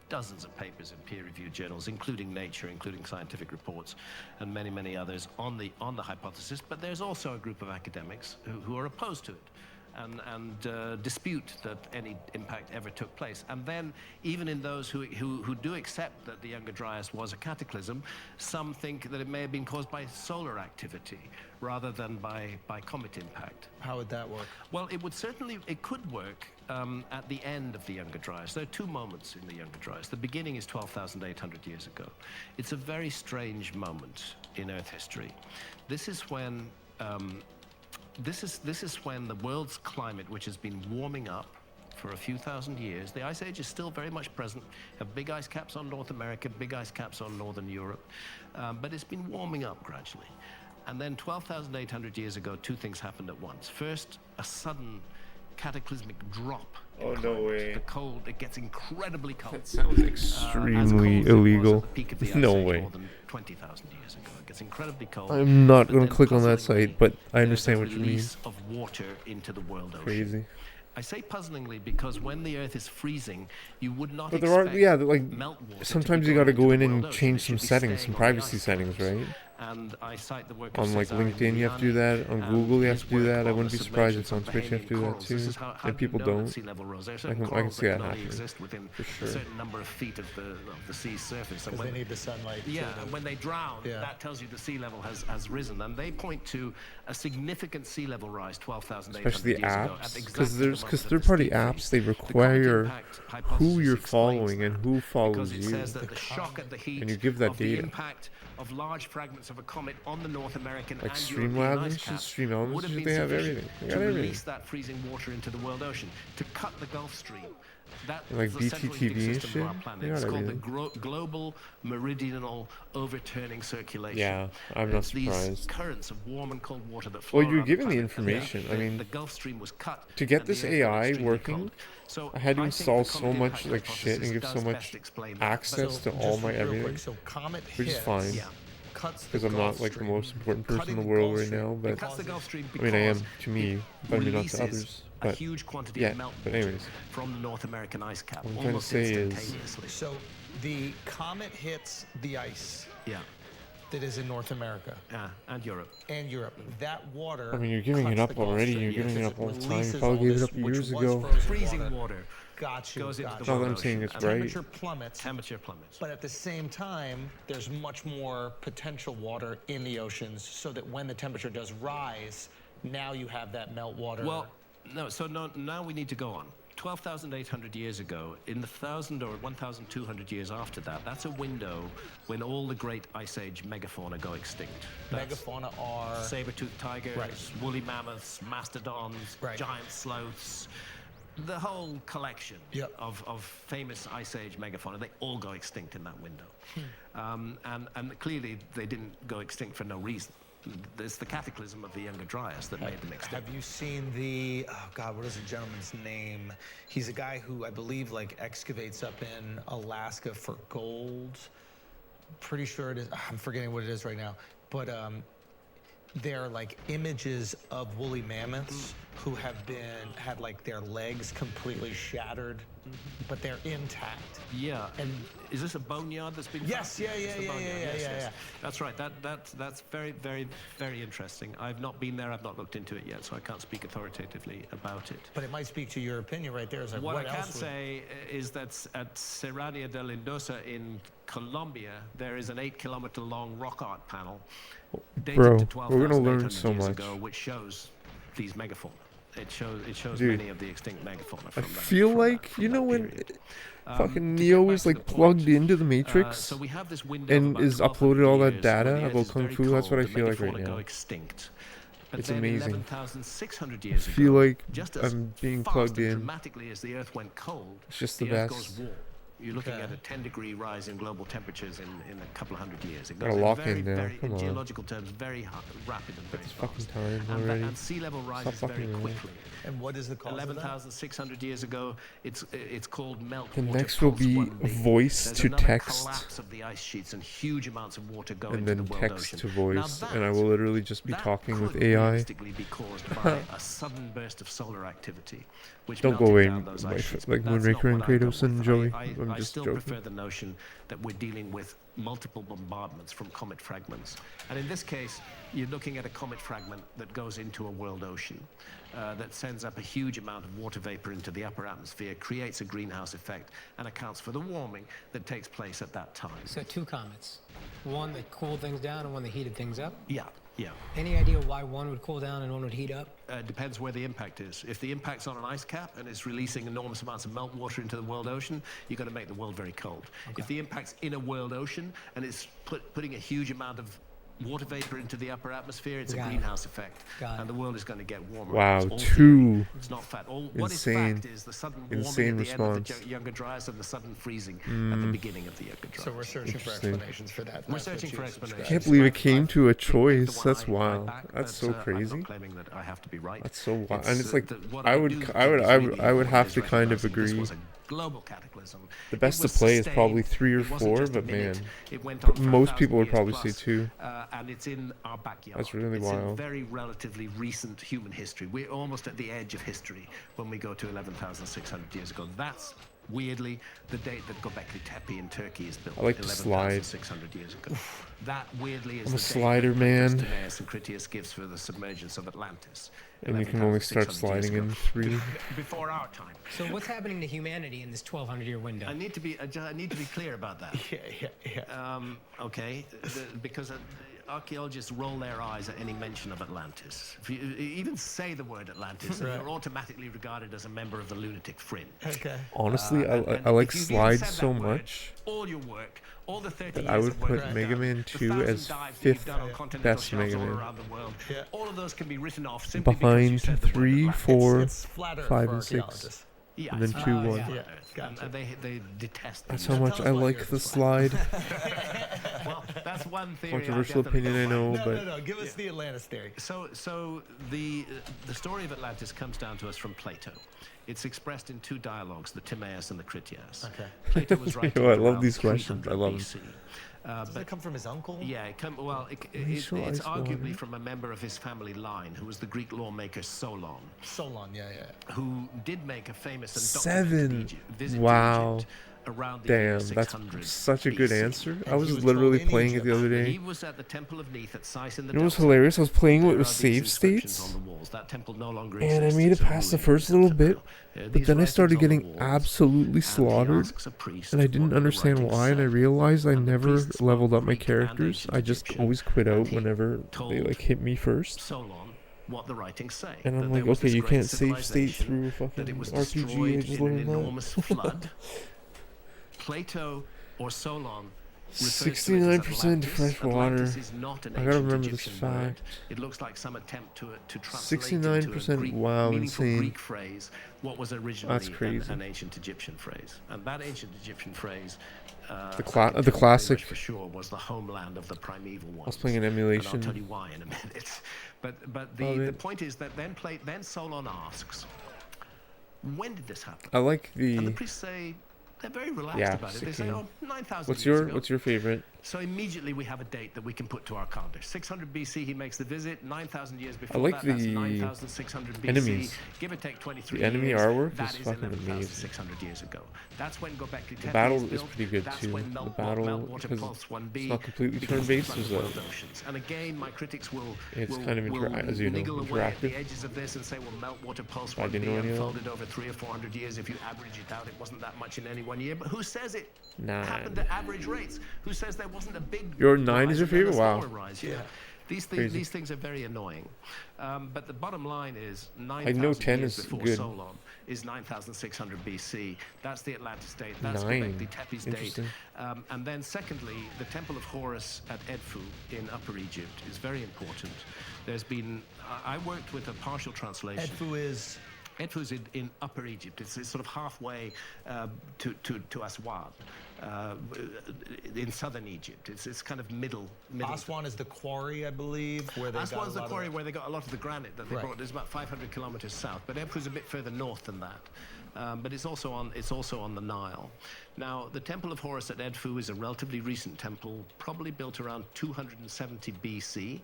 dozens of papers in peer-reviewed journals, including Nature, including Scientific Reports, and many others on the hypothesis. But there's also a group of academics who are opposed to it and dispute that any impact ever took place. And then, even in those who do accept that the Younger Dryas was a cataclysm, some think that it may have been caused by solar activity rather than by comet impact. How would that work? Well, it could work at the end of the Younger Dryas. There are two moments in the Younger Dryas. The beginning is 12,800 years ago. It's a very strange moment in Earth history. This is when this is when the world's climate, which has been warming up for a few thousand years, the ice age is still very much present. Have big ice caps on North America, big ice caps on Northern Europe, but it's been warming up gradually. And then 12,800 years ago, two things happened at once. First, a sudden cataclysmic drop. Oh, no way. The cold, it gets incredibly cold. That sounds extremely illegal. No way. More than 20,000 years ago. It gets incredibly cold. I'm not But going to then click on that puzzlingly, site, but I there's understand a what you mean. release of water into the world ocean. Crazy. I say puzzlingly because when the Earth is freezing, you would not But there are, expect yeah, like, meltwater to sometimes be you got to going go into in the and world ocean. change It some should be settings, staying some on the privacy ice settings, caps. right? And I cite the work of On like Cesare LinkedIn, you have to do that. On Liani, Google, you have his to do work that. I on wouldn't the be surprised if submergence on Twitch you have to do that Bahamian too. corals. This is how And people you know that don't. sea level rose. There are I certain can corals see that that can only happening, exist within for a sure. certain number of feet of the sea's surface. And Because they need the sunlight. yeah, and when they drown, Yeah. that tells you the sea level has risen. And they point to a significant sea level rise 12,800 Especially years ago. apps, at exactly because the there's moment of the third-party steep apps, freeze. they The comet require impact who hypothesis you're explains following and that, who follows because it you. says that the shock at the heat And you give that of the data. impact of large fragments of a comet on the North American Like and European ice Streamlabs, caps Stream would have been they have sufficient everything. They to got everything. release that freezing water into the world ocean, to cut the Gulf Stream. That Like is the central BTTV heating and system of our shit? planet. They got It's called the everything. global meridional overturning circulation. Yeah, I'm not It's these surprised. currents of warm and cold water that flow Well, you're around giving the planet. information. I mean, the Gulf Stream was cut to get and the this Earth got AI extremely working, cold. So I had to think install the so comet much impact like shit and hypothesis give so does much best explain that. access to So, all just my real everything. quick, so comet Which is hits, fine. Yeah. cuts the Because I'm Gulf not like the Stream, most important person in cutting the the world Gulf right Stream. now, It but cuts the Gulf Stream I mean, I am because to me, it but maybe not releases to others. a But huge quantity yeah, of meltwater but anyways. from the North American ice cap, What I'm trying to almost say is- instantaneously. So the comet hits the ice Yeah, that is in North America and Europe. and Europe. That water. I mean, you're giving it cuts up the Gulf already. Stream You're giving it because up all the time. You releases probably all gave it this, up which years was ago. frozen Freezing water Got you. goes into got the you. Not that world I'm saying ocean, it's and right. Temperature plummets. Temperature plummets. But at the same time, there's much more potential water in the oceans, so that when the temperature does rise, now you have that meltwater. Well, no. So now we need to go on. 12,800 years ago, in the 1,000 or 1,200 years after that, that's a window when all the great Ice Age megafauna go extinct. That's megafauna are. saber-toothed tigers, Right. woolly mammoths, mastodons, Right. giant sloths. The whole collection Yep. of famous Ice Age megafauna, they all go extinct in that window. And clearly, they didn't go extinct for no reason. There's the cataclysm of the Younger Dryas that made them extinct. Have you seen the? Oh God, what is the gentleman's name? He's a guy who I believe like excavates up in Alaska for gold. Pretty sure it is. I'm forgetting what it is right now, but they're like images of woolly mammoths who have had like their legs completely shattered, but they're intact. Yeah. And Is this a boneyard that's been Yes, found? yeah, It's a yeah, boneyard, yeah, yes, yeah, yes. yeah. That's right. That's very, very, very interesting. I've not been there. I've not looked into it yet, so I can't speak authoritatively about it. but it might speak to your opinion right there. Is like, What I else can would- say is that at Serrania de Lindosa in Colombia, there is an 8-kilometer long rock art panel dated Bro, to we're gonna 12,800 learn so years much. ago, which shows these megafauna. It shows Dude, many of the extinct megafauna. I From feel that, like, from you that know when period. fucking To Neo get back is to like the plugged point, into the Matrix so we have this window and of about is 1,200 uploaded all that years data where the about Earth is Kung very Fu? That's what I cold, the feel like megafauna right go now. extinct. But It's then amazing. 11,600 I years feel ago, like just as I'm being fast plugged and in. dramatically as the Earth went cold, It's just the Earth best. goes warm. You're looking Okay. at a 10-degree rise in global temperatures in a couple of hundred years. It Gotta goes lock very, in now, very, come in on. geological terms, very rapid and very It's fast. fucking time And, already. and sea level rises Stop very fucking around. quickly. And what is the cause of that? 11,600 years ago, it's called meltwater. The next will pulse be 1b. voice There's to another text. collapse of the ice sheets and huge amounts of water go And into then the world text ocean. to Now voice, and I that- will literally just be that talking with could AI. realistically be caused by a sudden burst of solar activity, which Don't go melted away, down those ice sheets. like But that's not Moonraker and what I go Kratos and with. Joey. I I'm just still joking. prefer the notion that we're dealing with multiple bombardments from comet fragments. And in this case, you're looking at a comet fragment that goes into a world ocean, that sends up a huge amount of water vapor into the upper atmosphere, creates a greenhouse effect, and accounts for the warming that takes place at that time. So two comets. One that cooled things down and one that heated things up. Yeah, yeah. Any idea why one would cool down and one would heat up? Depends where the impact is. If the impact's on an ice cap and it's releasing enormous amounts of meltwater into the world ocean, you're going to make the world very cold. If the impact's in a world ocean and it's putting a huge amount of water vapor into the upper atmosphere. It's a Got it. greenhouse effect, Got and it. the world is going to get warmer. Wow, It's all two. theory. It's not fact. What is Insane. fact is the sudden warming Insane at the end of response. the Younger Dryas and the sudden freezing at the beginning of the Younger Dryas. So we're searching for Interesting. explanations for that. We're That's what searching you for subscribe explanations. I can't believe it I've came to a picked the choice. one That's I wild. back, That's but, so I'm crazy. not claiming that I have to be right. That's so wild. And it's uh, like, what I do would think is have really important to is kind of recognizing this agree. was a global cataclysm. The It best to was play is sustained. probably 3 or It wasn't 4, just a but minute. man, It went on for most 1,000 people would years probably plus, say 2. and it's in our backyard. That's really it's wild. in very relatively recent human history. We're almost at the edge of history when we go to 11,600 years ago. That's weirdly the date that Göbekli Tepe in Turkey is built. I like to slide. 11,600 years ago. That weirdly is I'm a the date slider, that man. Timaeus and Critias gives for the submergence of Atlantis. And you can only start 11,600 years sliding in ago. 3. Before our time. So what's happening to humanity in this 1,200-year window? I need to be clear about that. Yeah. Okay, because archaeologists roll their eyes at any mention of Atlantis. If you even say the word Atlantis, Right. you're automatically regarded as a member of the lunatic fringe. Okay. Honestly, And I like if you've even slides said so that word, much all your work, all the 30 that years I would of work put you've Mega done, Man the 2 1,000 as dives that you've 5th done on continental best shelves Mega all Man. around the world, Yeah. all of those can be written off simply because you Behind said the word 3, Atlantis. 4, It's flatter 5, for and 6. archaeologists. Yeah, and then it's 2, flat 1. Earth. Yeah, And gotcha. they detest That's the how use much of I why like yours the is flat. slide. Well, that's one theory. Controversial I definitely opinion, I don't know, mind. but Give us the Atlantis theory. So the story of Atlantis comes down to us from Plato. It's expressed in 2 dialogues, the Timaeus and the Critias. Okay. Plato was writing Yo, I love around these questions. 300 I love 'em. BC. Does it come from his uncle? Yeah, Glacial it's ice arguably water. from a member of his family line, who was the Greek lawmaker Solon, Solon, yeah. who did make a famous and 7. documented visit to Wow. Egypt around the year Damn, that's 600 such a good BC. answer. I And was he was literally told in playing it the other He day. was at the Temple of Neith at Sais in the You know what's Delta. hilarious? I was playing There with are these save inscriptions states, on the walls. That temple no longer and I exists. made it It's a past the ruin first in little Delta bit, now. but These then I writings started on the getting walls, absolutely and he slaughtered, asks a priest and I what didn't the understand writings why, and I say. realized I And the never priest spoke leveled up my Greek and characters. ancient I just Egyptian, always quit and out he whenever they told like hit me first. Solon what the writings say. And I'm that like, there was okay, this you great can't save state civilization, through that fucking it was RPG. I destroyed just in an learned that. enormous flood. Plato or Solon 69% fresh water. Atlantis is not an I gotta ancient remember this Egyptian word. fact. It looks like some attempt to translate 69%, into a Greek, wow, meaningful insane. Greek phrase what was originally That's crazy. an ancient Egyptian phrase. And that ancient Egyptian phrase, The I can tell you very classic. much for sure, was the homeland of the primeval ones. I was playing an And emulation. I'll tell you why in a minute. But Of the it. point is that then Solon asks, when did this happen? I like And the the. priests say, they're very relaxed Yeah, about it. They say, 16. oh, 9,000 What's years your ago. What's your favorite? So immediately we have a date that we can put to our calendar. 600 BC, he makes the visit. 9,000 years before like that, that's the 9,600 BC. enemies. Give or take 23 The enemy years. artwork That is is fucking 11,600 years ago. That's when Göbekli Tepe battle is is built. pretty good, That's too. when The Melt, battle, Meltwater because Pulse 1B it's not completely begins to turn-based, flood there's the a- world oceans. And again, my critics will It's will, kind of will as you know, niggle away at the interactive. edges of this and say, well, Meltwater Pulse I 1B didn't know any of that. unfolded over 300 or 400 years. If you average it out, it wasn't that much in any one year. But who says it happened Nine. at average rates? Who says there wasn't a big Your 9 is your rise and then a favorite? Wow. slower rise? Yeah. Crazy. These things are very annoying. But the bottom line is know 9,000 10 years is before good. Solon is 9,600 BC. That's the Atlantis date. That's 9. Göbekli Tepe's date. Interesting. And then secondly, the Temple of Horus at Edfu in Upper Egypt is very important. There's been, I worked with a partial translation. Edfu is... Edfu's in Upper Egypt. It's sort of halfway to Aswan, in southern Egypt. It's kind of middle. Aswan is the quarry, I believe, where they got Aswan's a the lot quarry of... where they got a lot of the granite that they Right. brought. There's about 500 kilometers south, but Edfu's a bit further north than that. But it's also on the Nile. Now, the Temple of Horus at Edfu is a relatively recent temple, probably built around 270 BC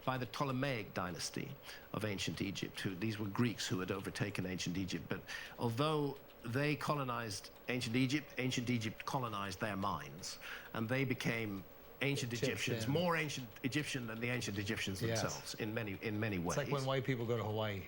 by the Ptolemaic dynasty of ancient Egypt. These were Greeks who had overtaken ancient Egypt. But although they colonized ancient Egypt colonized their minds, and they became ancient Egyptians, Egyptian. more ancient Egyptian than the ancient Egyptians Yes. themselves in many ways. It's like when white people go to Hawaii.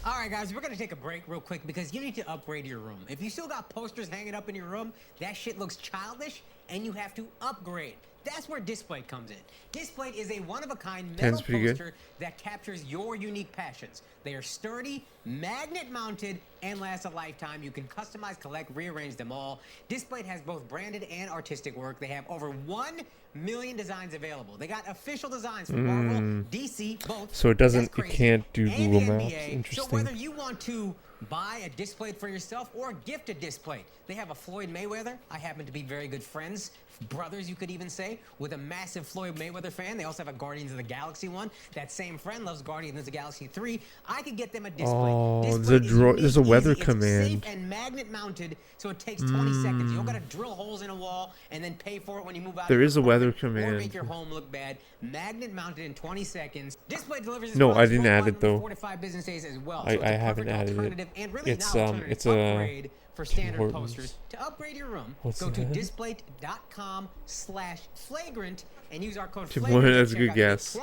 All right, guys, we're gonna take a break real quick because you need to upgrade your room. If you still got posters hanging up in your room, that shit looks childish, and you have to upgrade. That's where Displate comes in. Displate is a one-of-a-kind Sounds metal pretty good. poster that captures your unique passions. They are sturdy, magnet-mounted, and last a lifetime. You can customize, collect, rearrange them all. Displate has both branded and artistic work. They have over 1 million designs available. They got official designs from Marvel, DC, both. So it doesn't, That's it crazy. can't do And Google the Maps. NBA. Interesting. So whether you want to buy a Displate for yourself or gift a Displate, they have a Floyd Mayweather. I happen to be very good friends, brothers, you could even say, with a massive Floyd Mayweather fan. They also have a Guardians of the Galaxy one. That same friend loves Guardians of the Galaxy 3. I could get them a Displate. Oh, Displate is unique, there's a weather easy, command. It's safe and magnet mounted, so it takes 20 seconds. You don't gotta drill holes in a wall and then pay for it when you move out. There is a weather Or command. make your home look bad. Magnet mounted in 20 seconds. Displate delivers. No, I didn't add it, though. 4 to 5 business days as well. I So it's a haven't perfect added it. alternative and really It's, an alternative it's a upgrade for standard Hortons. posters. To upgrade your room, What's go to that? displate.com/flagrant and use our code Tim flagrant. Hortons, to that's a check good out. You get guess.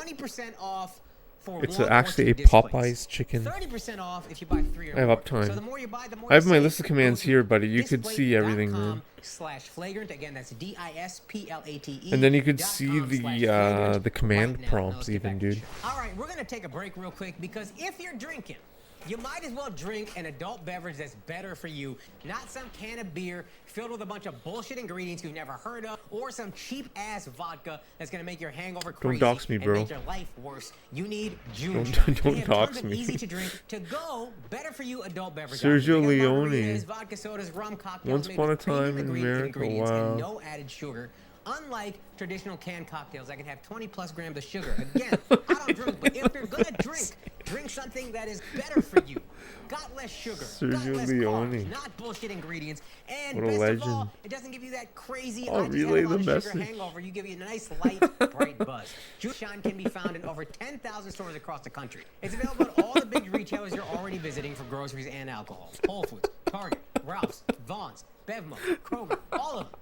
20% off for It's one or actually two a Displates. Popeyes chicken. 30% off if you buy 3 or I have more. uptime. So the more you buy, the more I have you my save. list of commands Go to here, buddy. You could see everything, man. displate.com/flagrant. Again, that's DISPLATE. And then you could see the command prompts even, dude. All right, we're gonna take a break real quick because if you're drinking, you might as well drink an adult beverage that's better for you, not some can of beer filled with a bunch of bullshit ingredients you've never heard of, or some cheap-ass vodka that's gonna make your hangover crazy dox me, and bro. make your life worse. You need June Don't- Shine. don't They have dox tons of me. easy-to-drink, to-go, better-for-you adult beverages. Sergio They got Leone. margaritas, vodka sodas, rum cocktails Once made upon a with premium time in America, ingredients and wow. no added sugar. Unlike traditional canned cocktails that can have 20+ grams of sugar. Again, I don't drink, but if you're gonna drink something that is better for you. Got less sugar, got Sergio less Leone. carbs, not bullshit ingredients, and What a best of all, legend. it doesn't give you that crazy I'll I just relay had a lot the of sugar message. hangover. You give you a nice light, bright buzz. June Shine can be found in over 10,000 stores across the country. It's available at all the big retailers you're already visiting for groceries and alcohol. Whole Foods, Target, Ralph's, Vaughn's, Bevmo, Kroger, all of them.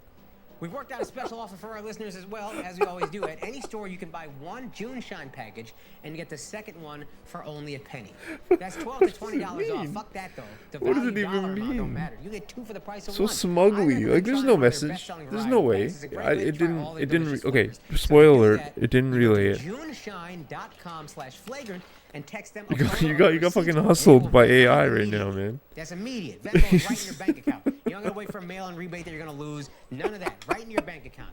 We've worked out a special offer for our listeners as well, as we always do. At any store, you can buy one June Shine package and get the second one for only a penny. That's $12 to $20 off. Fuck that, though. The What does value it even dollar amount mean? don't matter. You get 2 for the price of So one. smugly, like there's no message. There's no way. It didn't. Okay, spoiler alert. It didn't relay it. JuneShine.com/flagrant and text them. You got fucking hustled by AI right now, man. That's immediate. Venmo is right in your bank account. You don't gotta wait for a mail-in rebate that you're gonna lose. None of that. Right in your bank account.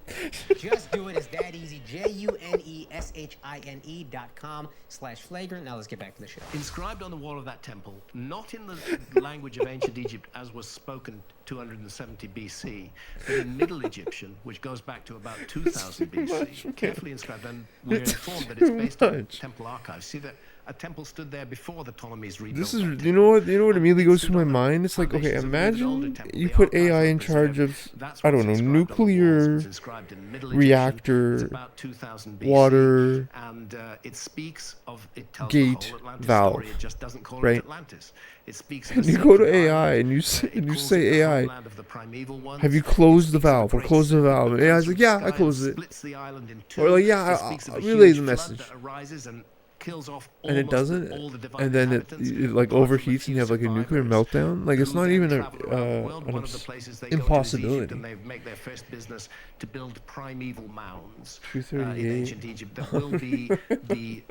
Just do it. It's that easy. JUNESHINE.com/flagrant. Now let's get back to the show. Inscribed on the wall of that temple, not in the language of ancient Egypt as was spoken 270 BC, but in Middle Egyptian, which goes back to about 2000 BC. Carefully inscribed, and we're informed that it's based on temple archives. See that a temple stood there before the Ptolemies rebuilt. This is, that you know what temple. immediately goes through my Stood on the mind? It's like, okay, foundations of an even older imagine temple. you The put archives AI are in charge preserved. of, That's I don't what's know, inscribed on the walls. nuclear, It's inscribed in Middle Egyptian. reactor, It's about 2000 BC, water, and it speaks of, it tells gate, the whole Atlantis valve, story. It just doesn't call right? it Atlantis. It speaks of And a you go to sacred AI island. and you It say calls it the AI, homeland of the primeval ones. have you It closed the speaks of valve or great closed the sea valve? And that AI's comes like, from yeah, the I sky closed and it. splits the island in two. Or like, yeah, It speaks of a relay huge the flood message. that arises and kills off And it almost doesn't, all the divine and then inhabitants, it like apart from a overheats and few you have like a nuclear survivors meltdown. Like it's who not then even travel around the world. an One of the places they go to is Egypt, impossibility. and they make their first business to build primeval mounds in 238. ancient Egypt that will be the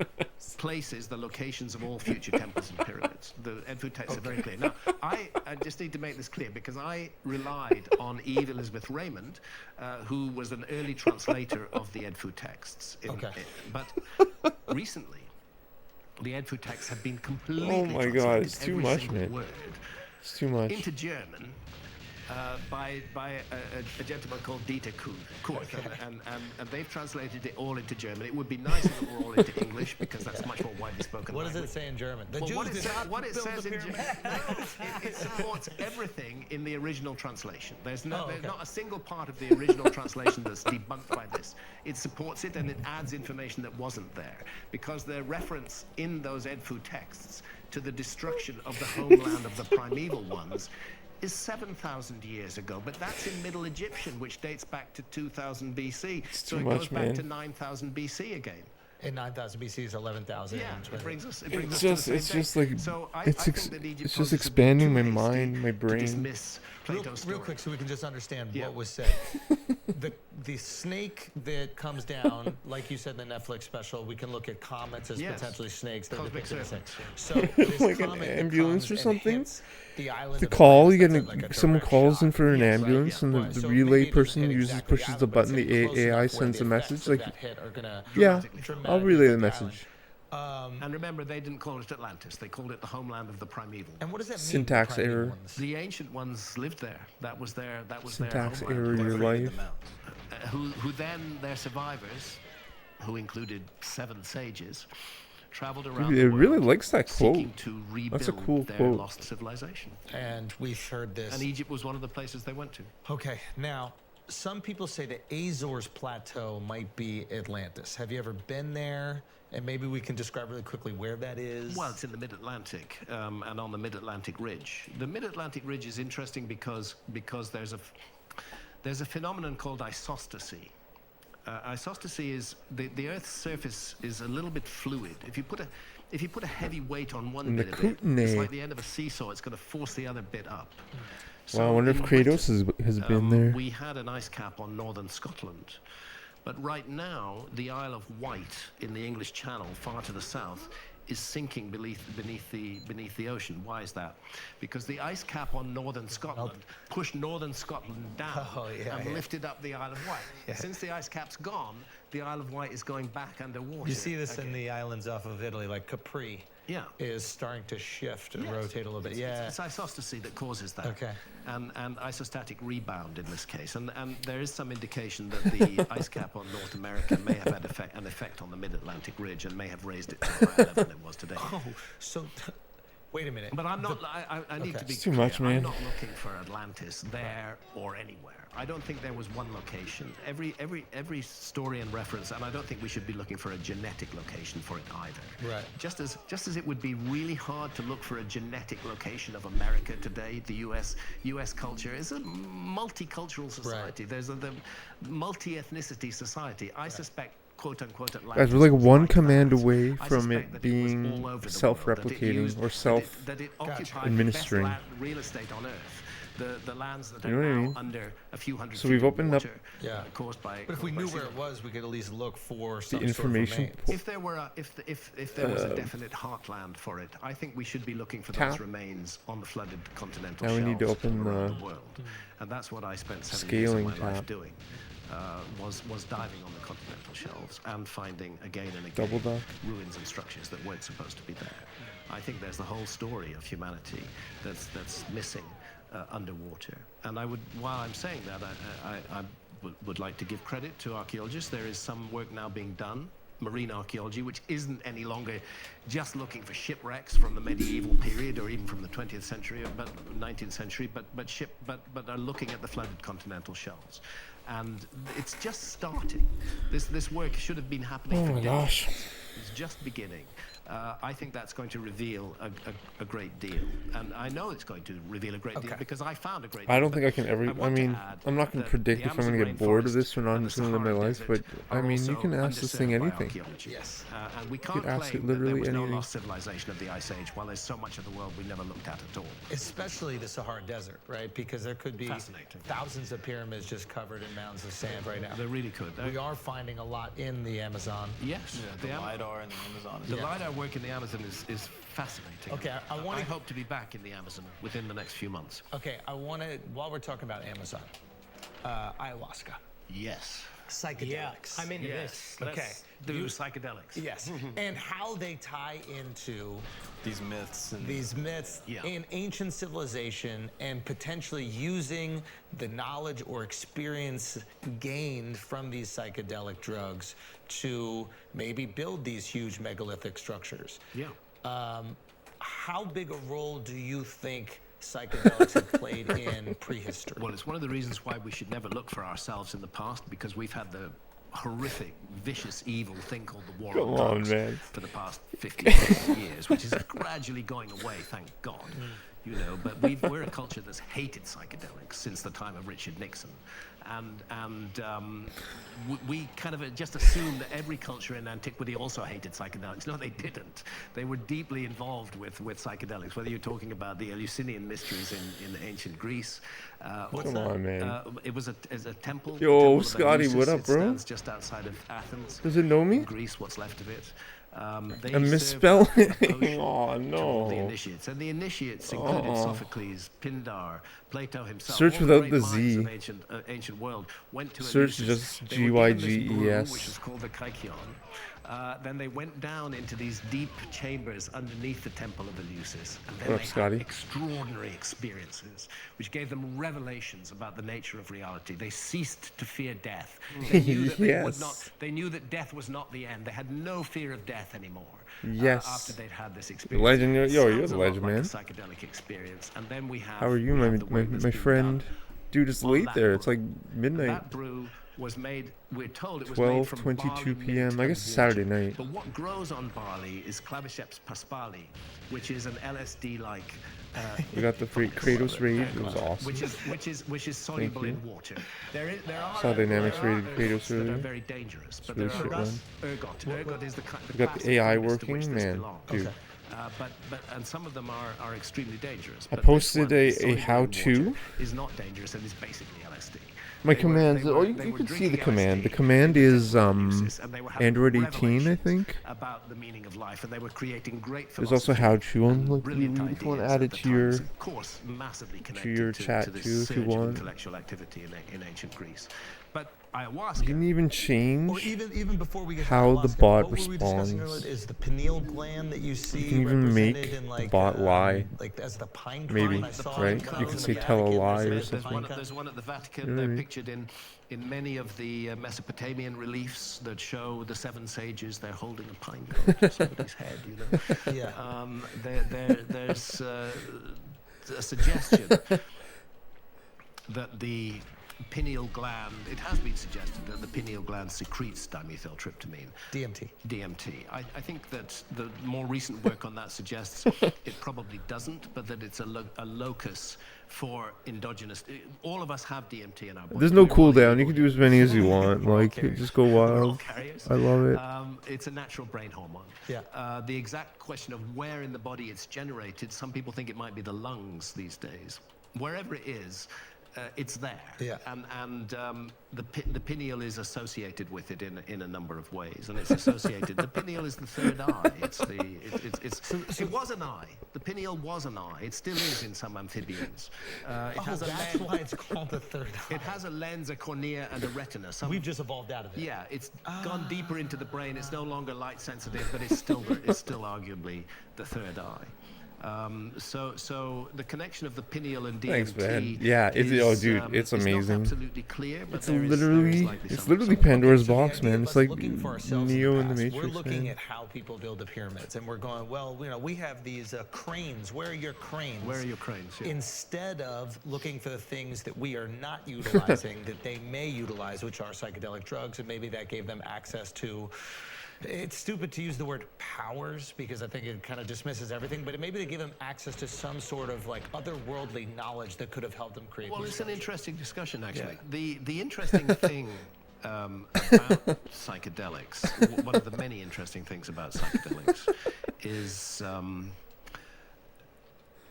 places, the locations of all future temples and pyramids. The Edfu texts are very clear. Now, I just need to make this clear because I relied on Eve Elizabeth Raymond, who was an early translator of the Edfu texts. But recently, the Edfu texts have been completely Oh my God, translated, it's too every much, single man. word, It's too much. into German by a gentleman called Dieter Kurth, and they've translated it all into German. It would be nice if it were all into English because that's much more widely spoken. What does language. it say in German? The Well, Jews what it, did sa- not what it build says the in pyramid. it supports everything in the original translation. There's Oh, there's okay. not a single part of the original translation that's debunked by this. It supports it and it adds information that wasn't there because the reference in those Edfu texts to the destruction of the homeland of the primeval ones is 7,000 years ago, but that's in Middle Egyptian, which dates back to 2000 BC. So too it much, goes back man. to 9000 BC again. In 9000 BC is 11,000. Yeah, it brings us to It's the just, same it's thing. just like, So I it's think ex- that Egypt it's just poses a bit expanding too my hasty mind, my to brain. dismiss Real Plato's story. quick, so we can just understand Yeah. what was said. the snake that comes down, like you said in the Netflix special, we can look at comets as potentially snakes. That Cosmic depicted as serpents. So this Like an comet that ambulance comes or and something? hits the island The of call, Atlantis, you that's get like a someone direct calls shot. in for an Yes, right, ambulance, yeah. and Right, the so relay maybe it doesn't person hit uses exactly pushes island, the but button. it's The close AI enough where sends the a message. effects of Like, that hit are gonna yeah, dramatically I'll relay the affect message. island. And remember, they didn't call it Atlantis. They called it the homeland of the primeval. And what does that mean? Syntax the primeval error. ones? The ancient ones lived there. That was their Syntax homeland. error, your life. Who then their survivors, who included 7 sages, traveled around Dude, the it world really likes that seeking quote. to rebuild That's a cool their quote. lost civilization. And we've heard this. And Egypt was one of the places they went to. Okay, now some people say the Azores Plateau might be Atlantis. Have you ever been there? And maybe we can describe really quickly where that is. Well, it's in the Mid-Atlantic, and on the Mid-Atlantic Ridge. The Mid-Atlantic Ridge is interesting because there's a phenomenon called isostasy. Isostasy is the Earth's surface is a little bit fluid. If you put a heavy weight on one And the bit of it, Kootenai. it's like the end of a seesaw. It's going to force the other bit up. Wow, I wonder if in Kratos has been there. We had an ice cap on northern Scotland, but right now the Isle of Wight in the English Channel, far to the south, is sinking beneath the ocean. Why is that? Because the ice cap on northern Scotland pushed northern Scotland down and lifted up the Isle of Wight. Since the ice cap's gone, the Isle of Wight is going back underwater. You see this in the islands off of Italy, like Capri. Yeah. Is starting to shift and rotate a little bit. It's isostasy that causes that. Okay. And isostatic rebound in this case. And there is some indication that the ice cap on North America may have had an effect on the Mid-Atlantic Ridge and may have raised it to a higher level than it was today. Oh, so wait a minute. But I'm not. I need to be It's too clear. much, man. I'm not looking for Atlantis there or anywhere. I don't think there was one location. Every story and reference, and I don't think we should be looking for a genetic location for it either. Right. Just as it would be really hard to look for a genetic location of America today, the U.S. culture is a multicultural society. There's the multi-ethnicity society. I suspect, quote unquote, Atlantis. Guys, we're like was one like command that. away I from suspect it that was being all over the world, that it self-replicating used- or that it occupied administering. the best real estate on Earth. The lands that You know are what I now mean? under a few hundred So feet we've of opened up water, caused by. But if we caused by knew sea where it level. was, we could at least look for some information sort of remains. If there were if there was a definite heartland for it, I think we should be looking for Tap. those remains on the flooded continental Now we shelves need to open around the the world, and that's what I spent 7 scaling years of my life tap. doing. Was diving on the continental shelves and finding again and again Double dock. ruins and structures that weren't supposed to be there. I think there's the whole story of humanity that's missing underwater. And while I'm saying that, I would like to give credit to archaeologists. There is some work now being done, marine archaeology, which isn't any longer just looking for shipwrecks from the medieval period or even from the 20th century or 19th century, but are looking at the flooded continental shelves. And it's just starting. This work should have been happening for Oh my decades. gosh. It's just beginning. I think that's going to reveal a great deal. And I know it's going to reveal a great deal because I found a great deal. I don't think I can ever. I want to mean, add I'm not going to that predict the if I'm going to Amazon get bored of rainforest this or not and until the the end of my Sahara life, Desert but I are mean, you also can ask this thing underserved by anything. archaeology. Yes. And we could can't ask it claim that there literally was no anything. lost civilization of the Ice Age while there's so much of the world we never looked at all. Especially the Sahara Desert, right? Because there could be Fascinating. thousands of pyramids just covered in mounds of sand right now. They really could. We are finding a lot in the Amazon. Yes. The LiDAR in the Amazon. The LiDAR work in the Amazon is fascinating. Okay, I hope to be back in the Amazon within the next few months. Okay, I want to, while we're talking about Amazon, ayahuasca, Yes. psychedelics. Yeah, I'm into this. Okay. Let's do psychedelics. Yes, and how they tie into These myths and these myths Yeah. in ancient civilization and potentially using the knowledge or experience gained from these psychedelic drugs to maybe build these huge megalithic structures. Yeah. How big a role do you think psychedelics have played in prehistory? Well, it's one of the reasons why we should never look for ourselves in the past, because we've had the horrific, vicious, evil thing called the war Come on on, drugs man. for the past 50 years, which is gradually going away, thank God. you know. But we're a culture that's hated psychedelics since the time of Richard Nixon, and we kind of just assumed that every culture in antiquity also hated psychedelics. No, they didn't. They were deeply involved with psychedelics. Whether you're talking about the Eleusinian mysteries in ancient Greece, Come on, man. it was a temple. Yo, the temple of Scotty, Eleusis. what up, It bro? stands just outside of Athens. Does it know me? In Greece, what's left of it. They I'm served a misspelling. potion Oh, to no. all the initiates, and the initiates included Sophocles, Pindar, Plato himself. Search all the without great the minds Z. of ancient world went to Search Eleusis. just They were given this brew, Gyges. which is called the Kykion. Then they went down into these deep chambers underneath the temple of Eleusis, and then What up, they Scotty? had extraordinary experiences, which gave them revelations about the nature of reality. They ceased to fear death. They knew that they would Yes. not. They knew that death was not the end. They had no fear of death anymore. Yes. After they'd had this experience. Legend, yo, you're Sounds the a lot legend, like man. a psychedelic experience. And then we have. How are you, we my have the work that's my been friend? done Dude, it's on late that there. brew. It's like And midnight. that brew was made. We're told it was made from 12:22 barley, p.m. mint, I and guess it's water. Saturday night. But what grows on barley is Claviceps paspali, which is an LSD-like. We got the free Kratos raid. It was awesome. Which is soluble you. in water. There are Saw Dynamics there are rated Kratos ergots that earlier. are very dangerous, but really there shit are one. ergot is the We got the classic AI genus to which working, this man. belongs. Dude. And some of them are extremely dangerous. I but this posted one, a soluble in how-to. water, is not dangerous and is basically LSD. My They were- commands. they Oh, were- you they were can see the drinking command. The LSD command in is Eleusis, and they were having Android 18, I revelations think. about the meaning of life, and they were creating great There's also philosophy how-to on, and like, brilliant if you want to ideas add at it the to your times. Of course, massively connected your to chat this too, if you surge of want. intellectual activity in ancient Greece. But You ayahuasca. can even Or change. even before we get to how the ayahuasca, bot what were we discussing responds. earlier? Is the pineal gland that you see can even make represented in the like bot lie. like as the pine cone Maybe, I saw right? in You Vatican can in say the tell a Vatican, lie or there's the something. pine cone. There's one at the Vatican. You know what I They're mean? pictured in many of the Mesopotamian reliefs that show the seven sages. They're holding a pine cone to somebody's head. You know. Yeah. There's a suggestion that the pineal gland. It has been suggested that the pineal gland secretes dimethyltryptamine. DMT. I think that the more recent work on that suggests it probably doesn't, but that it's a locus for endogenous. All of us have DMT in our body. There's no We're all cooldown. You can able do as many as you want. We're all Like, carriers. just go We're all wild. carriers. I love it. It's a natural brain hormone. Yeah. The exact question of where in the body it's generated, some people think it might be the lungs these days. Wherever it is, it's there. Yeah. And the pineal is associated with it in a number of ways, and it's associated. The pineal is the third eye. It was an eye. The pineal was an eye. It still is in some amphibians. It has a That's lens. why it's called the third eye. It has a lens, a cornea, and a retina. We've just evolved out of it. Yeah, it's gone deeper into the brain. It's no longer light sensitive, but it's still arguably the third eye. So the connection of the pineal and DMT. Thanks, man. Yeah, it's not amazing. absolutely clear, but It's there is literally, likely it's some- literally some- Pandora's So the box, idea man. of It's us like looking for ourselves in Neo in the past, Matrix, We're looking man. at how people build the pyramids, and we're going, well, you know, we have these cranes. Where are your cranes? Where are your cranes? Yeah. Instead of looking for the things that we are not utilizing that they may utilize, which are psychedelic drugs, and maybe that gave them access to. It's stupid to use the word powers because I think it kind of dismisses everything, but maybe they give them access to some sort of like otherworldly knowledge that could have helped them create. Well, these it's an drugs. interesting discussion, actually. Yeah. The interesting thing about psychedelics, one of the many interesting things about psychedelics, is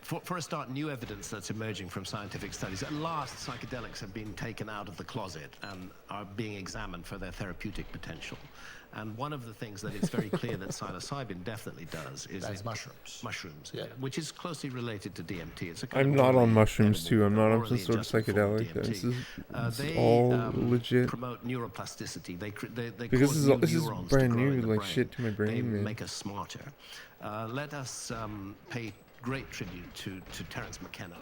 for a start, new evidence that's emerging from scientific studies. At last, psychedelics have been taken out of the closet and are being examined for their therapeutic potential. And one of the things that it's very clear that psilocybin definitely does is That is mushrooms. Mushrooms, Yeah. which is closely related to DMT. It's a kind I'm of not on orally mushrooms edible, too. I'm not on orally some sort of adjustable form of psychedelic. DMT. This is They all legit. promote neuroplasticity. They Because cause this is neurons brand to grow new, in the like, brain. shit to my brain, They man. make us smarter. Let us pay great tribute to Terence McKenna,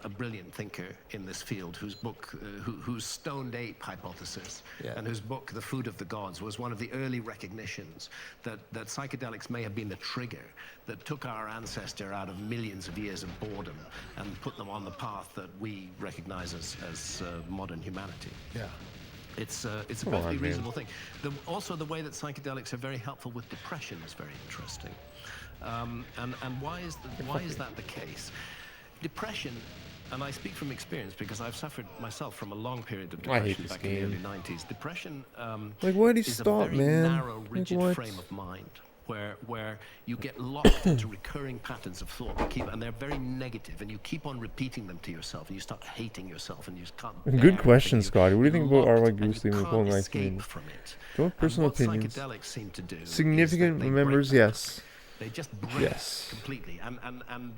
a brilliant thinker in this field, whose book, whose stoned ape hypothesis, Yeah. and whose book, The Food of the Gods, was one of the early recognitions that psychedelics may have been the trigger that took our ancestor out of millions of years of boredom and put them on the path that we recognize as modern humanity. Yeah. It's a Come on, perfectly man. reasonable thing. Also, the way that psychedelics are very helpful with depression is very interesting. And why is that the case? depression, and I speak from experience because I've suffered myself from a long period of I hate depression this back in the game. early 90s. Depression Like, why'd he is stop, a very man? narrow, Like, rigid what? frame of mind where you get locked into recurring patterns of thought and they're very negative, and you keep on repeating them to yourself, and you start hating yourself, and you just can't bear Good question, everything. Scotty. What do you think about You're R.Y. locked, and Goose leaving the you whole can't 19? escape from it. Don't have personal And what opinions. psychedelics seem to do is that Significant they break members, that. yes. They just break Yes. completely. And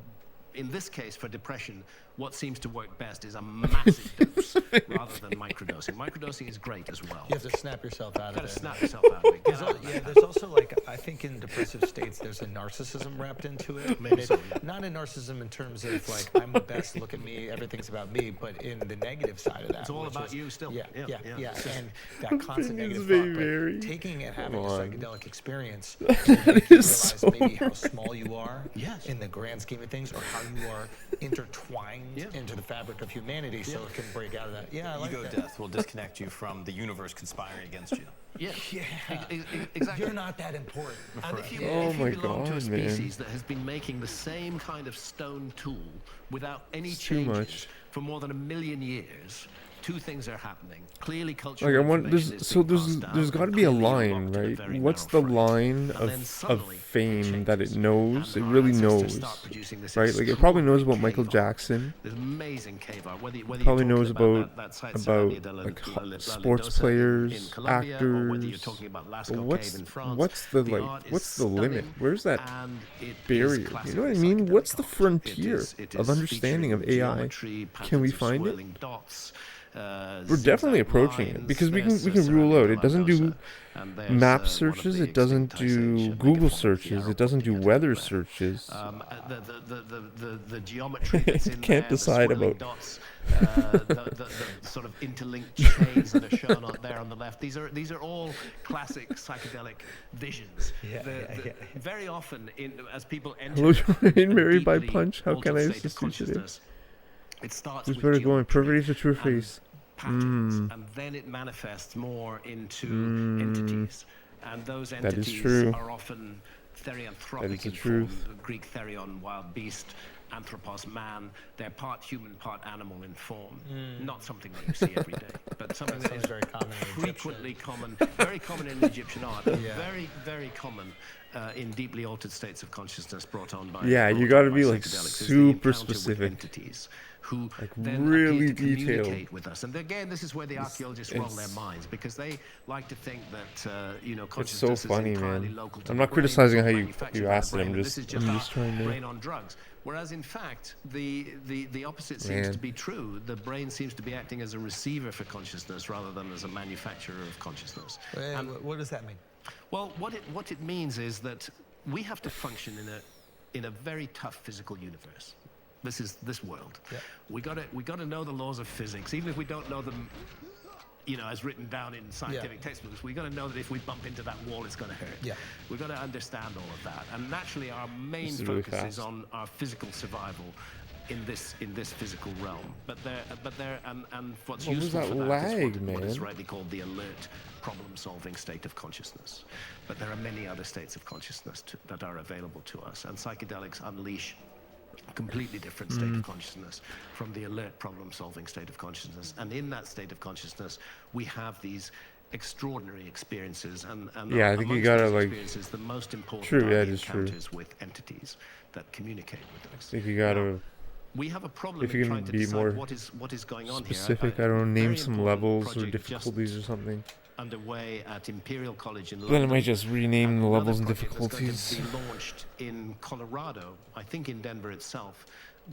in this case, for depression, what seems to work best is a massive dose rather than microdosing. Microdosing is great as well. You have to snap yourself out You've got of to it. snap yourself out of it. Get out of Yeah, that. there's also like, I think in depressive states, there's a narcissism wrapped into it. Maybe so, yeah. Not a narcissism in terms of like, I'm the best, look at me, everything's about me, but in the negative side of that. It's all which about is- you still. Yeah, Yeah, yeah, yeah. yeah. It's just- And that constant Opinions negative may thought, but vary. taking it, having Come a on. psychedelic experience, That you is realize so maybe how small you are Yes. in the grand scheme of things, or how you are intertwined Yeah. into the fabric of humanity, so it can break out of that. Yeah, I like Ego that. death will disconnect you from the universe conspiring against you. Yeah, Yeah. exactly. You're not that important. And if you, Oh if you my belong to a God, man. species that has been making the same kind of stone tool without any It's too changes much. for more than 1 million years, two things are happening. Clearly, culture. Like, I want there's got to be a line, right? What's the line of fame that it knows? It really knows, right? Like, it probably knows about Michael Jackson. There's amazing cave art. Whether Probably you're knows talking about that site Serrania de like La sports Lindosa players, in Colombia, or whether you're actors. talking about But Lascaux Cave in France. what's the art is what's the limit? stunning, Where's that and it is barrier? You classically know what I mean? What's the psychedelic art. frontier It of is understanding of featuring AI? geometry, Can we patterns of find it? swirling dots, We're definitely zigzag approaching it lines. because we There's can rule Serrania out. de It doesn't La do Lindosa, and there's, map one of searches. the It doesn't extinct Ice do Age Google megafauna, searches. Fiero It doesn't do Pontiac weather there. searches. The geometry that's in Can't there, decide the swirling about- dots, the sort of interlinked chains that are shown there on the left. These are all classic psychedelic visions. Very often, as people enter Hello, Jordan, a Married by deeply Punch. How can I altered state of assist you today? consciousness, it starts Who's with better going? geometry Pervades or true and face? patterns, and then it manifests more into entities, and those is entities true. are often That therianthropic is the in truth. form. Greek therion, wild beast, anthropos, man. They're part human, part animal in form. Not something that you see every day, but something that Sounds is very common in frequently common, very common in Egyptian art, and very, very common in deeply altered states of consciousness brought on by Yeah, you brought gotta on by be, like, psychedelics, is the super encounter with specific. entities who Like, then really appear to detailed. communicate with us. And again, this is where the archaeologists roll their it's- minds, because they like to think that It's so consciousness funny, is entirely man. local to I'm the not brain, criticizing it's all how you manufactured you by the asked it. brain, I'm and just this is I'm our just trying brain to. on drugs. Whereas in fact, the opposite seems Man. to be true. The brain seems to be acting as a receiver for consciousness rather than as a manufacturer of consciousness. And what does that mean? Well, what it means is that we have to function in a very tough physical universe. This is this world. Yeah. We gotta know the laws of physics, even if we don't know them, as written down in scientific textbooks. We gotta know that if we bump into that wall, it's gonna hurt. Yeah. We gotta understand all of that, and naturally, our main This is really focus is fast. on our physical survival in this physical realm. But what's What was useful that for that is lag, what is man? rightly called the alert problem-solving state of consciousness. But there are many other states of consciousness that are available to us, and psychedelics unleash a completely different state of consciousness from the alert problem-solving state of consciousness. And in that state of consciousness, we have these extraordinary experiences, and Yeah, I think you amongst gotta, those like- experiences, the most important True, are yeah, the it is true. encounters with entities that communicate with us. I think you gotta We have a problem If in you can trying to be decide more what is going on specific. here. I don't know, name very some important levels or project just difficulties or something. underway at Imperial College in Then London. I might just rename and the another levels and project that's going difficulties. to be launched in Colorado, I think in Denver itself,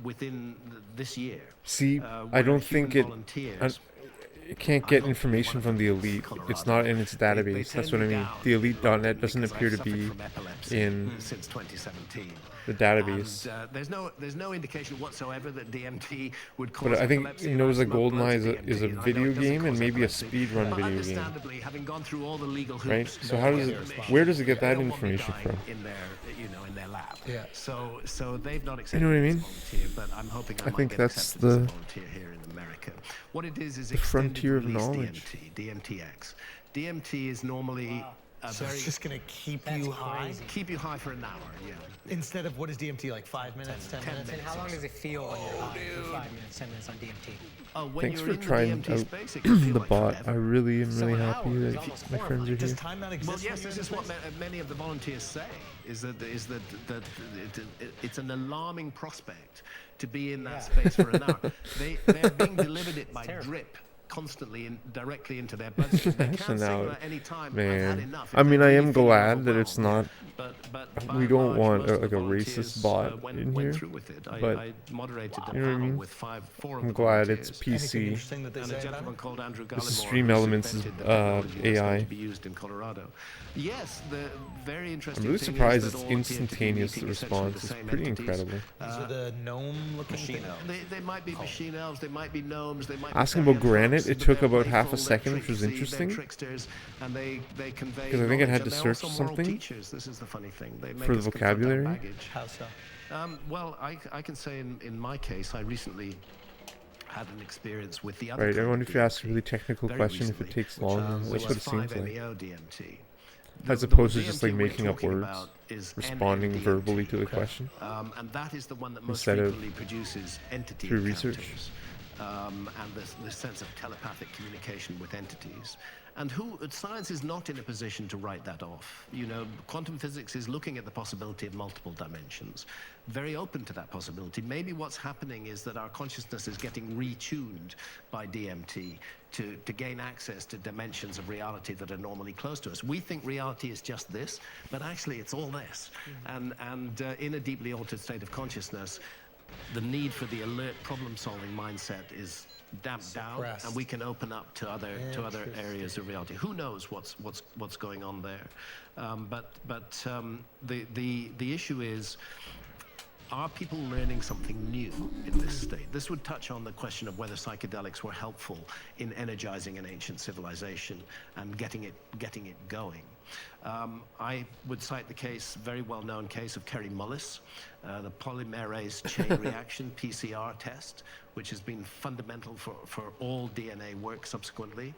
within this year. See, where I don't human think it. volunteers- It can't get information from the elite. It's not in its database. That's what I mean. The elite.net doesn't appear to be in since 2017. the database. And, there's no indication whatsoever that DMT would cause But I think epilepsy. he knows I that smoke GoldenEye loads of is a DMT. I know video it doesn't game and cause maybe a epilepsy. speedrun But video game. understandably, having gone through all the legal hoops, Right? So how does it? Where does it get that they don't want me information dying from? in their lab. Yeah. So they've not accepted know what I me as a mean? volunteer, but I'm hoping I might think get that's accepted as a the- volunteer here in America. What it is the frontier of extended release knowledge. DMT, DMTX. DMT is normally So very it's just gonna keep That's you high crazy. keep you high for an hour. Yeah. instead of what is DMT, like 5 minutes, 10 minutes? And how long does it feel when you're high for 5 minutes, 10 minutes on DMT? Oh, when Thanks you're for in the trying DMT out space, it can feel the like bot. I forever. really am So really an happy hour is that almost my more friends are like- Does here. time not exist? Well, when yes, you're this in is this what place? many of the volunteers say, that it's an alarming prospect to be in that space for an hour. They're being delivered it by drip constantly directly into their bloodstream. They So can't now, signal at any time, I've had man, enough. I If mean, they're I really am feeling glad that it's overwhelmed. not. But by We and don't large, want most of like the a volunteers, racist bot went in here, through with it. but I moderated a you know what I panel mean? with four of I'm the glad it's volunteers. Anything PC. interesting that they And say a about gentleman it? called Andrew This Gallimore, is Stream who's Elements' invented the technology that's AI. going to be used in Colorado. Yes, the very interesting I'm really thing surprised is it's that all appear to be instantaneous. meeting The essentially response the is same pretty entities. incredible. These are the gnome-looking Machine things? elves. They might be machine elves, they might be gnomes, they might Asking be about Granite, Therian it folks, took but they're about half a playful, they're second, which was tricksy, interesting. They're tricksters, and they convey 'Cause I think it had knowledge, to and they're search also moral something teachers. This is the funny thing. They make for the us confront our vocabulary. baggage. How so? Well, I can say in my case, I recently had an experience with the other Right, kind everyone, of if you ask a DMT really technical very question, if it recently, takes long, that's which what is it seems like. 5-MeO DMT. As The opposed to just like DMT we're making up talking words, about is responding NMDMT. verbally to the question. And that is the one that most Instead of frequently produces entity through research. encounters, and the sense of telepathic communication with entities. And science is not in a position to write that off. You know, quantum physics is looking at the possibility of multiple dimensions, very open to that possibility. Maybe what's happening is that our consciousness is getting retuned by DMT to gain access to dimensions of reality that are normally close to us. We think reality is just this, but actually it's all this. And in a deeply altered state of consciousness, the need for the alert problem-solving mindset is damped down, Suppressed. and we can open up to other areas of reality. Who knows what's going on there? The issue is, are people learning something new in this state? This would touch on the question of whether psychedelics were helpful in energizing an ancient civilization and getting it going. I would cite the very well-known case of Kerry Mullis, the polymerase chain reaction PCR test, which has been fundamental for all DNA work subsequently.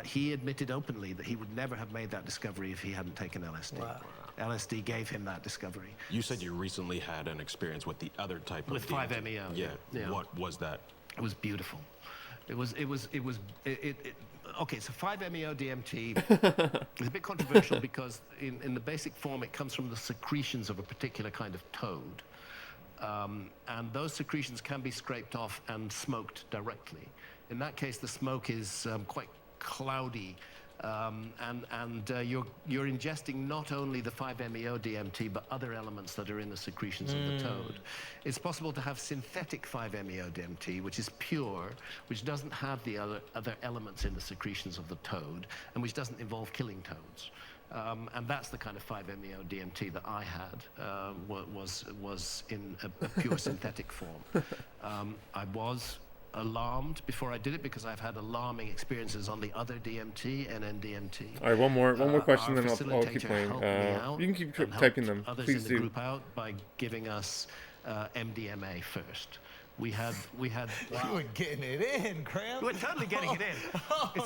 He admitted openly that he would never have made that discovery if he hadn't taken LSD. Wow. LSD gave him that discovery. You said you recently had an experience with the other type With of DMT. 5-MeO. Yeah. Yeah. What was that? It was beautiful. Okay, so 5-MeO DMT is a bit controversial because in the basic form it comes from the secretions of a particular kind of toad. And those secretions can be scraped off and smoked directly. In that case, the smoke is quite cloudy, and you're ingesting not only the 5-MeO DMT, but other elements that are in the secretions of the toad. It's possible to have synthetic 5-MeO DMT, which is pure, which doesn't have the other elements in the secretions of the toad, and which doesn't involve killing toads. And that's the kind of 5-MeO DMT that I had, was in a pure synthetic form. I was alarmed before I did it because I've had alarming experiences on the other DMT, NN-DMT. All right, one more question, Our then I'll keep facilitator playing. helped me out You can keep and typing helped them, others please in the do. group out by giving us MDMA first. We had. You were getting it in, Cram. We're totally getting it in.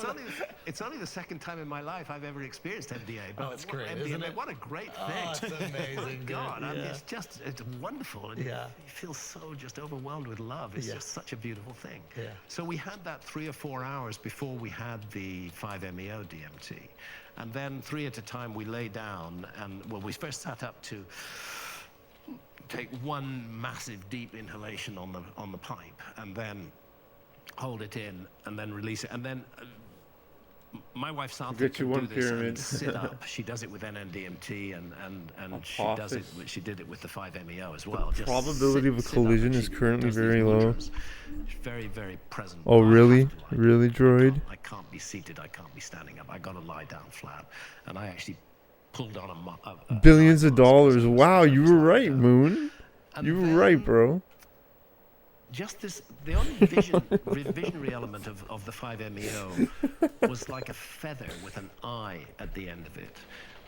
It's only the second time in my life I've ever experienced MDA. But it's great, MDMA, isn't it? what a great thing! Oh, it's amazing, My dude. God, I mean, Yeah. it's wonderful. And Yeah. you feel so just overwhelmed with love. It's Yeah. just such a beautiful thing. Yeah. So we had that 3 or 4 hours before we had the 5-MeO DMT, and then 3 at a time we lay down, and we first sat up to take one massive deep inhalation on the pipe, and then hold it in, and then release it, and then my wife Santa Get you can one do this pyramid. and sit up. She does it with NN-DMT, and she did it with the 5-MeO as well. Just Probability of a sit up, collision and is she currently does these very low. mudras. She's very, very present. Oh, I have really? to lie Really, down. droid? I can't be seated. I can't be standing up. I got to lie down flat, and I actually pulled on a Billions of mask as I dollars. was- Wow, as I you was were lying right, down. Moon. And You were then right, bro. Just the only visionary element of the 5-MeO was like a feather with an eye at the end of it.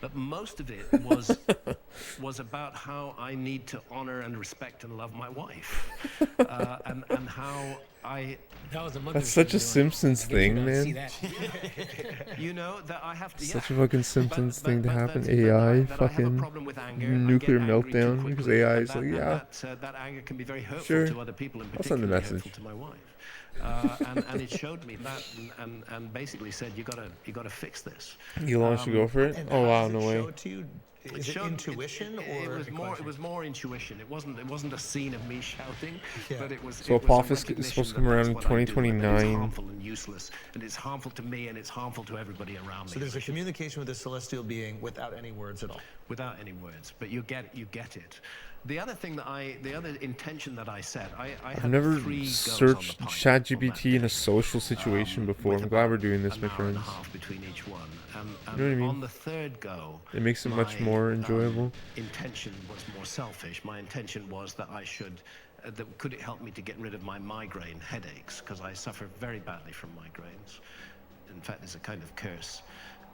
But most of it was about how I need to honor and respect and love my wife, and how That was a monkey That's such a machine doing it. Simpsons I guess you thing, don't see man. that. You know that I have to. Such yeah. a fucking Simpsons thing to but happen. that AI that I have a fucking problem with anger. I nuclear get angry too meltdown because quickly, AI and is like, and yeah, that anger can be very hurtful sure. to other people, and I'll send the particularly message. hurtful to my wife. And it showed me that, and basically said, you gotta fix this. Elon should go for it. And Oh how wow, does no it way. show it to you? Is it showed- intuition it or was more? It equation? was more intuition. It wasn't a scene of me shouting, Yeah. but it was. So it was Apophis is recognition supposed to that come around that's in what I do, and that 2029. It's harmful and useless, and it's harmful to me, and it's harmful to everybody around me. So there's a communication with a celestial being without any words at all. Without any words, but you get it. The other thing the other intention that I set, I I've had never 3 goes searched on the pipe ChatGPT in on a social situation that before. with I'm glad about we're doing this, an my hour and a friends. half between each one. And You know what I mean? on the 3rd go, It makes it much my, more enjoyable. Intention was more selfish. My intention was that I should, that could it help me to get rid of my migraine headaches, because I suffer very badly from migraines. In fact, there's a kind of curse.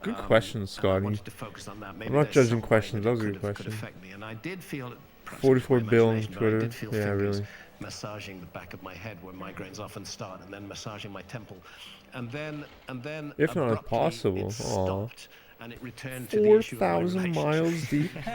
Good question, and I Scotty. wanted to focus on that. Maybe not there's judging some way questions, that that was a it good could question. affect me, and I did feel it. perhaps 44 it was my Bill on imagination, but I Twitter. did feel Yeah, fingers really. massaging the back of my head where migraines often start, and then massaging my temple, and then If not abruptly possible. it Aw. stopped, and it returned to the issue of my 4,000 miles relationship. deep.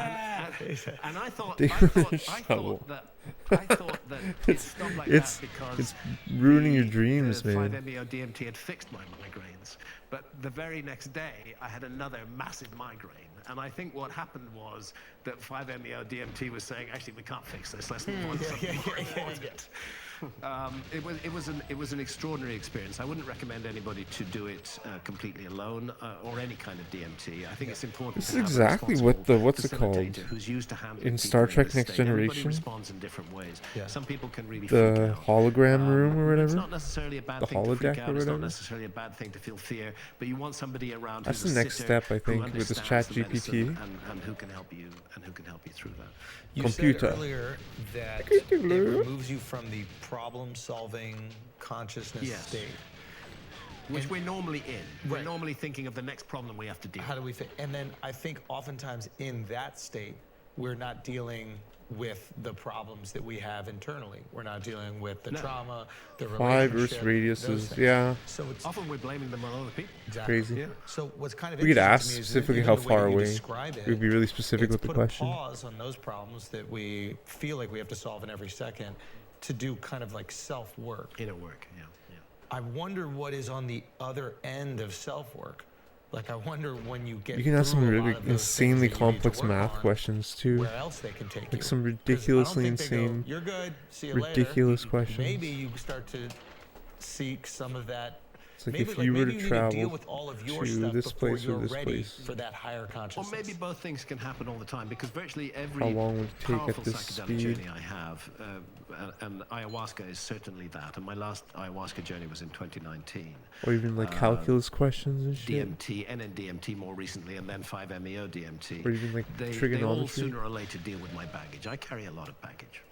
And I thought, They I were thought, in I trouble. thought that it stopped like It's that because it's ruining your the dreams, man. 5-MeO DMT had fixed my migraines, but the very next day I had another massive migraine. And I think what happened was that 5-MeO DMT was saying, actually, we can't fix this. Let's move on to something more important. It was an extraordinary experience. I wouldn't recommend anybody to do it completely alone or any kind of DMT. I think it's important. This to is have a exactly what responsible the what's it called facilitator who's used to handling in people Star Trek this Next state. Everybody Generation? responds in different ways. Yeah. Some people can really The freak out. hologram room or It's whatever. not necessarily a bad The thing to freak holodeck or out. It's not whatever. necessarily a bad thing to feel fear, but you want somebody around That's who's the a next sitter, step, I who think, with this understands the ChatGPT. medicine and who can help you through that. You Computer. said earlier that it removes you from the problem-solving consciousness Yes. state. Which we're normally in. We're Right. normally thinking of the next problem we have to deal How with. do we fit? And then I think oftentimes in that state, we're not dealing with the problems that we have internally. We're not dealing with the No. trauma, the 5 Earth relationship, those radiuses. things. Yeah, So it's Often we're blaming them on other people. exactly. crazy. Yeah. So what's kind of We could interesting ask to me is specifically even how the way far that you away. describe It would be really specific it's with the put question. a pause on those problems that we feel like we have to solve in every second to do kind of like self-work. Inner work, yeah. I wonder what is on the other end of self-work. Like, I wonder when you get You can ask some through a really lot of those insanely things that you need to complex work math on, questions too. where else they can take you. Like some 'Cause I don't ridiculously think they go, insane, you're good, see you ridiculous later. questions. Maybe you start to seek some of that. It's like maybe, if you were maybe to need to travel deal with all of your to stuff this before place or you're this ready place. for that higher Or consciousness. maybe both things can happen all the time, because virtually every How long would it take at powerful this psychedelic speed? journey I have, and ayahuasca is certainly that, and my last ayahuasca journey was in 2019. Or even like calculus questions and shit. DMT, NN-DMT more recently, and then 5-MeO DMT. Or even like They all trigonometry. sooner or later deal with my baggage. I carry a lot of baggage.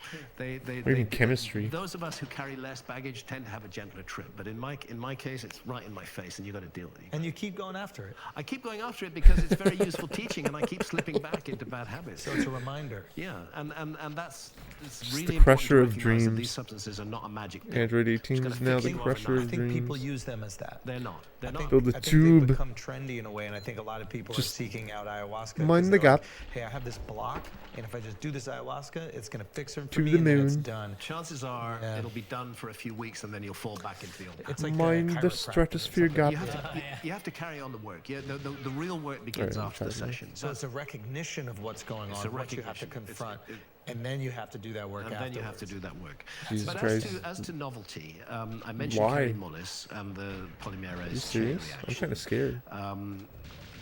Or even chemistry. Those of us who carry less baggage tend to have a gentler trip, but in my case, it's right in my face, and you got to deal with it. And you keep going after it. I keep going after it because it's very useful teaching, and I keep slipping back into bad habits. So it's a reminder. Yeah, and that's it's It's really the crusher important of to recognize that dreams. these substances are not a magic pill. Android It's 18 gonna is now fix the you crusher overnight. I of think people dreams. use them as that. They're not. They're I not. think, Build a I think tube. they've become trendy in a way, and I think a lot of people Just are seeking out ayahuasca. mind 'cause the they're like, gap. hey, I have this block, and if I just do this ayahuasca, it's going to fix it for To me, the and then it's moon. done. Chances are Yeah. it'll be done for a few weeks, and then you'll fall back into the old It's like Mind the chiropractor or stratosphere something. gap. you have to carry on the work. Yeah, the real work begins Alright, after the try to- session. So it's a recognition of what's going It's on, a what you have to recognition. It's- confront, it- and then you have to do that work and afterwards. then you have to do that work. Jesus But Christ. as to novelty, I mentioned Why? Kerry Mullis and the polymerase Are you chain serious? I'm reaction. kind of scared.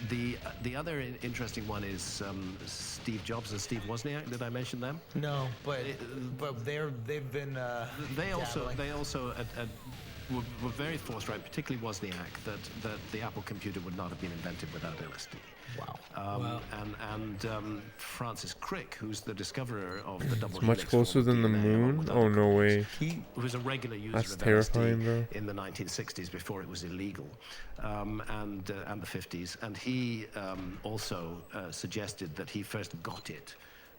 The other interesting one is Steve Jobs and Steve Wozniak. Did I mention them? No, but they've been They also dabbling. were very forthright, particularly Wozniak, that the Apple computer would not have been invented without LSD. Wow. Wow. And Francis Crick, who's the discoverer of the double Much helix form closer of than the DNA, along moon? with Oh, other no way. He who was a regular user That's of terrifying, LSD bro. in the 1960s before it was illegal, and the 50s. And he also suggested that he first got it.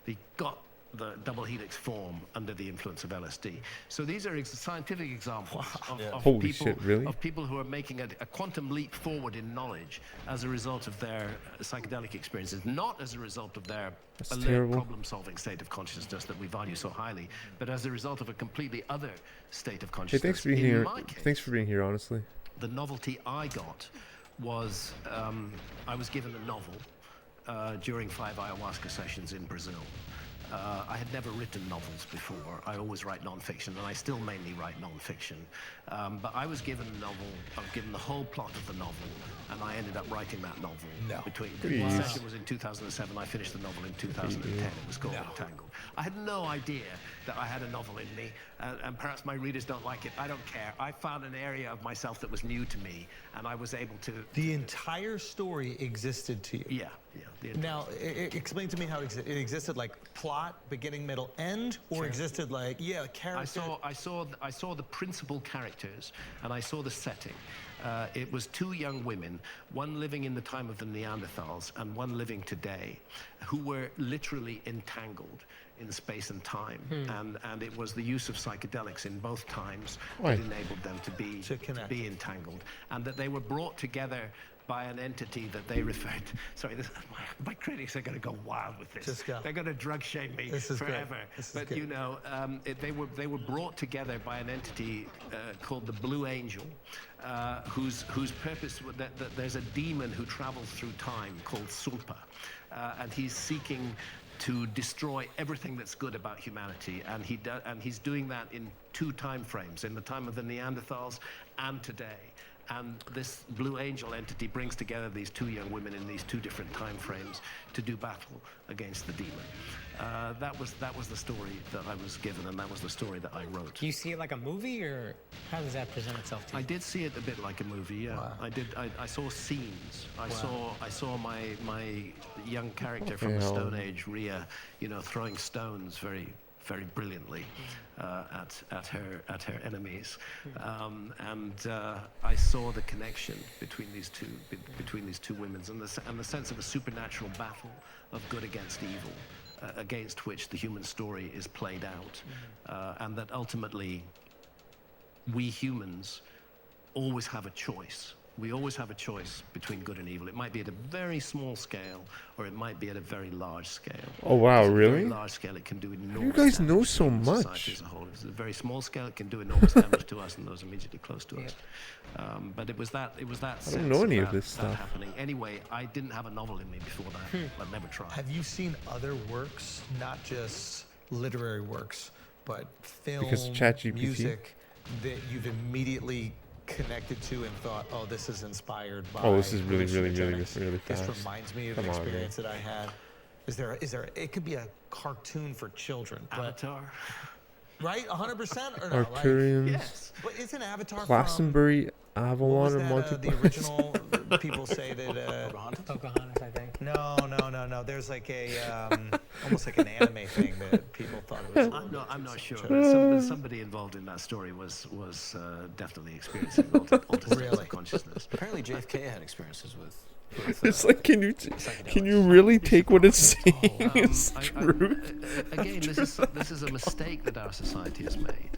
He got the double helix form under the influence of LSD. So these are scientific examples of Holy people shit, really? of people who are making a quantum leap forward in knowledge as a result of their psychedelic experiences, not as a result of their alert terrible. problem-solving state of consciousness that we value so highly, but as a result of a completely other state of Hey, consciousness. thanks for being In here. my case, Thanks for being here, honestly. the novelty I got was I was given a novel during 5 ayahuasca sessions in Brazil. I had never written novels before. I always write nonfiction, and I still mainly write nonfiction. But I was given a novel, I was given the whole plot of the novel, and I ended up writing that novel. No. The session was in 2007, I finished the novel in 2010. It was called Entangled. I had no idea that I had a novel in me, and perhaps my readers don't like it. I don't care. I found an area of myself that was new to me, and I was able to... The entire story existed to you. Yeah. Now, explain to me how it existed, like plot, beginning, middle, end, or existed like, character? I saw the principal characters, and I saw the setting. It was 2 young women, one living in the time of the Neanderthals and one living today, who were literally entangled in space and time. And it was the use of psychedelics in both times that enabled them to be entangled, and that they were brought together by an entity that they referred to. Sorry, my critics are going to go wild with this. Just go. They're going to drug shame me forever. But you know, they were brought together by an entity called the Blue Angel, whose purpose was that there's a demon who travels through time called Sulpa, and he's seeking to destroy everything that's good about humanity, and he's doing that in 2 time frames, in the time of the Neanderthals and today. And this Blue Angel entity brings together these 2 young women in these 2 different time frames to do battle against the demon. That was the story that I was given, and that was the story that I wrote. Do you see it like a movie, or how does that present itself to you? I did see it a bit like a movie, yeah. Wow. I did. I saw scenes. I saw my young character from the Stone Age, Rhea, you know, throwing stones very brilliantly at her enemies, and I saw the connection between these two women, and the sense of a supernatural battle of good against evil, against which the human story is played out, and that ultimately we humans always have a choice. We always have a choice between good and evil. It might be at a very small scale, or it might be at a very large scale. Oh wow, At a really? very large scale, it can do enormous You guys know damage so to society much. as a whole. It's a very small scale, it can do enormous damage to us and those immediately close to us. But it was that. I don't know any of this that stuff. happening. Anyway, I didn't have a novel in me before that. I've never tried. Have you seen other works, not just literary works, but film, Because ChatGPT? music, that you've immediately connected to and thought, oh, this is inspired by... Oh, this is really hallucinogenics. fast. This reminds me of an Come on, experience that I had. Is there, it could be a cartoon for children, but, Avatar. right? 100% or no? Arcturians, Yes. But isn't Avatar Glastonbury, from... What Avalon, was or that, Monty the original... people say that... Pocahontas, I think. No. There's like a... almost like an anime thing that people thought it was... I'm not sure. But somebody involved in that story was definitely experiencing altered states Really? of consciousness. Apparently JFK had experiences with It's like, can you really take what it's saying as truth? Again, this is a mistake that our society has made,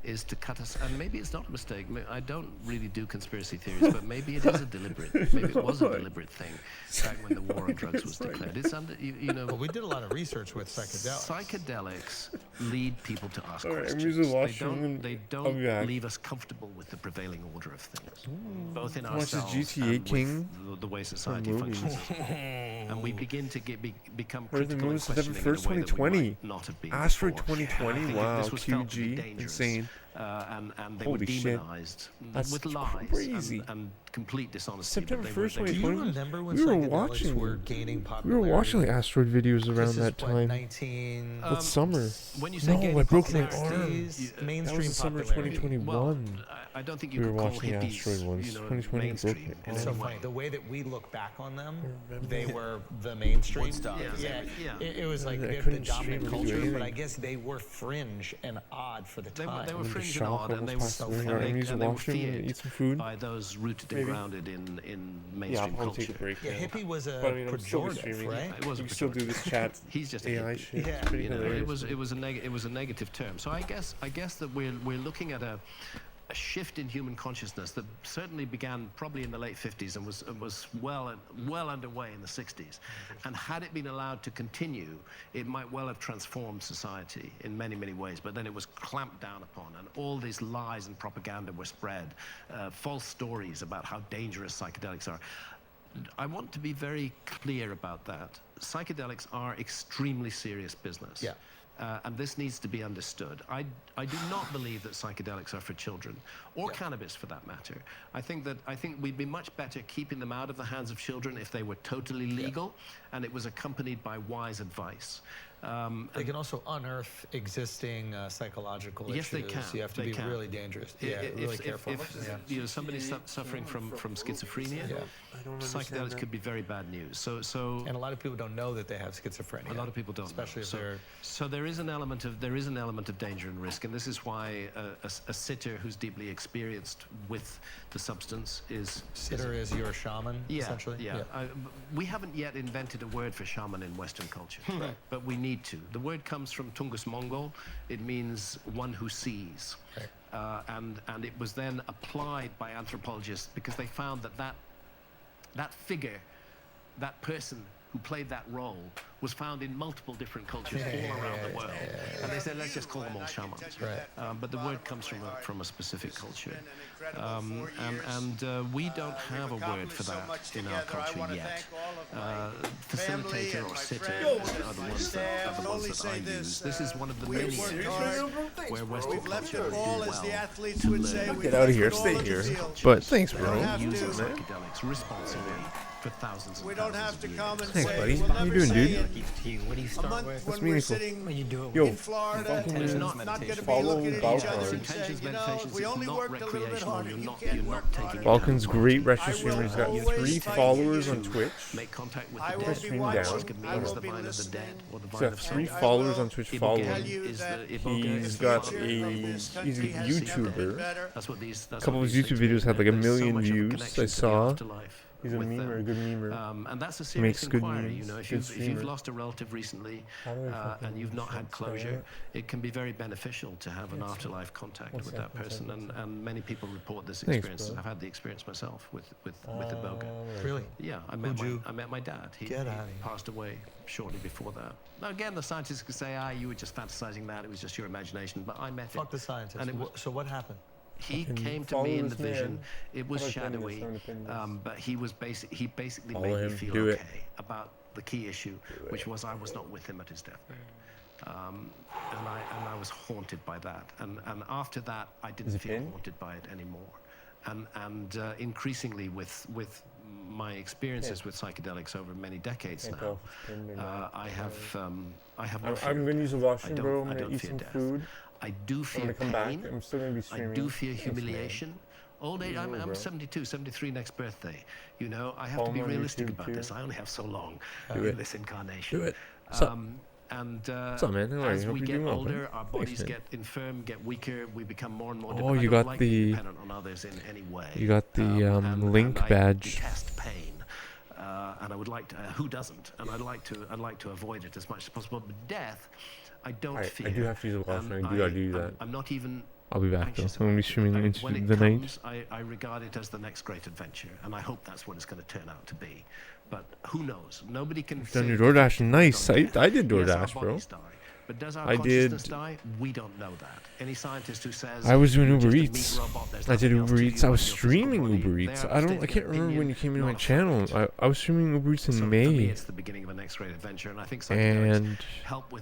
is to cut us, and maybe it's not a mistake. I don't really do conspiracy theories, but maybe it is a deliberate, maybe it was a deliberate thing back when the war on drugs was declared. It's under, you know. Well, we did a lot of research with psychedelics. Psychedelics lead people to ask All right, I'm questions. using washroom. They I'll don't be back. leave us comfortable with the prevailing order of things, both in Watch the ourselves GTA and King with the way society movies. functions. And we begin to become Heard the critical and news September questioning 1st, in a way that we 2020. might not have been Asteroid before. 2020. And I think that Wow, this was felt to be QG, dangerous. insane. And they Holy were shit. demonized That's with lies crazy. and complete dishonesty. September but they were- 1st, they were- Do you 2020. remember when We were psychedelics watching- were gaining We popularity? were watching like asteroid videos This around is that what, time. 19... What summer? When you say No, gaining I broke my popularity, arm. That mainstream was the summer of popularity. 2021. I don't think you We were could call watching hippies, Asteroid ones. you know, 2020 broke mainstream my in arm. It's so any funny. way. The way that we look back on them, they were the mainstream. Woodstock. Yeah. Yeah. It was like I the couldn't dominant stream or do culture, but anything. I guess they were fringe and odd for the They time. were fringe strange and shock odd, and they almost were passed away. Our enemies and they were washing and feared eat some food. by those rooted Maybe. and grounded in Yeah, I'll mainstream probably take culture. a break. Yeah, now. hippie was a But I mean, I'm still pejorative, streaming. right? It was a You still do pejorative. this chat He's just a AI hippie. shit. Yeah. It's pretty You know, hilarious. it was a negative term. So I guess that we're looking at a shift in human consciousness that certainly began probably in the late 50s and was well underway in the 60s. And had it been allowed to continue, it might well have transformed society in many, many ways. But then it was clamped down upon, and all these lies and propaganda were spread, false stories about how dangerous psychedelics are. I want to be very clear about that. Psychedelics are extremely serious business. Yeah. And this needs to be understood. I do not believe that psychedelics are for children, or cannabis for that matter. I think we'd be much better keeping them out of the hands of children if they were totally legal, and it was accompanied by wise advice. They can also unearth existing psychological issues. Yes, they can. You have to be really dangerous. Yeah, really careful. If somebody's suffering from schizophrenia, psychedelics could be very bad news. So And a lot of people don't know that they have schizophrenia. a lot of people don't especially know. if they're. So there is an element of danger and risk, and this is why a sitter who's deeply experienced with the substance is Sitter is your shaman, essentially. Yeah. We haven't yet invented a word for shaman in Western culture, but we need to. The word comes from Tungus Mongol. It means one who sees. Right. And it was then applied by anthropologists because they found that figure, that person who played that role, was found in multiple different cultures all around the world. And they said, let's just call them all shamans. Right. But the word comes from a specific culture. We don't have a word for that in our culture yet. Facilitator or sitter are the ones that I use. This is one of the many areas where Western culture would do well to learn. Get out of here. Stay here. But thanks, bro. Using psychedelics responsibly for thousands and thousands of years. Thanks, buddy. How you doing, dude? What do you start with? That's meaningful. When you do it Yo, with follow Balkan. Intentions, meditations, it's not recreational. You're not taking Balkan's it great retro streamer. He's got 3 followers on Twitch. Make contact with I the will dead. be stream down. Ask him, is the vine of the dead or the He's vine got of 3 soul? followers on Twitch. Follow him. Is the He's got he's a YouTuber. That's what these. A couple of his YouTube videos had like 1 million views. I saw. He's a memer, a good memer. And that's a He serious makes good inquiry. memes. You know, if Good you've streamer. lost a relative recently How do I fucking and you've not had transfer closure, it? it can be very beneficial to have an afterlife contact One with sec, that one sec, person. one sec. And many people report this Thanks, experience. bro. I've had the experience myself with the Boga. Really? Yeah, I met my dad. He Get outta here. passed away shortly before that. Now again, the scientists could say, you were just fantasizing that. It was just your imagination. But I met Fuck him. the scientists. And it was, So what happened? he Fucking came to follow me in the this man. vision. It was How do I pin this? shadowy, How do I pin this? but he basically Follow made me him. feel Do it. okay about the key issue, which was I was not with him at his deathbed. And I was haunted by that. And after that, I didn't it feel pinned? haunted by it anymore. And increasingly with my experiences with psychedelics over many decades Can't now, tell if it's pinned or not. I have no fear. I'm gonna use the washroom, don't- bro. I'm I gonna don't eat fear some death. food. I do I'm fear gonna come pain. back. I'm still gonna be I streaming. do fear Thanks, man. humiliation. Old age, I'm bro. 72, 73 next birthday. You know, I have Follow to be me on realistic YouTube, about too. this. I only have so long Do in it. this incarnation. Do it. What's up? And What's up, man? How are you? as Hope we you're get doing well, older, man. our Thanks, bodies man. get infirm, get weaker. We become more and more Oh, dependent. you I don't got like being the- dependent on others in any way. You got the and link I badge. detest pain, and I would like to. Who doesn't? And I'd like to avoid it as much as possible. But death, I don't Alright, fear. I do have to use the And washroom. I gotta do that. I'm not even. I'll be back though. anxious I'm gonna be about it. streaming into When it the night. comes, I regard it as the next great adventure, and I hope that's what it's going to turn out to be. But who knows? Nobody can. You've done say your definitively DoorDash. Nice. on death. I did Yes, our DoorDash, bro. bodies die. But does our I consciousness did- die? We don't know that. Any scientist who says I was doing you're Uber just a meat Eats. robot, there's I did nothing else Uber to Eats. you I was but your physical streaming body, Uber they Eats. are I stating can't remember opinion, when you came into my not a channel. fact. I was streaming Uber Eats So in for me, May, it's the beginning of a next great adventure, and I think psychedelics and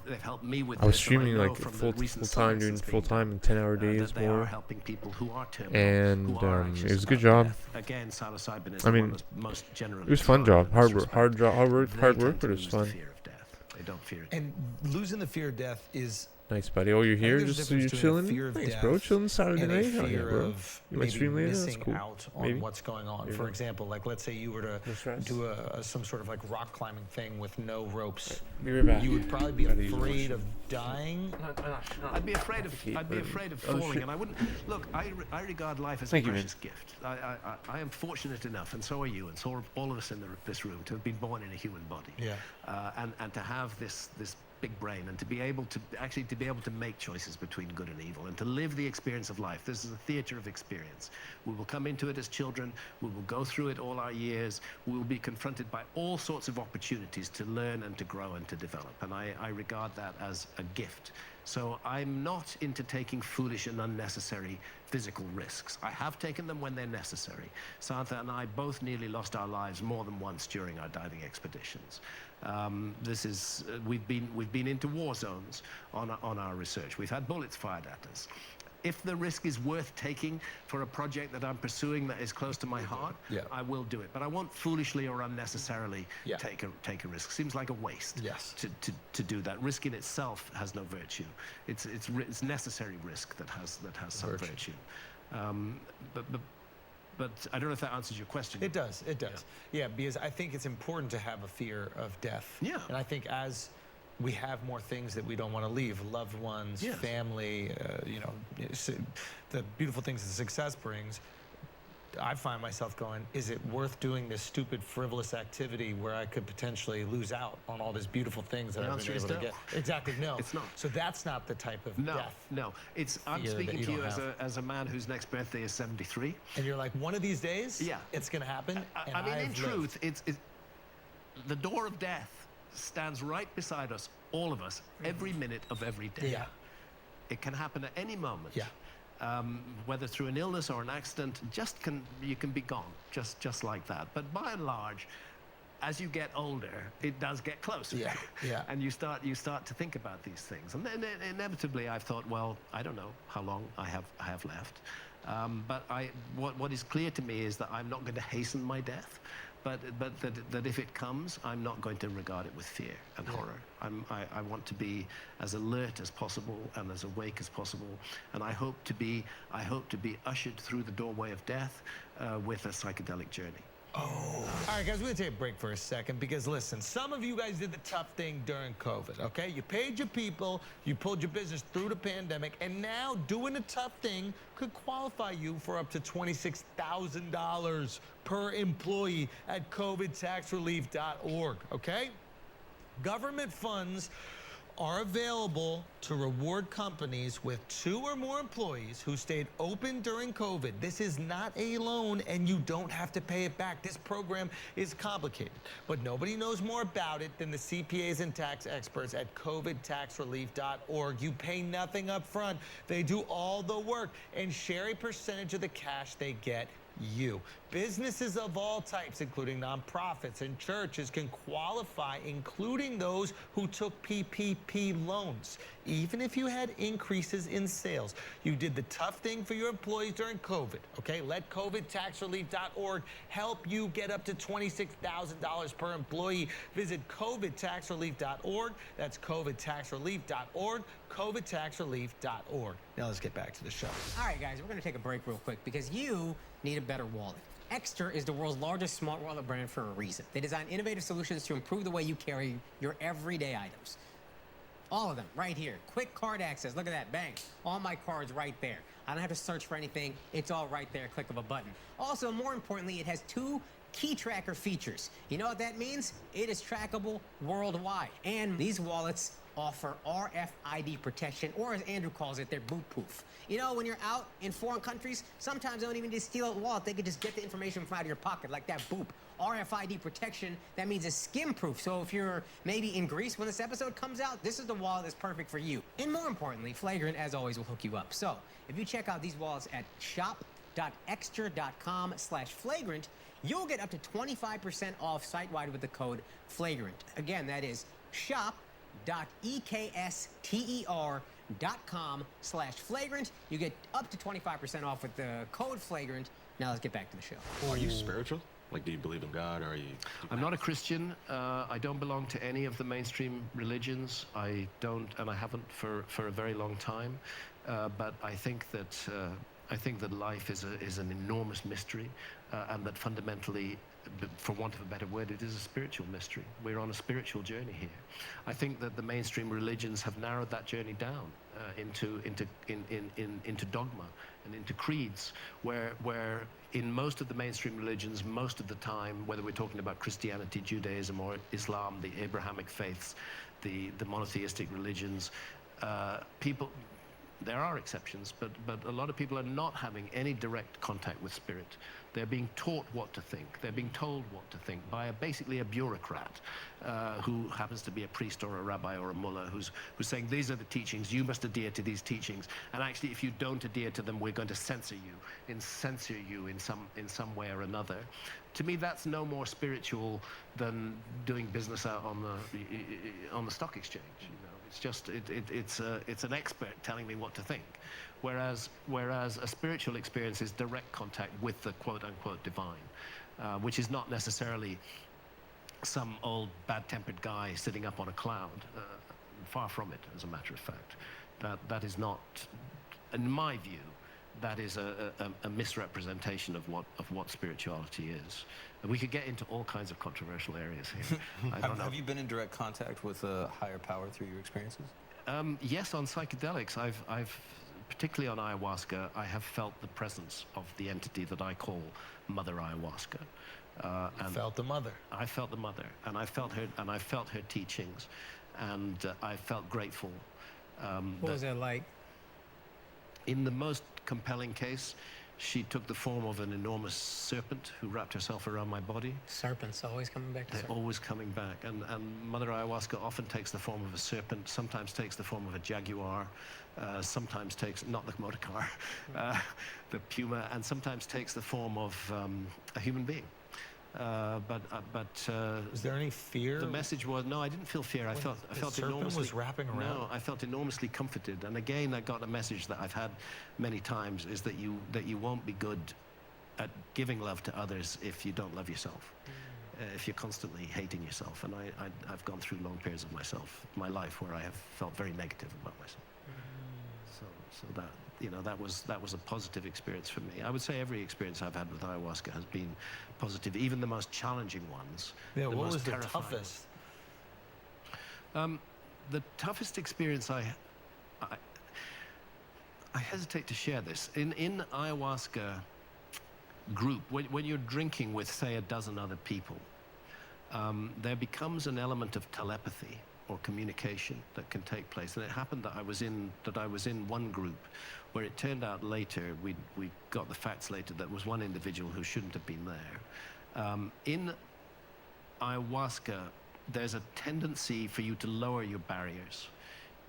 they've helped me with I was this, and streaming know like from the full recent time, science doing that's full being time done, and 10-hour that days they are more. helping people who are terminal, And who are it anxious was a good about job. death. Again, psilocybin is I the mean, one that's most generally It was a fun tried job. in Hard this work, respect. hard They work, tend but it was to fun. lose the fear of death. They don't fear it. And losing the fear of death is Nice, buddy. Oh, you're here? there's a Just so you're difference between a chilling? fear of Thanks, death bro. Chilling Saturday and a night? Hell yeah, fear bro. of You might maybe stream later? That's missing cool. out on Maybe. what's going on. Maybe For not. example, like let's say you were to No stress. do some sort of like rock climbing thing with no ropes. Be right back. You would probably be Gotta use the afraid washroom. of dying. I'd be afraid of Oh, falling, shit. and I wouldn't. Look, I regard life as Thank a you, man. precious gift. I am fortunate enough, and so are you, and so are all of us in this room, to have been born in a human body. Yeah. And to have this big brain, and to be able to make choices between good and evil, and to live the experience of life. This is a theater of experience. We will come into it as children. We will go through it all our years. We will be confronted by all sorts of opportunities to learn and to grow and to develop. And I regard that as a gift. So I'm not into taking foolish and unnecessary physical risks. I have taken them when they're necessary. Santha and I both nearly lost our lives more than once during our diving expeditions. We've been into war zones on our research. We've had bullets fired at us. If the risk is worth taking for a project that I'm pursuing that is close to my heart, I will do it. But I won't foolishly or unnecessarily take a risk. Seems like a waste to do that. Risk in itself has no virtue. It's necessary risk that has some virtue. But I don't know if that answers your question. It does. It does. Yeah, because I think it's important to have a fear of death. Yeah. And I think as we have more things that we don't want to leave, loved ones, family, the beautiful things that success brings, I find myself going, is it worth doing this stupid, frivolous activity where I could potentially lose out on all these beautiful things that I've been able to get? Exactly, no. It's not. So that's not the type of death. No. I'm fear speaking that to you you don't as a man whose next birthday is 73. And you're like, one of these days, it's going to happen. I mean, in truth, it's the door of death stands right beside us, all of us, every minute of every day. Yeah. It can happen at any moment. Yeah. Whether through an illness or an accident, you can be gone, just like that. But by and large, as you get older, it does get closer. Yeah. And you start to think about these things. And then inevitably, I've thought, well, I don't know how long I have left. But what is clear to me is that I'm not going to hasten my death. But that if it comes, I'm not going to regard it with fear and horror. I want to be as alert as possible and as awake as possible, and I hope to be ushered through the doorway of death with a psychedelic journey. All right, guys, we're going to take a break for a second because, listen, some of you guys did the tough thing during COVID, okay? You paid your people, you pulled your business through the pandemic, and now doing the tough thing could qualify you for up to $26,000 per employee at covidtaxrelief.org, okay? Government funds are available to reward companies with 2 or more employees who stayed open during COVID. This is not a loan, and you don't have to pay it back. This program is complicated, but nobody knows more about it than the CPAs and tax experts at covidtaxrelief.org. You pay nothing up front. They do all the work and share a percentage of the cash they get you. Businesses of all types, including nonprofits and churches, can qualify, including those who took PPP loans. Even if you had increases in sales, you did the tough thing for your employees during COVID, okay? Let covidtaxrelief.org help you get up to $26,000 per employee. Visit covidtaxrelief.org. That's covidtaxrelief.org, covidtaxrelief.org. Now let's get back to the show. All right, guys, we're going to take a break real quick because you need a better wallet. Extra is the world's largest smart wallet brand for a reason. They design innovative solutions to improve the way you carry your everyday items. All of them, right here. Quick card access, look at that, bang. All my cards right there. I don't have to search for anything. It's all right there, click of a button. Also, more importantly, it has 2 key tracker features. You know what that means? It is trackable worldwide. And these wallets offer RFID protection, or as Andrew calls it, they're boot-proof. You know, when you're out in foreign countries, sometimes they don't even just steal a wallet. They can just get the information from out of your pocket, like that boop. RFID protection, that means it's skim-proof. So if you're maybe in Greece when this episode comes out, this is the wallet that's perfect for you. And more importantly, Flagrant, as always, will hook you up. So if you check out these wallets at shop.extra.com/flagrant, you'll get up to 25% off site-wide with the code FLAGRANT. Again, that is shop.ekster.com/flagrant. You get up to 25% off with the code FLAGRANT. Now let's get back to the show. Are you spiritual? Like, do you believe in God, or are you? I'm not a Christian. I don't belong to any of the mainstream religions. I don't, and I haven't for a very long time. But I think that life is an enormous mystery, and that fundamentally, for want of a better word, it is a spiritual mystery. We're on a spiritual journey here. I think that the mainstream religions have narrowed that journey down into dogma and into creeds, where in most of the mainstream religions, most of the time, whether we're talking about Christianity, Judaism, or Islam, the Abrahamic faiths, the monotheistic religions, people. There are exceptions, but a lot of people are not having any direct contact with spirit. They're being taught what to think. They're being told what to think by basically a bureaucrat who happens to be a priest or a rabbi or a mullah who's saying, these are the teachings, you must adhere to these teachings. And actually, if you don't adhere to them, we're going to censor you in some way or another. To me, that's no more spiritual than doing business out on the stock exchange. You know? It's just it's an expert telling me what to think, whereas a spiritual experience is direct contact with the quote unquote divine, which is not necessarily some old bad-tempered guy sitting up on a cloud. Far from it, as a matter of fact. That is not, in my view, that is a misrepresentation of what spirituality is. And we could get into all kinds of controversial areas here. I don't know. Have you been in direct contact with a higher power through your experiences? Yes, on psychedelics, I've particularly on ayahuasca, I have felt the presence of the entity that I call Mother Ayahuasca. And felt the mother. I felt the mother, and I felt her teachings, and I felt grateful. What was that like? In the most compelling case, she took the form of an enormous serpent who wrapped herself around my body. Serpents always coming back to They're serpents. always coming back. And Mother Ayahuasca often takes the form of a serpent, sometimes takes the form of a jaguar, sometimes takes, not the motor car, the puma, and sometimes takes the form of a human being. Was there any fear? The message was, no, I didn't feel fear. I felt serpent enormously. was wrapping around? No, I felt enormously comforted. And again, I got a message that I've had many times: is that you won't be good at giving love to others if you don't love yourself. If you're constantly hating yourself. And I've gone through long periods of my life where I have felt very negative about myself. So that, you know, that was a positive experience for me. I would say every experience I've had with ayahuasca has been positive, even the most challenging ones. Yeah, what was the terrifying toughest? The toughest experience I hesitate to share this. In ayahuasca group, when you're drinking with, say, a dozen other people, there becomes an element of telepathy or communication that can take place. And it happened that I was in one group where it turned out later, we got the facts later, that was one individual who shouldn't have been there. In ayahuasca, there's a tendency for you to lower your barriers.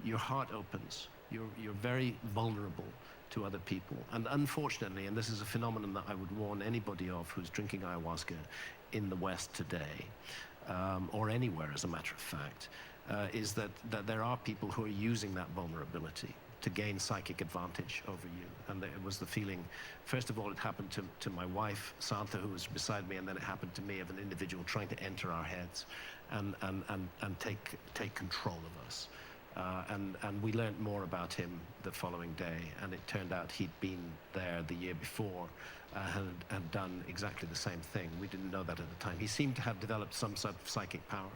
Your heart opens. You're very vulnerable to other people. And unfortunately, and this is a phenomenon that I would warn anybody of who's drinking ayahuasca in the West today, or anywhere as a matter of fact, is that there are people who are using that vulnerability to gain psychic advantage over you. And it was the feeling, first of all, it happened to my wife, Santha, who was beside me, and then it happened to me, of an individual trying to enter our heads and take control of us. And we learned more about him the following day, and it turned out he'd been there the year before, had done exactly the same thing. We didn't know that at the time. He seemed to have developed some sort of psychic power.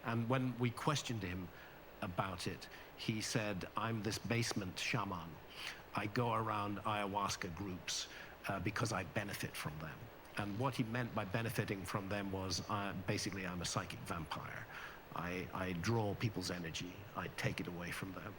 And when we questioned him about it, he said, I'm this basement shaman. I go around ayahuasca groups because I benefit from them. And what he meant by benefiting from them was, basically, I'm a psychic vampire. I draw people's energy. I take it away from them.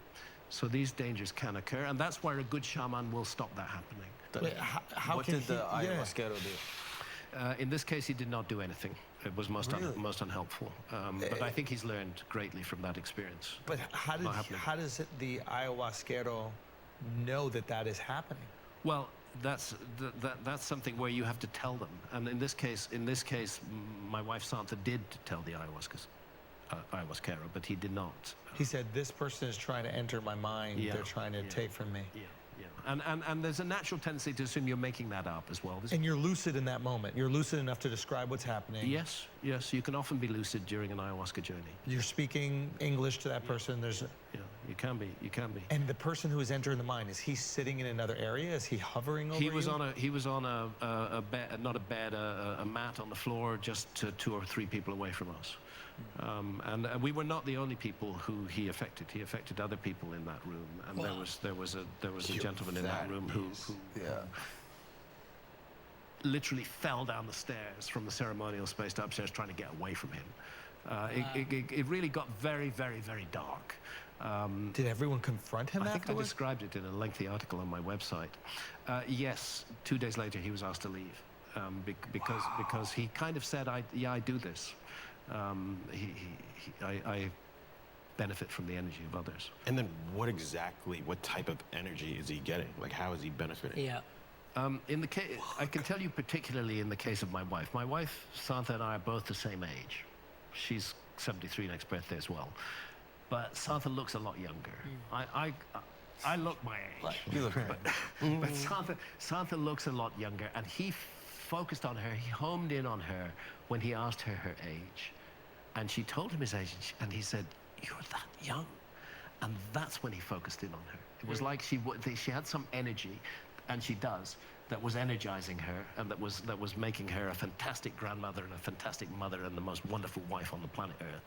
So these dangers can occur, and that's where a good shaman will stop that happening. Wait, how What can did the he- yeah. ayahuasquero do? In this case, he did not do anything. It was most unhelpful. But I think he's learned greatly from that experience. But how Not happening. does the ayahuasquero know that is happening? Well, that's something where you have to tell them. And in this case, my wife Santha did tell the ayahuasquero, but he did not. He said, this person is trying to enter my mind. Yeah, They're trying to take from me. Yeah. And there's a natural tendency to assume you're making that up as well. And you're lucid in that moment. You're lucid enough to describe what's happening. Yes, yes, you can often be lucid during an ayahuasca journey. You're speaking English to that person. There's Yeah, you can be, you can be. And the person who is entering the mind, is he sitting in another area? Is he hovering over He was you? on a bed, not a bed, a mat on the floor, just 2 or 3 people away from us. And we were not the only people who he affected. He affected other people in that room, and there was a gentleman in that room who literally fell down the stairs from the ceremonial space to upstairs trying to get away from him. It really got very, very, very dark. Did everyone confront him I think I afterwards? described it in a lengthy article on my website. Yes, 2 days later he was asked to leave because he kind of said, I do this. I benefit from the energy of others. And then what type of energy is he getting? Like, how is he benefiting? Yeah. In the case, I can tell you particularly in the case of my wife. My wife, Santa, and I are both the same age. She's 73 next birthday as well. But Santa looks a lot younger. I look my age. You look great. But Santa looks a lot younger, and he focused on her. He homed in on her when he asked her age. And she told him his age, and he said, "You're that young." And that's when he focused in on her. It was like she had some energy, and she does, that was energizing her, and that was making her a fantastic grandmother and a fantastic mother and the most wonderful wife on the planet Earth.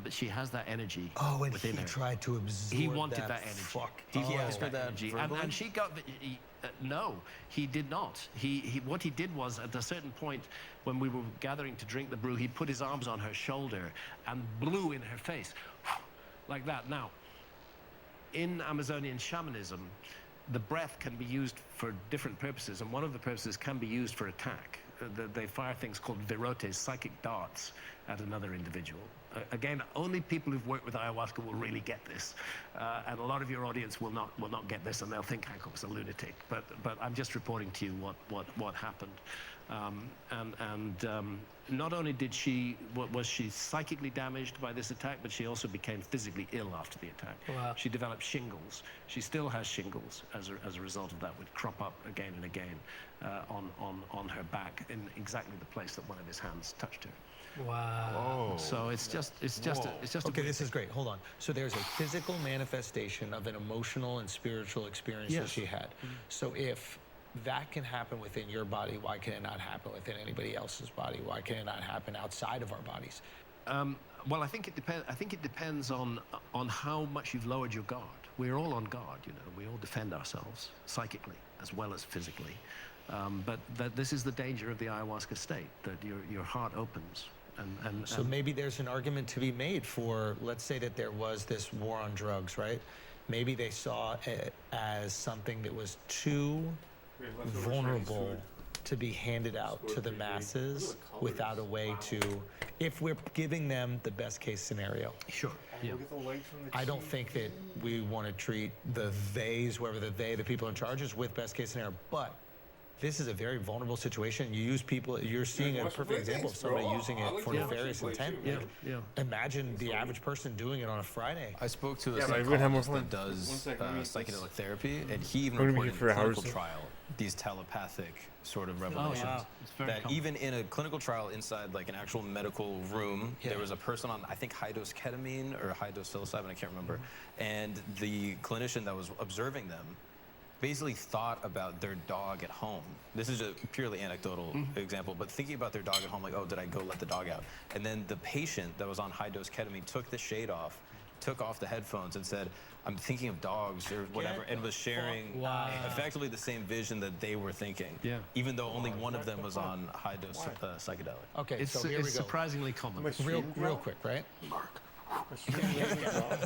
But she has that energy within her. Tried to absorb He wanted that energy. Did he ask her that energy. verbally? And she got no, he did not. What he did was, at a certain point when we were gathering to drink the brew, he put his arms on her shoulder and blew in her face like that. Now, in Amazonian shamanism, the breath can be used for different purposes, and one of the purposes can be used for attack. They fire things called virotes, psychic darts, at another individual. Again, only people who've worked with ayahuasca will really get this, and a lot of your audience will not get this, and they'll think Hancock's a lunatic. But I'm just reporting to you what happened. Not only was she psychically damaged by this attack, but she also became physically ill after the attack. Wow. She developed shingles. She still has shingles as a result of that, would crop up again and again on her back in exactly the place that one of his hands touched her. Wow. Oh. So it's just Okay, this is great. Hold on. So there's a physical manifestation of an emotional and spiritual experience that Yes. she had. So if that can happen within your body, why can it not happen within anybody else's body? Why can it not happen outside of our bodies? Well, I think it depends. I think it depends on how much you've lowered your guard. We're all on guard, you know. We all defend ourselves psychically as well as physically. But this is the danger of the ayahuasca state, that your heart opens. So maybe there's an argument to be made for, let's say that there was this war on drugs, right? Maybe they saw it as something that was too vulnerable to be handed out to the masses without a way to, if we're giving them the best case scenario. Sure. Yeah. I don't think that we want to treat the theys, whoever the people in charge is, with best case scenario, but this is a very vulnerable situation. You use people, you're seeing a perfect example of somebody using it for nefarious intent. Yeah. Imagine the average person doing it on a Friday. I spoke to a but everyone have more psychologist that fun. does 1 second, psychedelic therapy, and he even We're gonna be reported in here a for clinical hours. trial these telepathic sort of revelations. wow. It's very That common. even in a clinical trial inside like an actual medical room, there was a person on, I think, high-dose ketamine or high-dose psilocybin, I can't remember, and the clinician that was observing them basically thought about their dog at home. This is a purely anecdotal example, but thinking about their dog at home, like, oh, did I go let the dog out? And then the patient that was on high-dose ketamine took the shade off, took off the headphones and said, I'm thinking of dogs or whatever, and was sharing effectively the same vision that they were thinking, even though only one of them was on high-dose psychedelic. Okay, so here we go. surprisingly common. Real quick, right?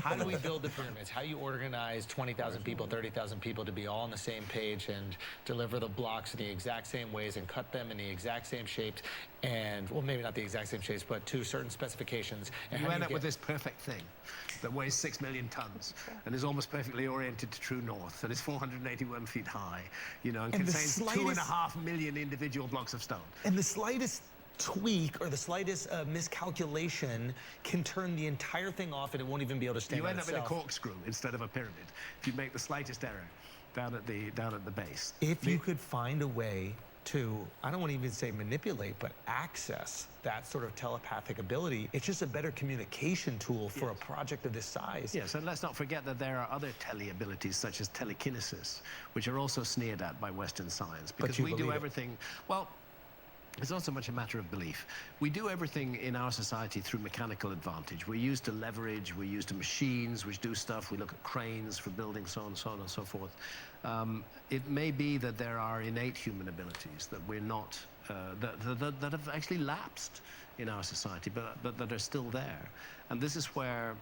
How do we build the pyramids? How do you organize 20,000 people, 30,000 people to be all on the same page and deliver the blocks in the exact same ways and cut them in the exact same shapes and, well, maybe not the exact same shapes, but to certain specifications? And You how do end up get- with this perfect thing that weighs 6 million tons and is almost perfectly oriented to true north and is 481 feet high, you know, and And the contains slightest- 2.5 million individual blocks of stone. And the slightest tweak or the slightest miscalculation can turn the entire thing off, and it won't even be able to stand You on end up in itself. a corkscrew instead of a pyramid if you make the slightest error down at the base. If you could find a way to, I don't want to even say manipulate, but access that sort of telepathic ability, it's just a better communication tool for a project of this size. Yes, and let's not forget that there are other teleabilities such as telekinesis, which are also sneered at by Western science, because you we do believe it. everything. Well, it's not so much a matter of belief. We do everything in our society through mechanical advantage. We're used to leverage, we're used to machines which do stuff, we look at cranes for building, so on and so forth. It may be that there are innate human abilities that we're not, that have actually lapsed in our society, but that are still there. And this is where,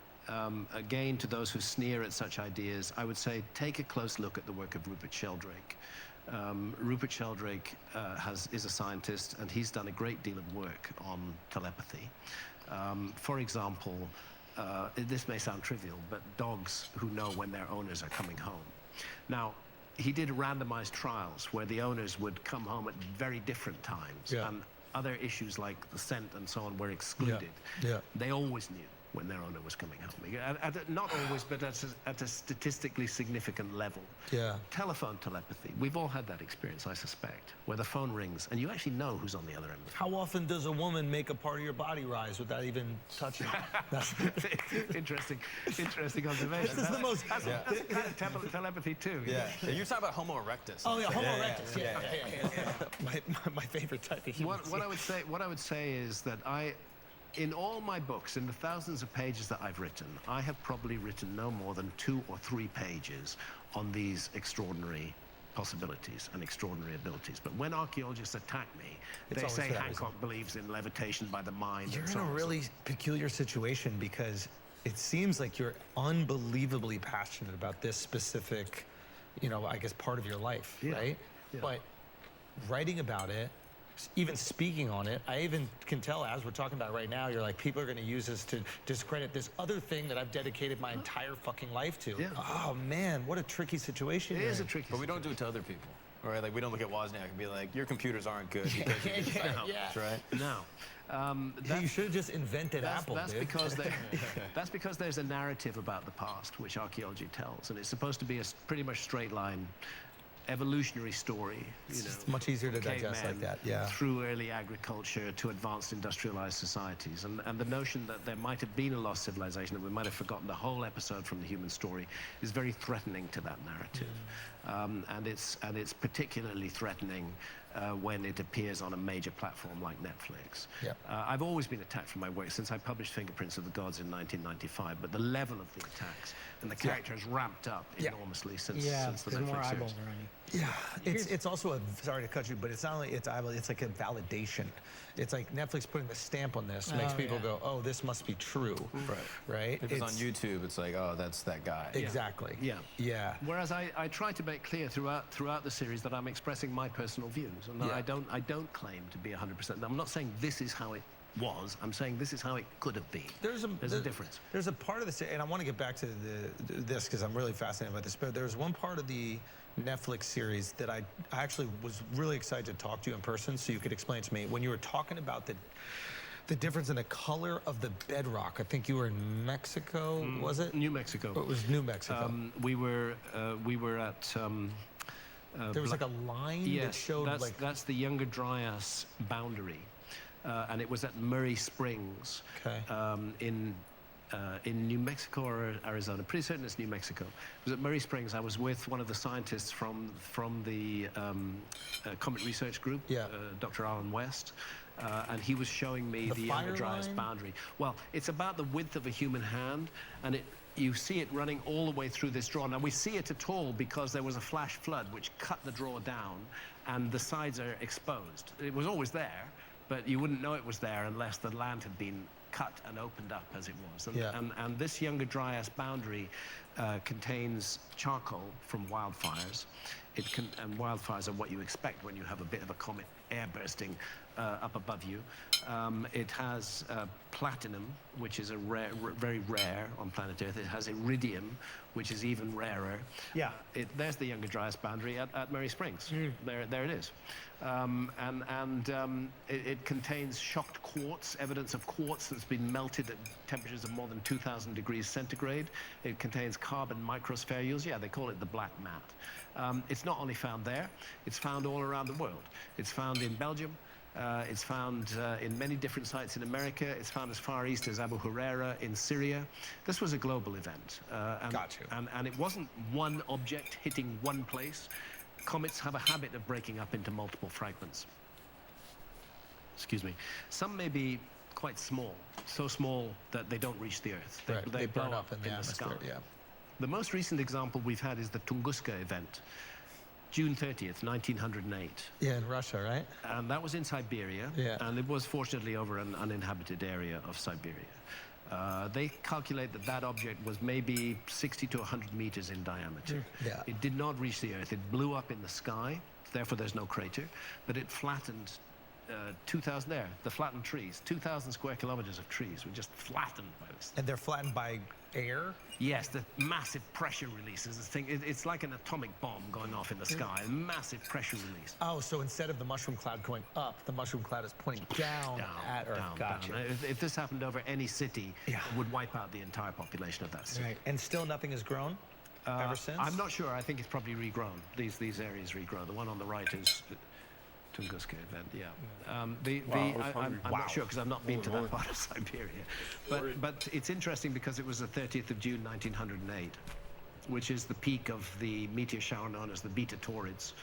again, to those who sneer at such ideas, I would say take a close look at the work of Rupert Sheldrake. Rupert Sheldrake is a scientist, and he's done a great deal of work on telepathy. For example, this may sound trivial, but dogs who know when their owners are coming home. Now, he did randomized trials where the owners would come home at very different times, and other issues like the scent and so on were excluded. They always knew when their owner was coming home. Not always, but at a statistically significant level. Telephone telepathy. We've all had that experience, I suspect, where the phone rings and you actually know who's on the other end of the phone. How often does a woman make a part of your body rise without even touching it? Interesting observation. This is the most... That's kind of telepathy too. Yeah. You're talking about Homo erectus. Oh yeah, Homo erectus. Yeah. My favorite type of human. What I would say is that in all my books, in the thousands of pages that I've written, I have probably written no more than 2 or 3 pages on these extraordinary possibilities and extraordinary abilities. But when archaeologists attack me, they say Hancock believes in levitation by the mind. You're in a really peculiar situation because it seems like you're unbelievably passionate about this specific, I guess, part of your life, right? Yeah. But writing about it, even speaking on it, I even can tell as we're talking about it right now, you're like, people are going to use this to discredit this other thing that I've dedicated my entire fucking life to. Oh man, what a tricky situation. It is a tricky But we don't do it to other people. Right? Like, we don't look at Wozniak and be like, your computers aren't good because right? No. You should have just invented Apple, that's dude. That's because there's a narrative about the past which archaeology tells, and it's supposed to be a pretty much straight line evolutionary story, It's much easier to digest like that, through early agriculture to advanced industrialized societies, and the notion that there might have been a lost civilization, that we might have forgotten the whole episode from the human story, is very threatening to that narrative. And it's particularly threatening when it appears on a major platform like Netflix. I've always been attacked for my work since I published Fingerprints of the Gods in 1995, but the level of the attacks and the character has ramped up enormously since the Netflix series. It's also sorry to cut you, but it's not like it's like a validation. It's like Netflix putting the stamp on this makes people go, oh, this must be true. Right? If it's on YouTube, it's like, oh, that's that guy. Exactly. Yeah. Whereas I try to make clear throughout the series that I'm expressing my personal views, and that I don't claim to be 100%. I'm not saying this is how it was. I'm saying this is how it could have been. There's a difference. There's a part of this, and I want to get back to this because I'm really fascinated by this, but there's one part of the Netflix series that I actually was really excited to talk to you in person so you could explain to me. When you were talking about the difference in the color of the bedrock, I think you were in Mexico, was it? New Mexico. Oh, it was New Mexico. We were at... there was like a line that showed that's the Younger Dryas boundary. And it was at Murray Springs in New Mexico or Arizona. Pretty certain it's New Mexico. It was at Murray Springs. I was with one of the scientists from the Comet Research Group, Dr. Alan West, and he was showing me the Younger Dryas boundary. Well, it's about the width of a human hand, and you see it running all the way through this draw. Now, we see it at all because there was a flash flood which cut the draw down, and the sides are exposed. It was always there, but you wouldn't know it was there unless the land had been cut and opened up as it was. And this Younger Dryas boundary contains charcoal from wildfires. And wildfires are what you expect when you have a bit of a comet air bursting up above you. It has platinum, which is very rare on planet Earth. It has iridium, which is even rarer. Yeah. There's the Younger Dryas boundary at Murray Springs. There it is. It contains shocked quartz, evidence of quartz that's been melted at temperatures of more than 2,000 degrees centigrade. It contains carbon microspherules. Yeah, they call it the black mat. It's not only found there, it's found all around the world. It's found in Belgium. It's found in many different sites in America. It's found as far east as Abu Huraira in Syria. This was a global event. Got you. And it wasn't one object hitting one place. Comets have a habit of breaking up into multiple fragments. Excuse me. Some may be quite small, so small that they don't reach the Earth. They burn blow up in the atmosphere, sky. yeah. The most recent example we've had is the Tunguska event, June 30th, 1908. Yeah, in Russia, right? And that was in Siberia. Yeah. And it was fortunately over an uninhabited area of Siberia. They calculate that object was maybe 60 to 100 meters in diameter. Yeah. It did not reach the Earth. It blew up in the sky, therefore there's no crater, but it flattened 2,000 there, the flattened trees. 2,000 square kilometers of trees were just flattened by this. And they're flattened by air? Yes, the massive pressure releases. This thing, it's like an atomic bomb going off in the sky, a massive pressure release. Oh, so instead of the mushroom cloud going up, the mushroom cloud is pointing down at Earth. Gotcha. If this happened over any city, it would wipe out the entire population of that city. Right. And still nothing has grown ever since? I'm not sure. I think it's probably regrown. These areas regrow. The one on the right is Tunguska event, yeah. I'm not sure because I've not been to that part of Siberia. But it's interesting because it was the 30th of June, 1908, which is the peak of the meteor shower known as the Beta Taurids.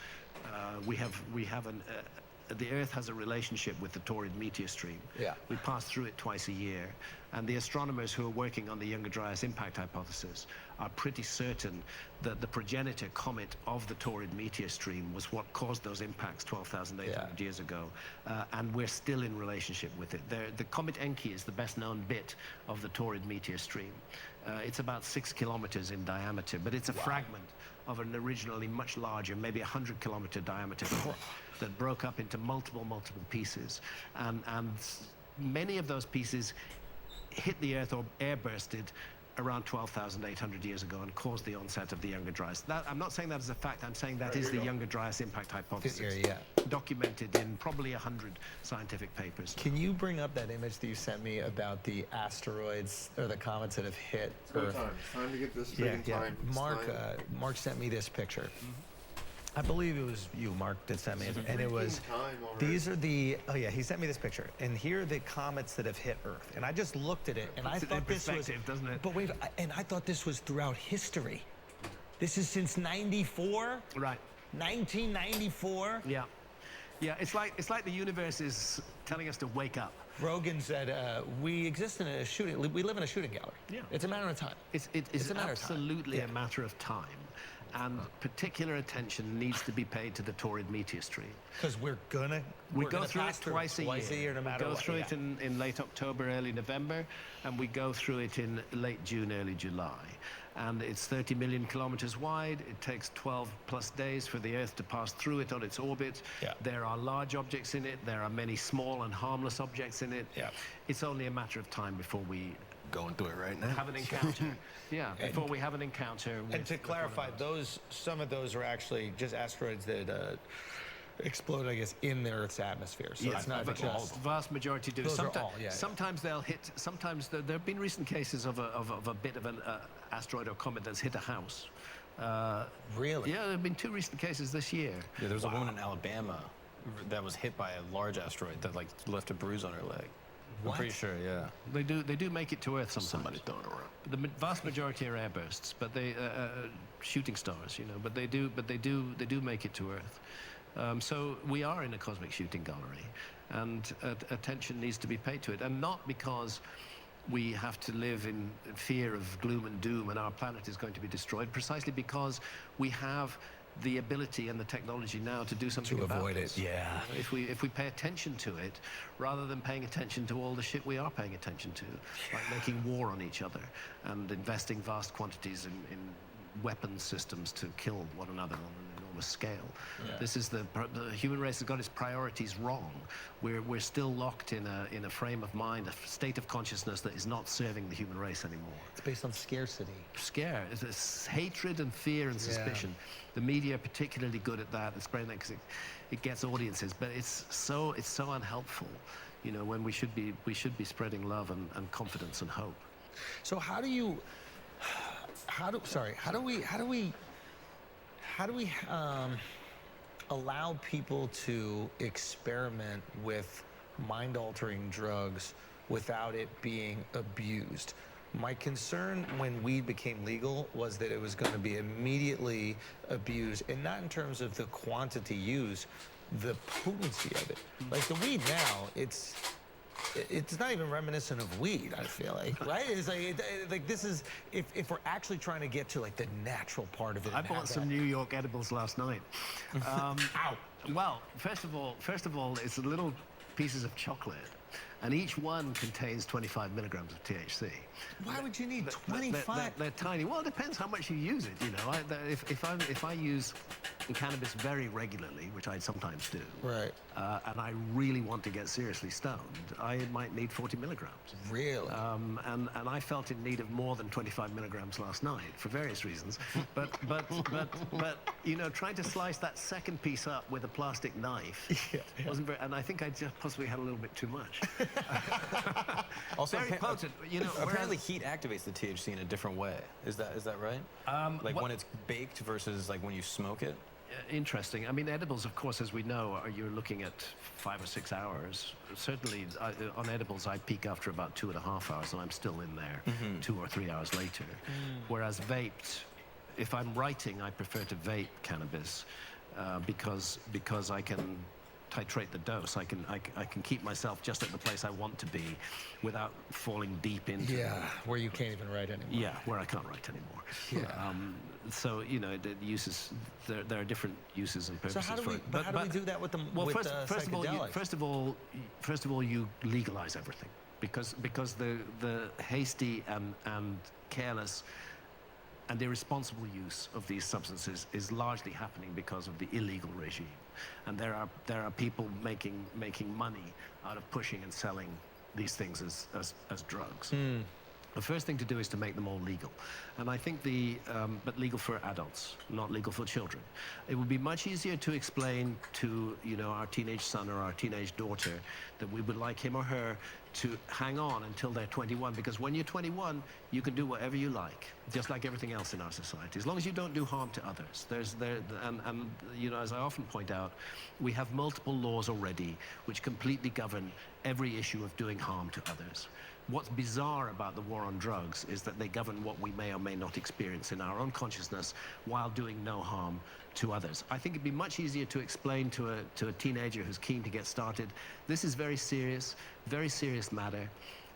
The Earth has a relationship with the Taurid meteor stream. Yeah. We pass through it twice a year. And the astronomers who are working on the Younger Dryas impact hypothesis are pretty certain that the progenitor comet of the Taurid meteor stream was what caused those impacts 12,800 years ago. And we're still in relationship with it. The comet Enki is the best known bit of the Taurid meteor stream. It's about 6 kilometers in diameter, but it's a fragment of an originally much larger, maybe 100-kilometer diameter comet that broke up into multiple pieces. And many of those pieces hit the Earth or air-bursted around 12,800 years ago and caused the onset of the Younger Dryas. I'm not saying that as a fact, I'm saying that is the Younger Dryas impact hypothesis, documented in probably 100 scientific papers. Can you bring up that image that you sent me about the asteroids or the comets that have hit Earth? It's time to get this thing in time. Mark sent me this picture. I believe it was you, Mark, that sent me it. And it was, these are the, he sent me this picture. And here are the comets that have hit Earth. And I just looked at it, and I thought this was, doesn't it? but wait, and I thought this was throughout history. This is since 94? Right. 1994? Yeah. Yeah, it's like the universe is telling us to wake up. Rogan said, we exist in a shooting, we live in a shooting gallery. Yeah. It's a matter of time. It's a matter absolutely of time. a matter of time. And particular attention needs to be paid to the Taurid meteor stream. Because we go through it twice a year. No matter we go what, through it in late October, early November, and we go through it in late June, early July. And it's 30 million kilometers wide. It takes 12 plus days for the Earth to pass through it on its orbit. Yeah. There are large objects in it. There are many small and harmless objects in it. Yeah. It's only a matter of time before we Going through it right now. have an encounter. Before we have an encounter. And to clarify, some of those are actually just asteroids that explode, I guess, in the Earth's atmosphere. So it's not just... Vast majority do. Those are all, Sometimes they'll hit. Sometimes there have been recent cases of a bit of an asteroid or comet that's hit a house. Really? Yeah, there have been 2 recent cases this year. Yeah, there was a woman in Alabama that was hit by a large asteroid that left a bruise on her leg. What? I'm pretty sure, yeah. They do make it to Earth sometimes. Somebody throwing it around. The vast majority are airbursts, but they shooting stars, But they do make it to Earth. So we are in a cosmic shooting gallery, and attention needs to be paid to it, and not because we have to live in fear of gloom and doom and our planet is going to be destroyed, precisely because we have the ability and the technology now to do something To about avoid this. it, yeah. If we pay attention to it, rather than paying attention to all the shit we are paying attention to, like making war on each other and investing vast quantities in weapon systems to kill one another on an enormous scale. This is the human race has got its priorities wrong. We're still locked in a frame of mind, a state of consciousness that is not serving the human race anymore. It's based on scarcity. Scare. It's hatred and fear and suspicion. The media are particularly good at that. It's great because it gets audiences, but it's so unhelpful. You know, when we should be spreading love and confidence and hope. So how do we allow people to experiment with mind-altering drugs without it being abused? My concern when weed became legal was that it was going to be immediately abused, and not in terms of the quantity used, the potency of it. Like the weed now, it's not even reminiscent of weed, I feel like, right? It's like this is, if we're actually trying to get to like the natural part of it. I bought some New York edibles last night. Ow. Well, first of all, it's little pieces of chocolate, and each one contains 25 milligrams of THC. Why would you need 25? They're tiny. Well, it depends how much you use it. You know, if I use cannabis very regularly, which I sometimes do, right, and I really want to get seriously stoned, I might need 40 milligrams. Really? And I felt in need of more than 25 milligrams last night for various reasons. But you know, trying to slice that second piece up with a plastic knife wasn't very. And I think I just possibly had a little bit too much. Also, very potent. You know, apparently heat activates the THC in a different way. Is that right? Like when it's baked versus like when you smoke it? Interesting. I mean, edibles, of course, as we know, you're looking at 5 or 6 hours. Certainly, on edibles, I peak after about 2.5 hours, and I'm still in there 2 or 3 hours later. Whereas vaped, if I'm writing, I prefer to vape cannabis because I can titrate the dose. I can keep myself just at the place I want to be without falling deep into where you can't even write anymore. Yeah, where I can't write anymore. So you know, the uses there are different uses and purposes. So how do we? for it. But how do we do that with the psychedelics? First of all, you legalize everything because the hasty and careless and irresponsible use of these substances is largely happening because of the illegal regime, and there are people making money out of pushing and selling these things as drugs. The first thing to do is to make them all legal, and I think but legal for adults, not legal for children. It would be much easier to explain to our teenage son or our teenage daughter that we would like him or her to hang on until they're 21, because when you're 21, you can do whatever you like, just like everything else in our society, as long as you don't do harm to others. And as I often point out, we have multiple laws already which completely govern every issue of doing harm to others. What's bizarre about the war on drugs is that they govern what we may or may not experience in our own consciousness while doing no harm to others. I think it'd be much easier to explain to a teenager who's keen to get started, this is very serious matter.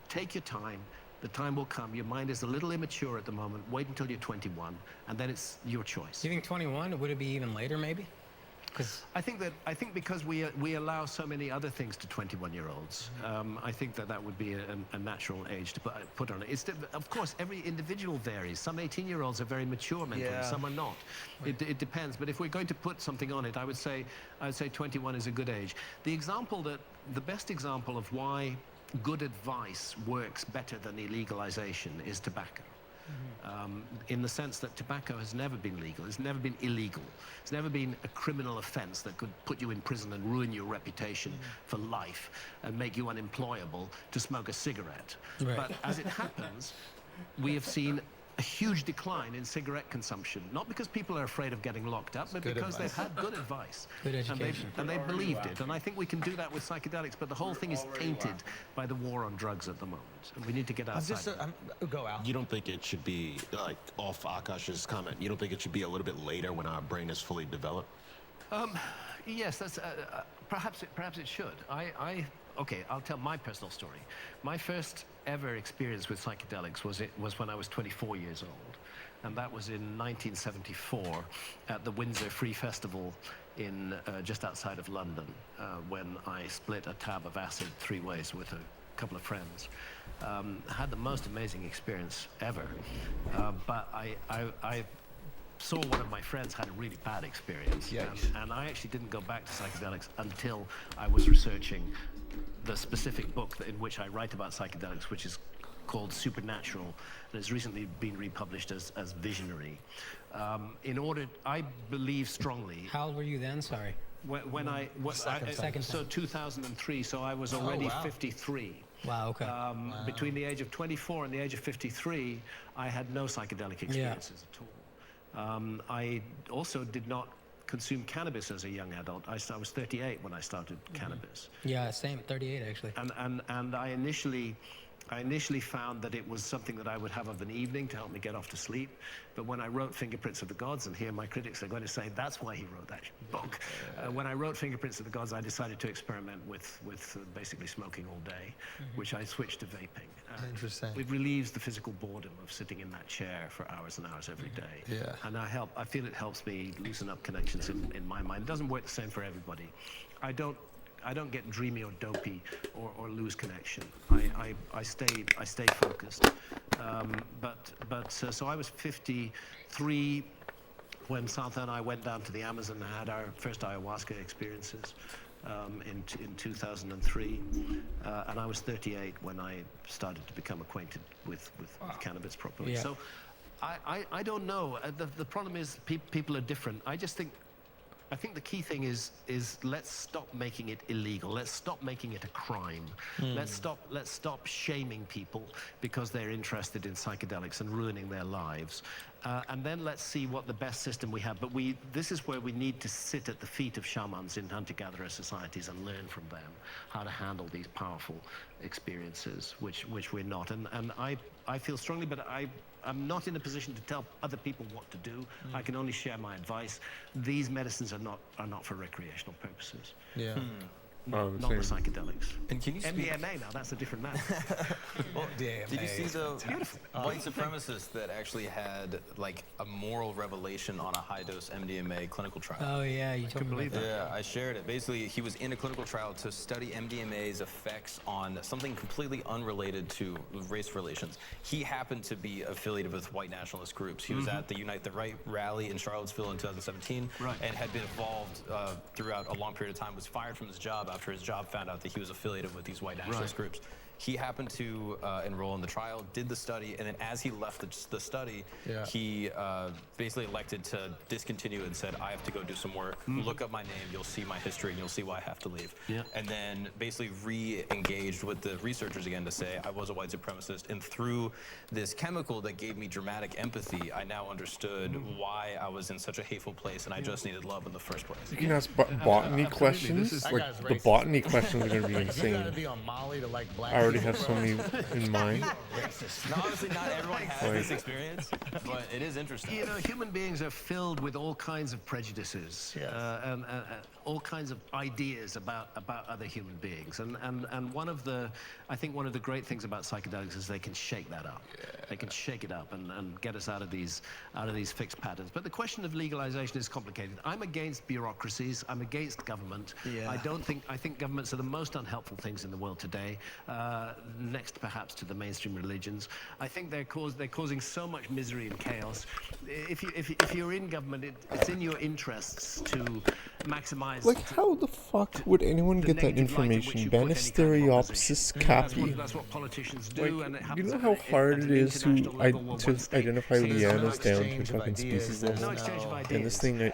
Take your time. The time will come. Your mind is a little immature at the moment. Wait until you're 21, and then it's your choice. Do you think 21? Would it be even later, maybe? I think because we allow so many other things to 21-year-olds, I think that would be a natural age to put on it. Of course, every individual varies. Some 18-year-olds are very mature mentally, some are not. It depends. But if we're going to put something on it, I would say 21 is a good age. The best example of why good advice works better than illegalization is tobacco. In the sense that tobacco has never been legal, it's never been illegal, it's never been a criminal offense that could put you in prison and ruin your reputation for life and make you unemployable to smoke a cigarette. Right. But as it happens, we have seen a huge decline in cigarette consumption, not because people are afraid of getting locked up, but because they've had good advice. Good education. And they believed it. And I think we can do that with psychedelics, but the whole thing is tainted by the war on drugs at the moment. And we need to get outside. Go out. You don't think it should be, like, off Akash's comment, you don't think it should be a little bit later when our brain is fully developed? Yes, that's perhaps it should. Okay, I'll tell my personal story. My first ever experience with psychedelics was when I was 24 years old. and that was in 1974 at the Windsor Free Festival in just outside of London, when I split a tab of acid 3 ways with a couple of friends. Had the most amazing experience ever, but I saw one of my friends had a really bad experience, and I actually didn't go back to psychedelics until I was researching the specific book in which I write about psychedelics, which is called Supernatural, and has recently been republished as Visionary. I believe strongly. How old were you then? Sorry. So 2003, so I was already 53. Wow, okay. Between the age of 24 and the age of 53, I had no psychedelic experiences at all. I also did not consume cannabis as a young adult. I was 38 when I started cannabis. Yeah, same, 38 actually. And I initially found that it was something that I would have of an evening to help me get off to sleep. But when I wrote Fingerprints of the Gods, and here my critics are going to say that's why he wrote that book. When I wrote Fingerprints of the Gods, I decided to experiment with basically smoking all day, which I switched to vaping. Interesting. It relieves the physical boredom of sitting in that chair for hours and hours every day. Yeah. And I feel it helps me loosen up connections in my mind. It doesn't work the same for everybody. I don't get dreamy or dopey or lose connection. I stay focused. So I was 53 when Santha and I went down to the Amazon and had our first ayahuasca experiences in 2003, and I was 38 when I started to become acquainted with cannabis properly. Yeah. So I don't know. The problem is people are different. I think the key thing is let's stop making it illegal. Let's stop making it a crime. Let's stop shaming people because they're interested in psychedelics and ruining their lives. And then let's see what the best system we have. But this is where we need to sit at the feet of shamans in hunter-gatherer societies and learn from them how to handle these powerful experiences, which we're not. And I feel strongly, but I'm not in a position to tell other people what to do. I can only share my advice. These medicines are not for recreational purposes. Yeah. Not the psychedelics. And can you speak? MDMA now, that's a different matter. Did you see the white supremacist that actually had like a moral revelation on a high-dose MDMA clinical trial? Oh yeah, you told me about that. Yeah, I shared it. Basically, he was in a clinical trial to study MDMA's effects on something completely unrelated to race relations. He happened to be affiliated with white nationalist groups. He was at the Unite the Right rally in Charlottesville in 2017 and had been involved throughout a long period of time, was fired from his job after his job found out that he was affiliated with these white nationalist groups. He happened to enroll in the trial, did the study, and then as he left the study, he basically elected to discontinue and said, I have to go do some work. Look up my name, you'll see my history, and you'll see why I have to leave. And then basically re-engaged with the researchers again to say, I was a white supremacist, and through this chemical that gave me dramatic empathy, I now understood why I was in such a hateful place, and I just needed love in the first place. You can ask botany questions. Like, the botany questions are going to be insane. Be on Molly to like black. I already have so many in mind. Now, obviously, not everyone has this experience, but it is interesting. You know, human beings are filled with all kinds of prejudices and all kinds of ideas about other human beings. And I think one of the great things about psychedelics is they can shake that up. They can shake it up and get us out of these fixed patterns. But the question of legalization is complicated. I'm against bureaucracies. I'm against government. I think governments are the most unhelpful things in the world today. Next perhaps to the mainstream religions. I think they're causing so much misery and chaos. If you're in government, it's in your interests to maximize. Like, how the fuck would anyone get that information? Banisteriopsis capi. That's what politicians do. Like, you know how hard it is to identify lianas down to fucking species level? And this thing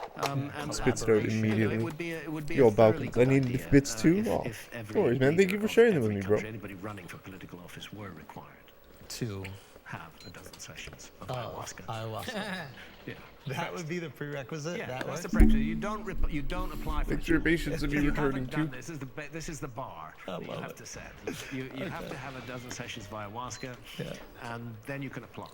spits it out immediately. Yo, Balkans, I need bits too? Oh, no worries, man. Thank you for sharing them with me, bro. Anybody running for political office were required to have a dozen sessions of ayahuasca. Yeah. That would be the prerequisite. Yeah, that's the prerequisite. You don't apply for. Exturbations to be returning to. This is the bar you have to set. You have to have a dozen sessions of ayahuasca, and then you can apply.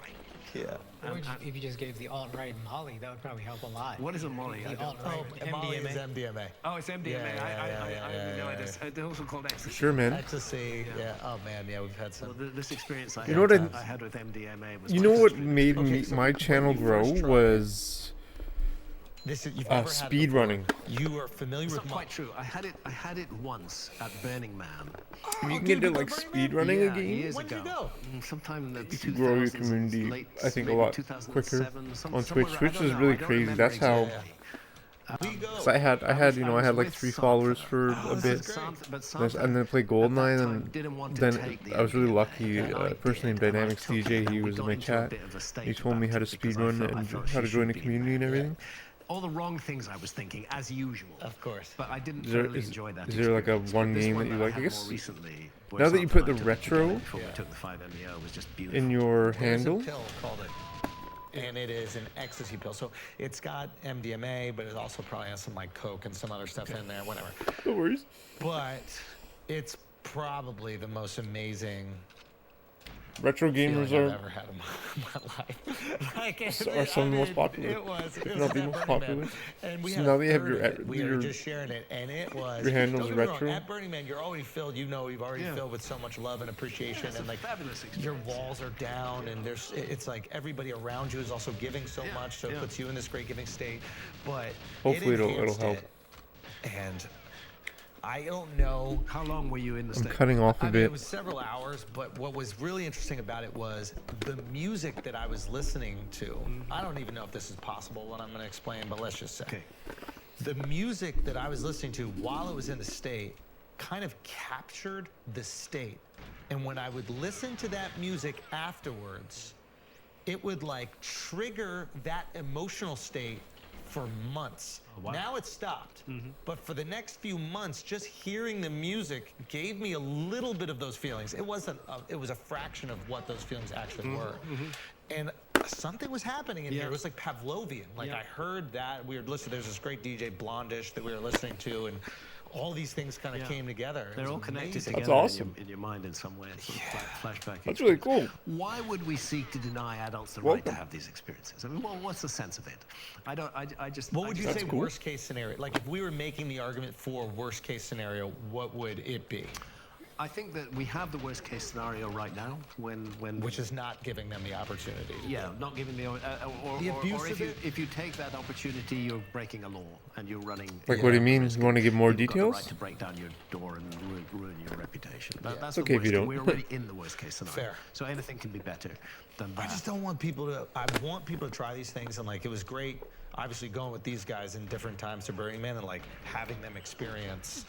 Yeah. Or if you just gave the alt-right Molly, that would probably help a lot. What is a Molly? The alt-right Molly is MDMA. MDMA. Oh, it's MDMA. I didn't know it is. It's also called ecstasy. Sure, man. Ecstasy. Yeah. Oh man. Yeah, we've had some. Well, this experience I, You know what I had with MDMA was You know quite what extreme. made Okay, me, so my when channel you grow first tried was You've never had it speed before. running. You are familiar It's with not quite true. I had it once at Burning Man. You can get to like speed running Yeah, a game. years When did you ago. go? Sometime in the You can grow your 2000s, community, late- I think, a maybe lot 2007, quicker some- on somewhere Twitch. around- Twitch I don't is know, really I don't crazy. remember That's how. exactly. We go. So I had you know I had like 3 followers for a bit, and then played Goldeneye, and then I was really lucky. A person named Dynamics DJ, he was in my chat. He told me how to speedrun and how to join a community and everything. All the wrong things I was thinking, as usual. Of course. But I didn't Is there- really is- enjoy that. is there like a experience. one But this game one that you I like? I had guess more recently, now that you put the I took retro before I took the 5-MeO, was just beautiful. in your There's handle, a pill called it, and it is an ecstasy pill. So it's got MDMA, but it also probably has some like coke and some other stuff in there, whatever. no worries. But it's probably the most amazing Retro feeling gamers I've are ever had in my life. Like, are some of the most popular. It was. It If was not the at most Burning popular. Man. And we So had now a that you have third your- of it. We your- were just sharing it, and it was. your handle's don't get me wrong, retro. At Burning Man, you're already filled. You know, you've already filled with so much love and appreciation, it's and a like fabulous your experience, walls are down, and it's like everybody around you is also giving so much, so it puts you in this great giving state. But Hopefully it'll enhanced help. it, and I don't know. How long were you in the I'm state? cutting off a I mean, bit. it was several hours, but what was really interesting about it was the music that I was listening to. I don't even know if this is possible, what I'm going to explain, but let's just say. Okay. The music that I was listening to while I was in the state kind of captured the state. And when I would listen to that music afterwards, it would like trigger that emotional state for months. wow. Now it stopped, but for the next few months, just hearing the music gave me a little bit of those feelings. It wasn't. It was a fraction of what those feelings actually were, and something was happening in here. It was like Pavlovian. Like I heard that we were listening. There's this great DJ Blondish that we were listening to, and all these things kind of came together. It They're was all connected amazing. together awesome. in your mind in some way. Sort of flashback. That's really cool. Why would we seek to deny adults the right Welcome. to have these experiences? I mean, what's the sense of it? I just. What would you say cool. worst case scenario? Like if we were making the argument for worst case scenario, what would it be? I think that we have the worst case scenario right now when Which is not giving them the opportunity. yeah, not giving the The abuse or of if you take that opportunity, you're breaking a law and you're running. Like, what do you mean? risk You want to give more you've got the details? right to break down your door and ruin your reputation. That's okay the if you worst. don't. We're already in the worst case scenario. Fair. So anything can be better than that. I just don't want people to. I want people to try these things, and like it was great. Obviously, going with these guys in different times to Burning Man, and like having them experience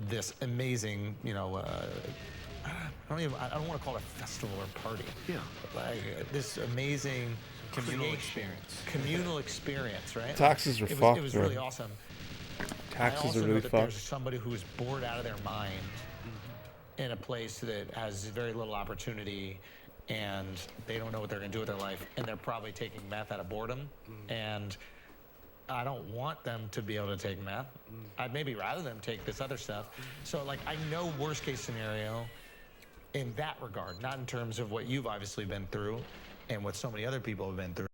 this amazing, you know. I don't want to call it a festival or party. Yeah. Like this amazing Communal creation, communal experience, right? Taxes are It fucked, was really man. awesome. I Taxes also are know really that there's fucked. somebody who's bored out of their mind in a place that has very little opportunity, and they don't know what they're going to do with their life, and they're probably taking meth out of boredom. And I don't want them to be able to take meth. I'd maybe rather them take this other stuff. So like I know worst case scenario in that regard, not in terms of what you've obviously been through and what so many other people have been through.